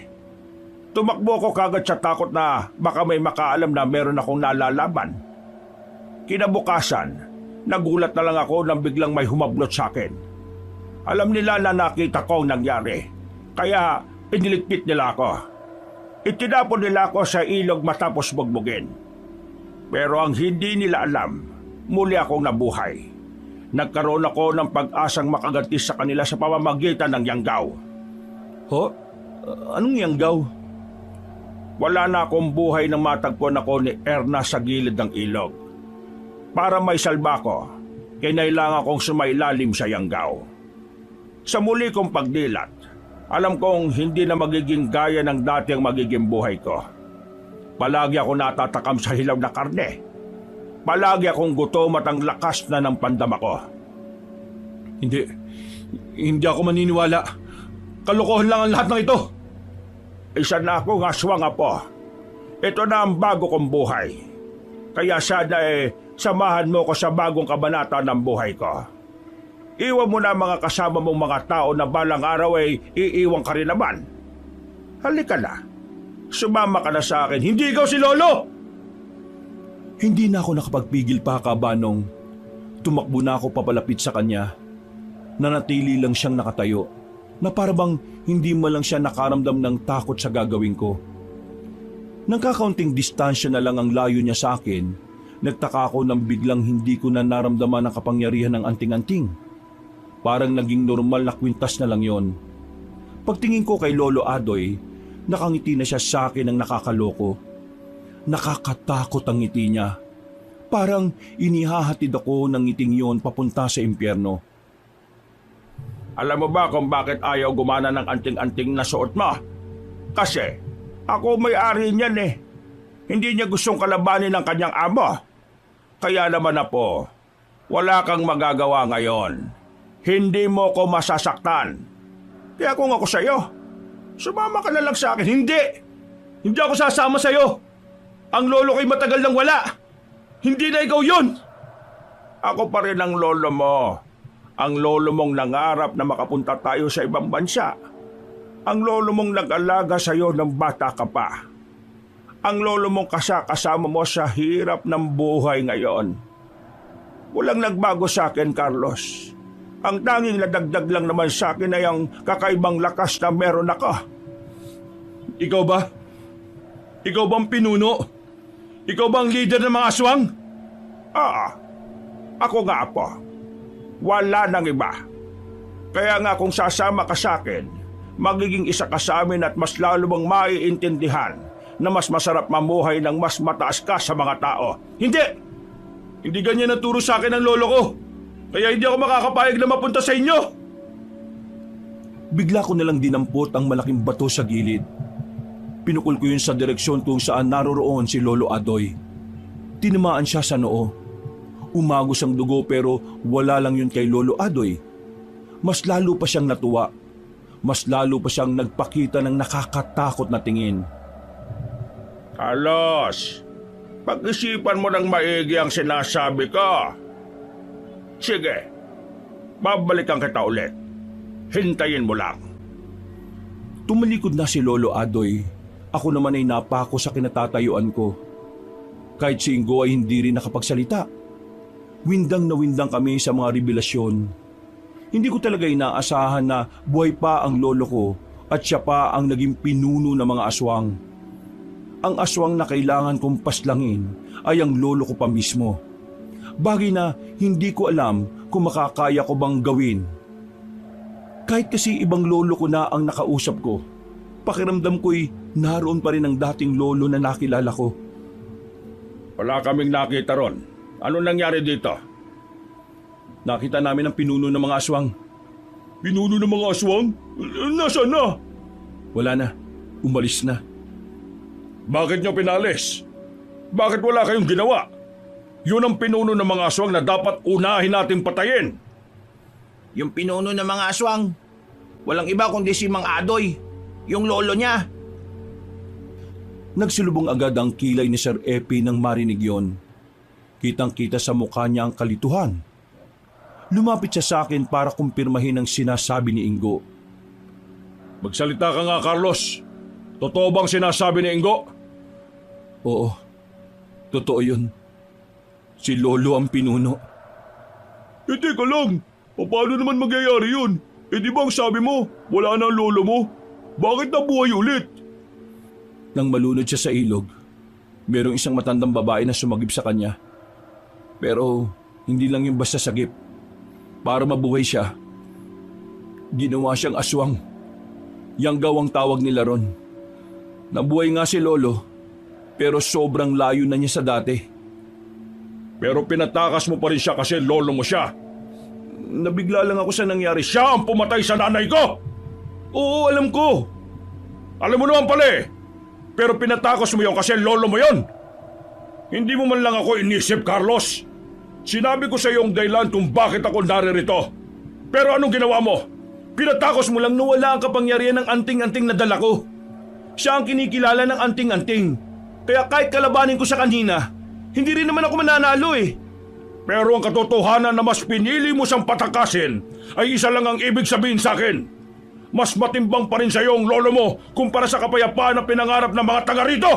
Tumakbo ko kagad sa takot na baka may makaalam na meron akong nalalaban. Kinabukasan, nagulat na lang ako nang biglang may humablot sa akin. Alam nila na nakita ko ang nangyari, kaya iniligpit nila ako. Itinapon nila ako sa ilog matapos bugbugin. Pero ang hindi nila alam, muli akong nabuhay. Nagkaroon ako ng pag-asang makaganti sa kanila sa pamamagitan ng yanggaw. Ho? Anong yanggaw? Wala na akong buhay nang matagpuan ako ni Erna sa gilid ng ilog. Para may salba ko, kinailangan kong sumailalim sa yanggaw. Sa muli kong pagdilat, alam kong hindi na magiging gaya ng dati ang magiging buhay ko. Palagi ako natatakam sa hilaw na karne. Palagi akong gutom at ang lakas na ng pandama ko. Hindi ako maniniwala. Kalokohan lang ang lahat ng ito. Isa na akong aswang po. Ito na ang bago kong buhay. Kaya sana samahan mo ko sa bagong kabanata ng buhay ko. Iwan mo na mga kasama mong mga tao na balang araw iiwan ka rin naman. Halika na. Sumama ka na sa akin. Hindi ikaw si Lolo! Hindi na ako nakapagpigil pa, Kabanong. Tumakbo na ako papalapit sa kanya. Nanatili lang siyang nakatayo, na parabang hindi man lang siya nakaramdam ng takot sa gagawin ko. Nang kakaunting distansya na lang ang layo niya sa akin, nagtaka ako nang biglang hindi ko na naramdaman ang kapangyarihan ng anting-anting. Parang naging normal na kwintas na lang yon. Pagtingin ko kay Lolo Adoy, nakangiti na siya sa akin ng nakakaloko. Nakakatakot ang ngiti niya. Parang inihahatid ako ng ngiting yon papunta sa impyerno. Alam mo ba kung bakit ayaw gumana ng anting-anting na suot mo? Kasi ako may-ari niyan eh. Hindi niya gustong kalabanin ng kanyang amo. Kaya naman na po, wala kang magagawa ngayon. Hindi mo ko masasaktan. Kaya kung ako sa'yo, sumama ka na lang sa akin. Hindi ako sasama sa'yo. Ang lolo ko'y matagal nang wala. Hindi na ikaw yun. Ako pa rin ang lolo mo. Ang lolo mong nangarap na makapunta tayo sa ibang bansa. Ang lolo mong nag-alaga sa iyo ng bata ka pa. Ang lolo mong kasama mo sa hirap ng buhay ngayon. Walang nagbago sa akin, Carlos. Ang tanging nadagdag lang naman sa akin ay ang kakaibang lakas na meron ako. Ikaw ba? Ikaw bang pinuno? Ikaw bang leader ng mga aswang? Ako nga po. Wala nang iba. Kaya nga kung sasama ka sa akin, magiging isa ka sa amin at mas lalo mong maiintindihan na mas masarap mamuhay ng mas mataas ka sa mga tao. Hindi! Hindi ganyan ang turo sa akin ng lolo ko. Kaya hindi ako makakapayag na mapunta sa inyo. Bigla ko nalang dinampot ang malaking bato sa gilid. Pinukol ko yun sa direksyon kung saan naroroon si Lolo Adoy. Tinamaan siya sa noo. Umagos ang dugo pero wala lang yun kay Lolo Adoy. Mas lalo pa siyang natuwa. Mas lalo pa siyang nagpakita ng nakakatakot na tingin. Carlos, pag-isipan mo ng maigi ang sinasabi ko. Sige, babalikan kita ulit. Hintayin mo lang. Tumalikod na si Lolo Adoy. Ako naman ay napako sa kinatatayuan ko. Kahit si Ingo ay hindi rin nakapagsalita. Windang na windang kami sa mga revelasyon. Hindi ko talaga inaasahan na buhay pa ang lolo ko at siya pa ang naging pinuno ng mga aswang. Ang aswang na kailangan kong paslangin ay ang lolo ko pa mismo. Bagay na hindi ko alam kung makakaya ko bang gawin. Kahit kasi ibang lolo ko na ang nakausap ko, pakiramdam ko'y naroon pa rin ang dating lolo na nakilala ko. Wala kaming nakita ron. Ano nangyari dito? Nakita namin ang pinuno ng mga aswang. Pinuno ng mga aswang? Nasaan na? Wala na. Umalis na. Bakit nyo pinalis? Bakit wala kayong ginawa? Yun ang pinuno ng mga aswang na dapat unahin natin patayin. Yung pinuno ng mga aswang, walang iba kundi si Mang Adoy, yung lolo niya. Nagsulubong agad ang kilay ni Sir Epi nang marinig yon. Kitang-kita sa mukha niya ang kalituhan. Lumapit siya sa akin para kumpirmahin ang sinasabi ni Ingo. Magsalita ka nga, Carlos. Totoo bang sinasabi ni Ingo? Oo, totoo yun. Si Lolo ang pinuno. Teka lang. Paano naman magyayari yun? Di ba ang sabi mo, wala na ang lolo mo? Bakit nabuhay ulit? Nang malunod siya sa ilog, merong isang matandang babae na sumagip sa kanya. Pero hindi lang yung basta sagip. Para mabuhay siya, ginawa siyang aswang. Yanggaw ang tawag nila ron. Nabuhay nga si Lolo, pero sobrang layo na niya sa dati. Pero pinatakas mo pa rin siya kasi lolo mo siya. Nabigla lang ako sa nangyari. Siya ang pumatay sa nanay ko! Oo, alam ko. Alam mo naman pala eh. Pero pinatakos mo yun kasi lolo mo yun. Hindi mo man lang ako inisip, Carlos. Sinabi ko sa iyo ang dahilan kung bakit ako naririto. Pero anong ginawa mo? Pinatakos mo lang na wala ang kapangyarihan ng anting-anting na dala ko. Siya ang kinikilala ng anting-anting. Kaya kahit kalabanin ko sa kanina, hindi rin naman ako mananalo eh. Pero ang katotohanan na mas pinili mo siyang patakasin ay isa lang ang ibig sabihin sa akin. Mas matimbang pa rin sa iyo ang lolo mo kumpara sa kapayapaan na pinangarap ng mga taga rito.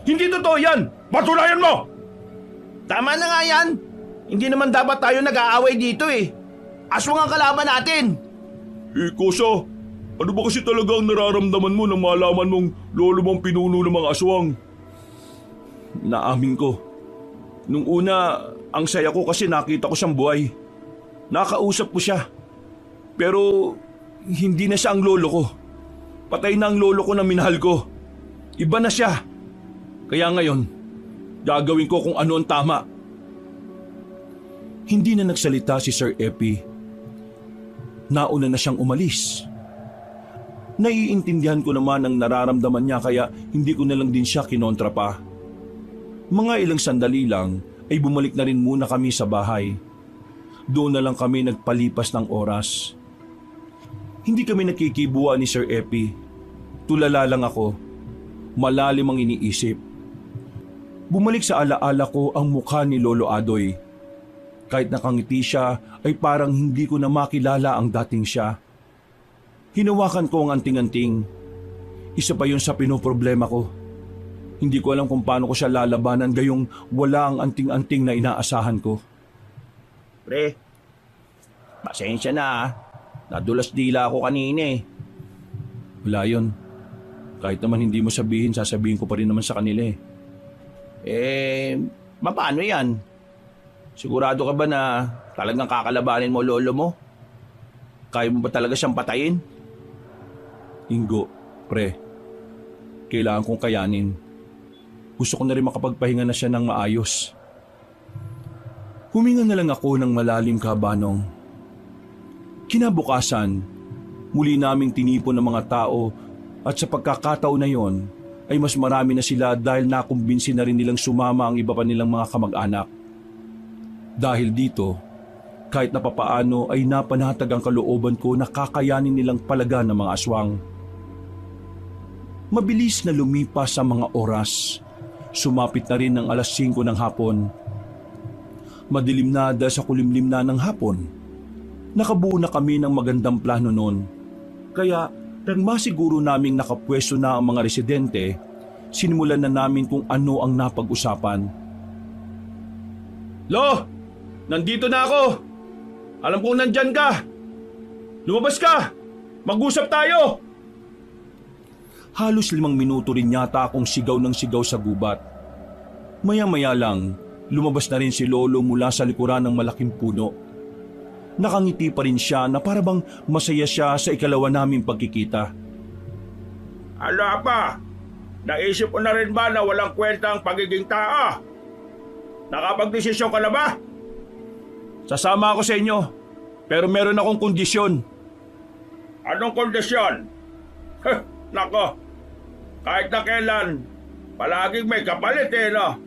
Hindi totoo yan! Patunayan mo! Tama na nga yan. Hindi naman dapat tayo nag-aaway dito eh. Aswang ang kalaban natin. Kosa, ano ba kasi talaga ang nararamdaman mo nang malaman mong lolo mong pinuno ng mga aswang? Naamin ko. Nung una, ang saya ko kasi nakita ko siyang buhay. Nakausap ko siya. Pero hindi na siya ang lolo ko. Patay na ang lolo ko na minahal ko. Iba na siya. Kaya ngayon, gagawin ko kung ano ang tama. Hindi na nagsalita si Sir Epi. Nauna na siyang umalis. Naiintindihan ko naman ang nararamdaman niya kaya hindi ko na lang din siya kinontra pa. Mga ilang sandali lang ay bumalik na rin muna kami sa bahay. Doon na lang kami nagpalipas ng oras. Hindi kami nakikibuwa ni Sir Epi. Tulala lang ako. Malalim ang iniisip. Bumalik sa alaala ko ang mukha ni Lolo Adoy. Kahit nakangiti siya ay parang hindi ko na makilala ang dating siya. Hinawakan ko ang anting-anting. Isa pa yun sa pinoproblema ko. Hindi ko alam kung paano ko siya lalabanan gayong wala ang anting-anting na inaasahan ko. Pre, pasensya na ah. Nadulas dila ako kanina eh. Wala yun. Kahit naman hindi mo sabihin, sasabihin ko pa rin naman sa kanila eh. Paano yan? Sigurado ka ba na talagang kakalabanin mo lolo mo? Kaya mo ba talaga siyang patayin? Ingo, pre, kailangan kong kayanin. Gusto ko na rin makapagpahinga na siya ng maayos. Huminga na lang ako ng malalim, Kabanong. Kinabukasan, muli naming tinipon ng mga tao at sa pagkakataon na yon ay mas marami na sila dahil nakumbinsi na rin nilang sumama ang iba pa nilang mga kamag-anak. Dahil dito, kahit na papaano ay napanatag ang kalooban ko na kakayanin nilang palagan ng mga aswang. Mabilis na lumipas ang mga oras. Sumapit na rin ng 5:00 ng hapon. Madilim na dahil sa kulimlim na ng hapon. Nakabuo na kami ng magandang plano noon. Kaya nang masiguro naming nakapwesto na ang mga residente, sinimulan na namin kung ano ang napag-usapan. Lo! Nandito na ako! Alam kong nandyan ka! Lumabas ka! Mag-usap tayo! Halos 5 minuto rin yata akong sigaw ng sigaw sa gubat. Maya-maya lang, lumabas na rin si Lolo mula sa likuran ng malaking puno. Nakangiti pa rin siya na parabang masaya siya sa ikalawa naming pagkikita. Ala pa! Naisip ko na rin ba na walang kwenta ang pagiging tao? Nakapagdesisyon ka na ba? Sasama ako sa inyo, pero meron akong kondisyon. Anong kondisyon? Nako, kahit na kailan, palaging may kapalit eh, no?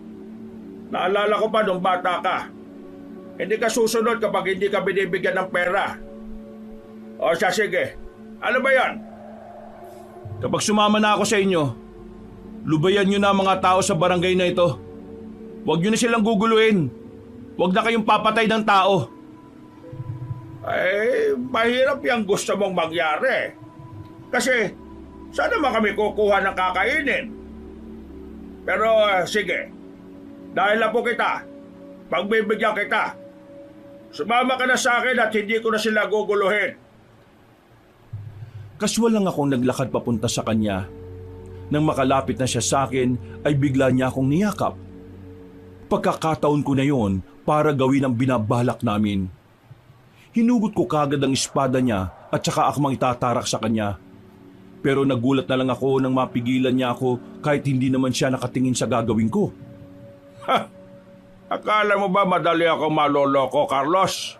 Naalala ko pa nung bata ka. Hindi ka susunod kapag hindi ka binibigyan ng pera. O siya, sige. Ano ba yan? Kapag sumama na ako sa inyo, lubayan nyo na ang mga tao sa barangay na ito. Huwag nyo na silang guguluhin. Huwag na kayong papatay ng tao. Mahirap yung gusto mong mangyari. Kasi, saan naman kami kukuha ng kakainin? Pero sige, dahil na po kita, pagbibigyan kita. Sumama ka na sa akin at hindi ko na sila guguluhin. Kaswal lang akong naglakad papunta sa kanya. Nang makalapit na siya sa akin, ay bigla niya akong niyakap. Pagkakataon ko na yon para gawin ang binabalak namin. Hinugot ko kagad ang espada niya at saka akmang itatarak sa kanya. Pero nagulat na lang ako nang mapigilan niya ako kahit hindi naman siya nakatingin sa gagawin ko. Akala mo ba madali ako maloloko, Carlos?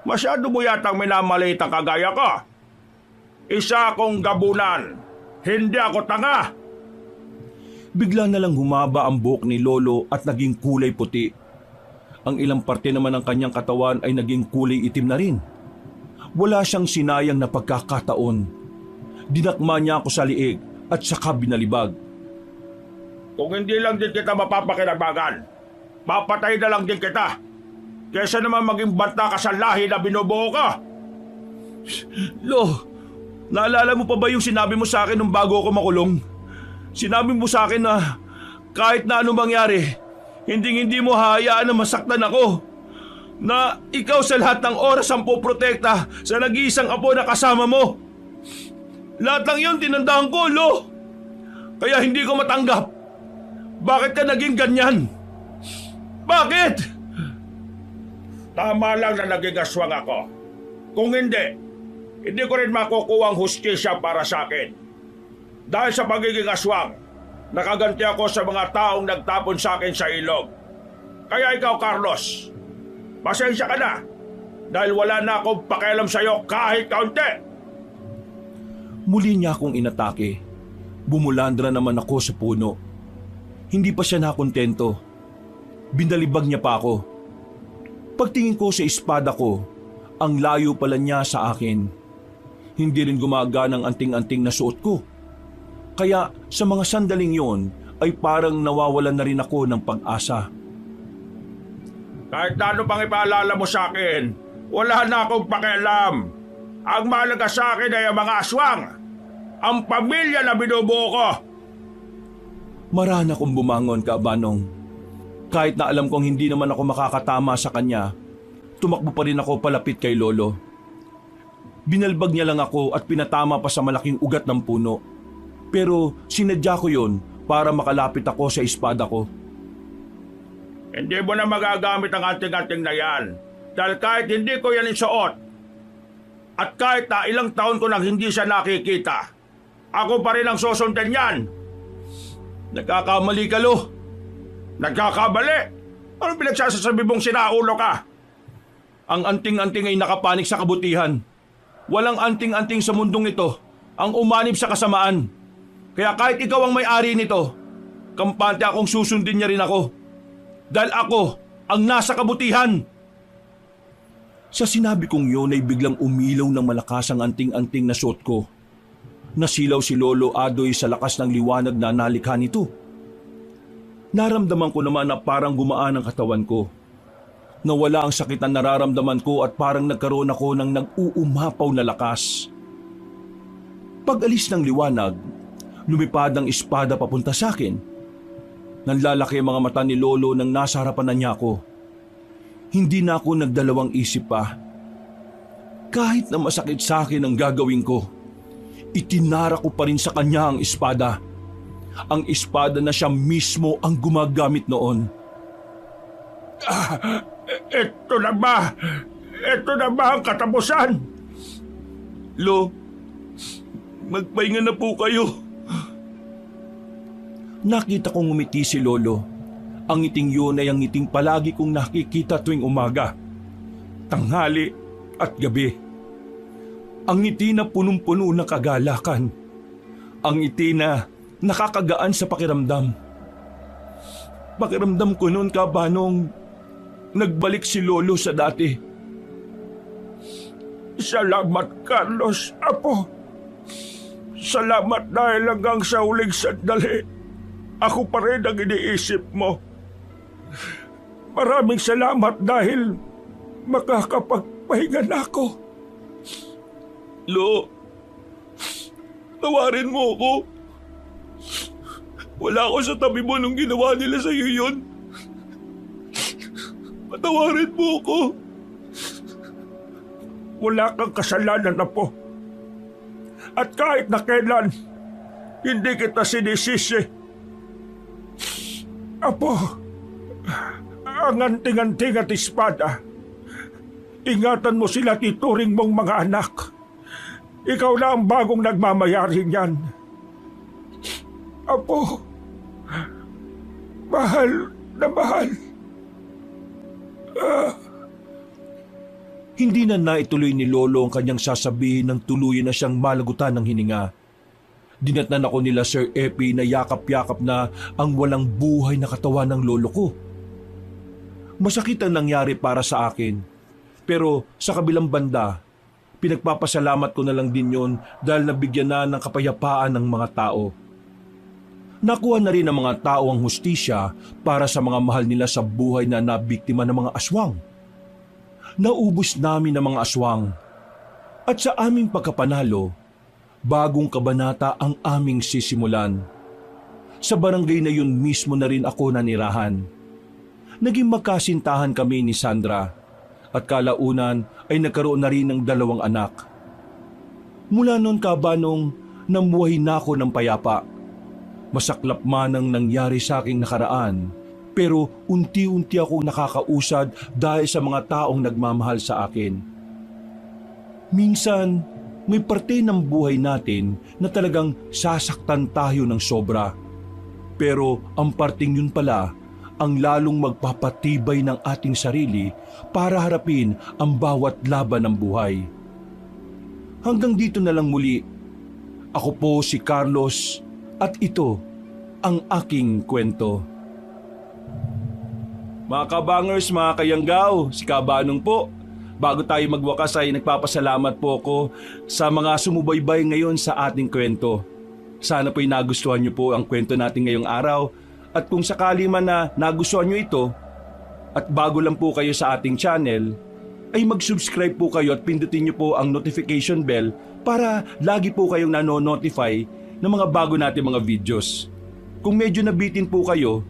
Masyado mo yatang minamaliit ang kagaya ko. Isa akong gabunan. Hindi ako tanga. Bigla na lang humaba ang buhok ni Lolo at naging kulay puti. Ang ilang parte naman ng kanyang katawan ay naging kulay itim na rin. Wala siyang sinayang na pagkakataon. Dinakma niya ako sa liig at saka binalibag. Kung hindi lang din kita mapapakinabangan, papatay na lang din kita. Kesa naman maging banta ka sa lahi na binubuo ka. Lo, naalala mo pa ba yung sinabi mo sa akin nung bago ako makulong? Sinabi mo sa akin na kahit na anong mangyari, hindi mo hahayaan na masaktan ako. Na ikaw sa lahat ng oras ang poprotekta sa nag-iisang apo na kasama mo. Lahat lang yun tinandaan ko, Lo. Kaya hindi ko matanggap. Bakit ka naging ganyan? Bakit? Tama lang na naging aswang ako. Kung hindi ko rin makukuha ang hustisya para sa akin. Dahil sa pagiging aswang, nakaganti ako sa mga taong nagtapon sa akin sa ilog. Kaya ikaw, Carlos, pasensya ka na dahil wala na akong pakialam sa'yo kahit kaunti. Muli niya akong inatake. Bumulandra naman ako sa puno. Hindi pa siya nakontento. Binalibag niya pa ako. Pagtingin ko sa espada ko, ang layo pala niya sa akin. Hindi rin gumagana ang anting-anting na suot ko. Kaya sa mga sandaling yon ay parang nawawalan na rin ako ng pag-asa. Kahit na ano pang ipaalala mo sa akin, wala na akong pakialam. Ang mahalaga sa akin ay ang mga aswang. Ang pamilya na binubuo ko. Marana akong bumangon, Kaabanong. Kahit na alam kong hindi naman ako makakatama sa kanya, tumakbo pa rin ako palapit kay Lolo. Binalbag niya lang ako at pinatama pa sa malaking ugat ng puno. Pero sinadya ko yun para makalapit ako sa espada ko. Hindi mo na magagamit ang anting-anting na yan. Dahil kahit hindi ko yan isuot, at kahit na ilang taon ko nang hindi siya nakikita, ako pa rin ang susundin yan. Nagkakamali ka, Lo. Nagkakamali? Ano pinagsasasabi mong sinaulo ka? Ang anting-anting ay nakapanik sa kabutihan. Walang anting-anting sa mundong ito ang umanib sa kasamaan. Kaya kahit ikaw ang may-ari nito, kampante akong susundin niya rin ako. Dahil ako ang nasa kabutihan. Sa sinabi kong yun ay biglang umilaw ng malakas ang anting-anting na suot ko. Nasilaw si Lolo Adoy sa lakas ng liwanag na nalikha nito. Naramdaman ko naman na parang gumaan ang katawan ko. Nawala ang sakit na nararamdaman ko at parang nagkaroon ako ng nag-uumapaw na lakas. Pag-alis ng liwanag, lumipad ang espada papunta sa akin. Nanlalaki ang mga mata ni Lolo nang nasa harapan na niya ako. Hindi na ako nagdalawang isip pa. Kahit na masakit sa akin ang gagawin ko, itinara ko pa rin sa kanya ang espada. Ang espada na siya mismo ang gumagamit noon. Ito na ba? Ito na ba ang katapusan? Lo, magpahinga na po kayo. Nakita kong ngumiti si Lolo. Ang ngiting yun ay ang ngiting palagi kong nakikita tuwing umaga, tanghali at gabi. Ang ngiti na punong-puno ng kagalakan. Ang ngiti na nakakagaan sa pakiramdam. Pakiramdam ko noon, Kaabanong, nagbalik si Lolo sa dati. Salamat, Carlos, Apo. Salamat dahil hanggang sa huling sandali, ako pa rin ang iniisip mo. Maraming salamat dahil makakapagpahinga na ako. Lo, tawarin mo ako. Wala ako sa tabi mo nung ginawa nila sa iyo yun. Patawarin mo ako. Wala kang kasalanan, Apo. At kahit na kailan, hindi kita sinisisi. Apo, ang anting-anting at espada, ingatan mo sila tituring mong mga anak. Ikaw na ang bagong nagmamayari niyan. Apo, mahal na mahal. Hindi na naituloy ni Lolo ang kanyang sasabihin nang tuluyan na siyang malagutan ng hininga. Dinatnan ako nila Sir Epi na yakap-yakap na ang walang buhay na katawan ng lolo ko. Masakit ang nangyari para sa akin. Pero sa kabilang banda, pinagpapasalamat ko na lang din yon dahil nabigyan na ng kapayapaan ng mga tao. Nakuha na rin ng mga tao ang hustisya para sa mga mahal nila sa buhay na nabiktima ng mga aswang. Naubos namin ang mga aswang. At sa aming pagkapanalo, bagong kabanata ang aming sisimulan. Sa barangay na yun mismo na rin ako nanirahan. Naging magkasintahan kami ni Sandra at kalaunan ay nagkaroon na rin ng 2 anak. Mula noon, Kaabanong, namuhay na ako ng payapa. Masaklap man ang nangyari sa aking nakaraan, pero unti-unti akong nakakausad dahil sa mga taong nagmamahal sa akin. Minsan, may parte ng buhay natin na talagang sasaktan tayo ng sobra. Pero ang parting yun pala ang lalong magpapatibay ng ating sarili para harapin ang bawat laban ng buhay. Hanggang dito na lang muli. Ako po si Carlos at ito ang aking kwento. Mga kabangers, mga kayanggaw, si Kaabanong po. Bago tayo magwakas ay nagpapasalamat po ako sa mga sumubaybay ngayon sa ating kwento. Sana po'y nagustuhan niyo po ang kwento natin ngayong araw at kung sakali man na nagustuhan niyo ito, at bago lang po kayo sa ating channel, ay mag-subscribe po kayo at pindutin niyo po ang notification bell para lagi po kayong nano-notify ng mga bago natin mga videos. Kung medyo nabitin po kayo,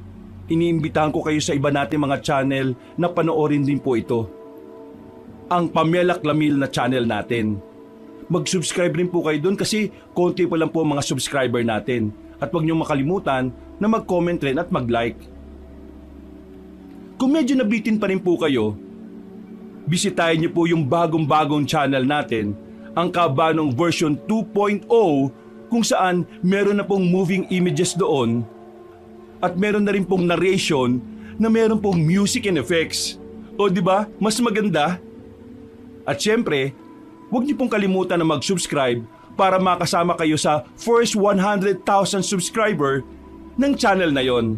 iniimbitahan ko kayo sa iba nating mga channel na panoorin din po ito. Ang Pamela Clamil na channel natin. Mag-subscribe rin po kayo doon kasi konti pa lang po mga subscriber natin. At huwag niyong makalimutan na mag-comment rin at mag-like. Kung medyo nabitin pa rin po kayo, bisitahin niyo po yung bagong-bagong channel natin, ang Kabanong version 2.0, kung saan meron na pong moving images doon at meron na rin pong narration na meron pong music and effects. O di ba? Mas maganda. At syempre, huwag niyo pong kalimutan na mag-subscribe para makasama kayo sa first 100,000 subscriber ng channel na yon.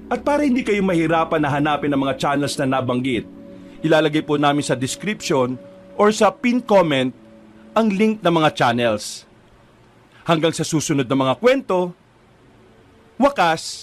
At para hindi kayo mahirapan na hanapin ang mga channels na nabanggit, ilalagay po namin sa description or sa pin comment ang link ng mga channels. Hanggang sa susunod na mga kwento, wakas,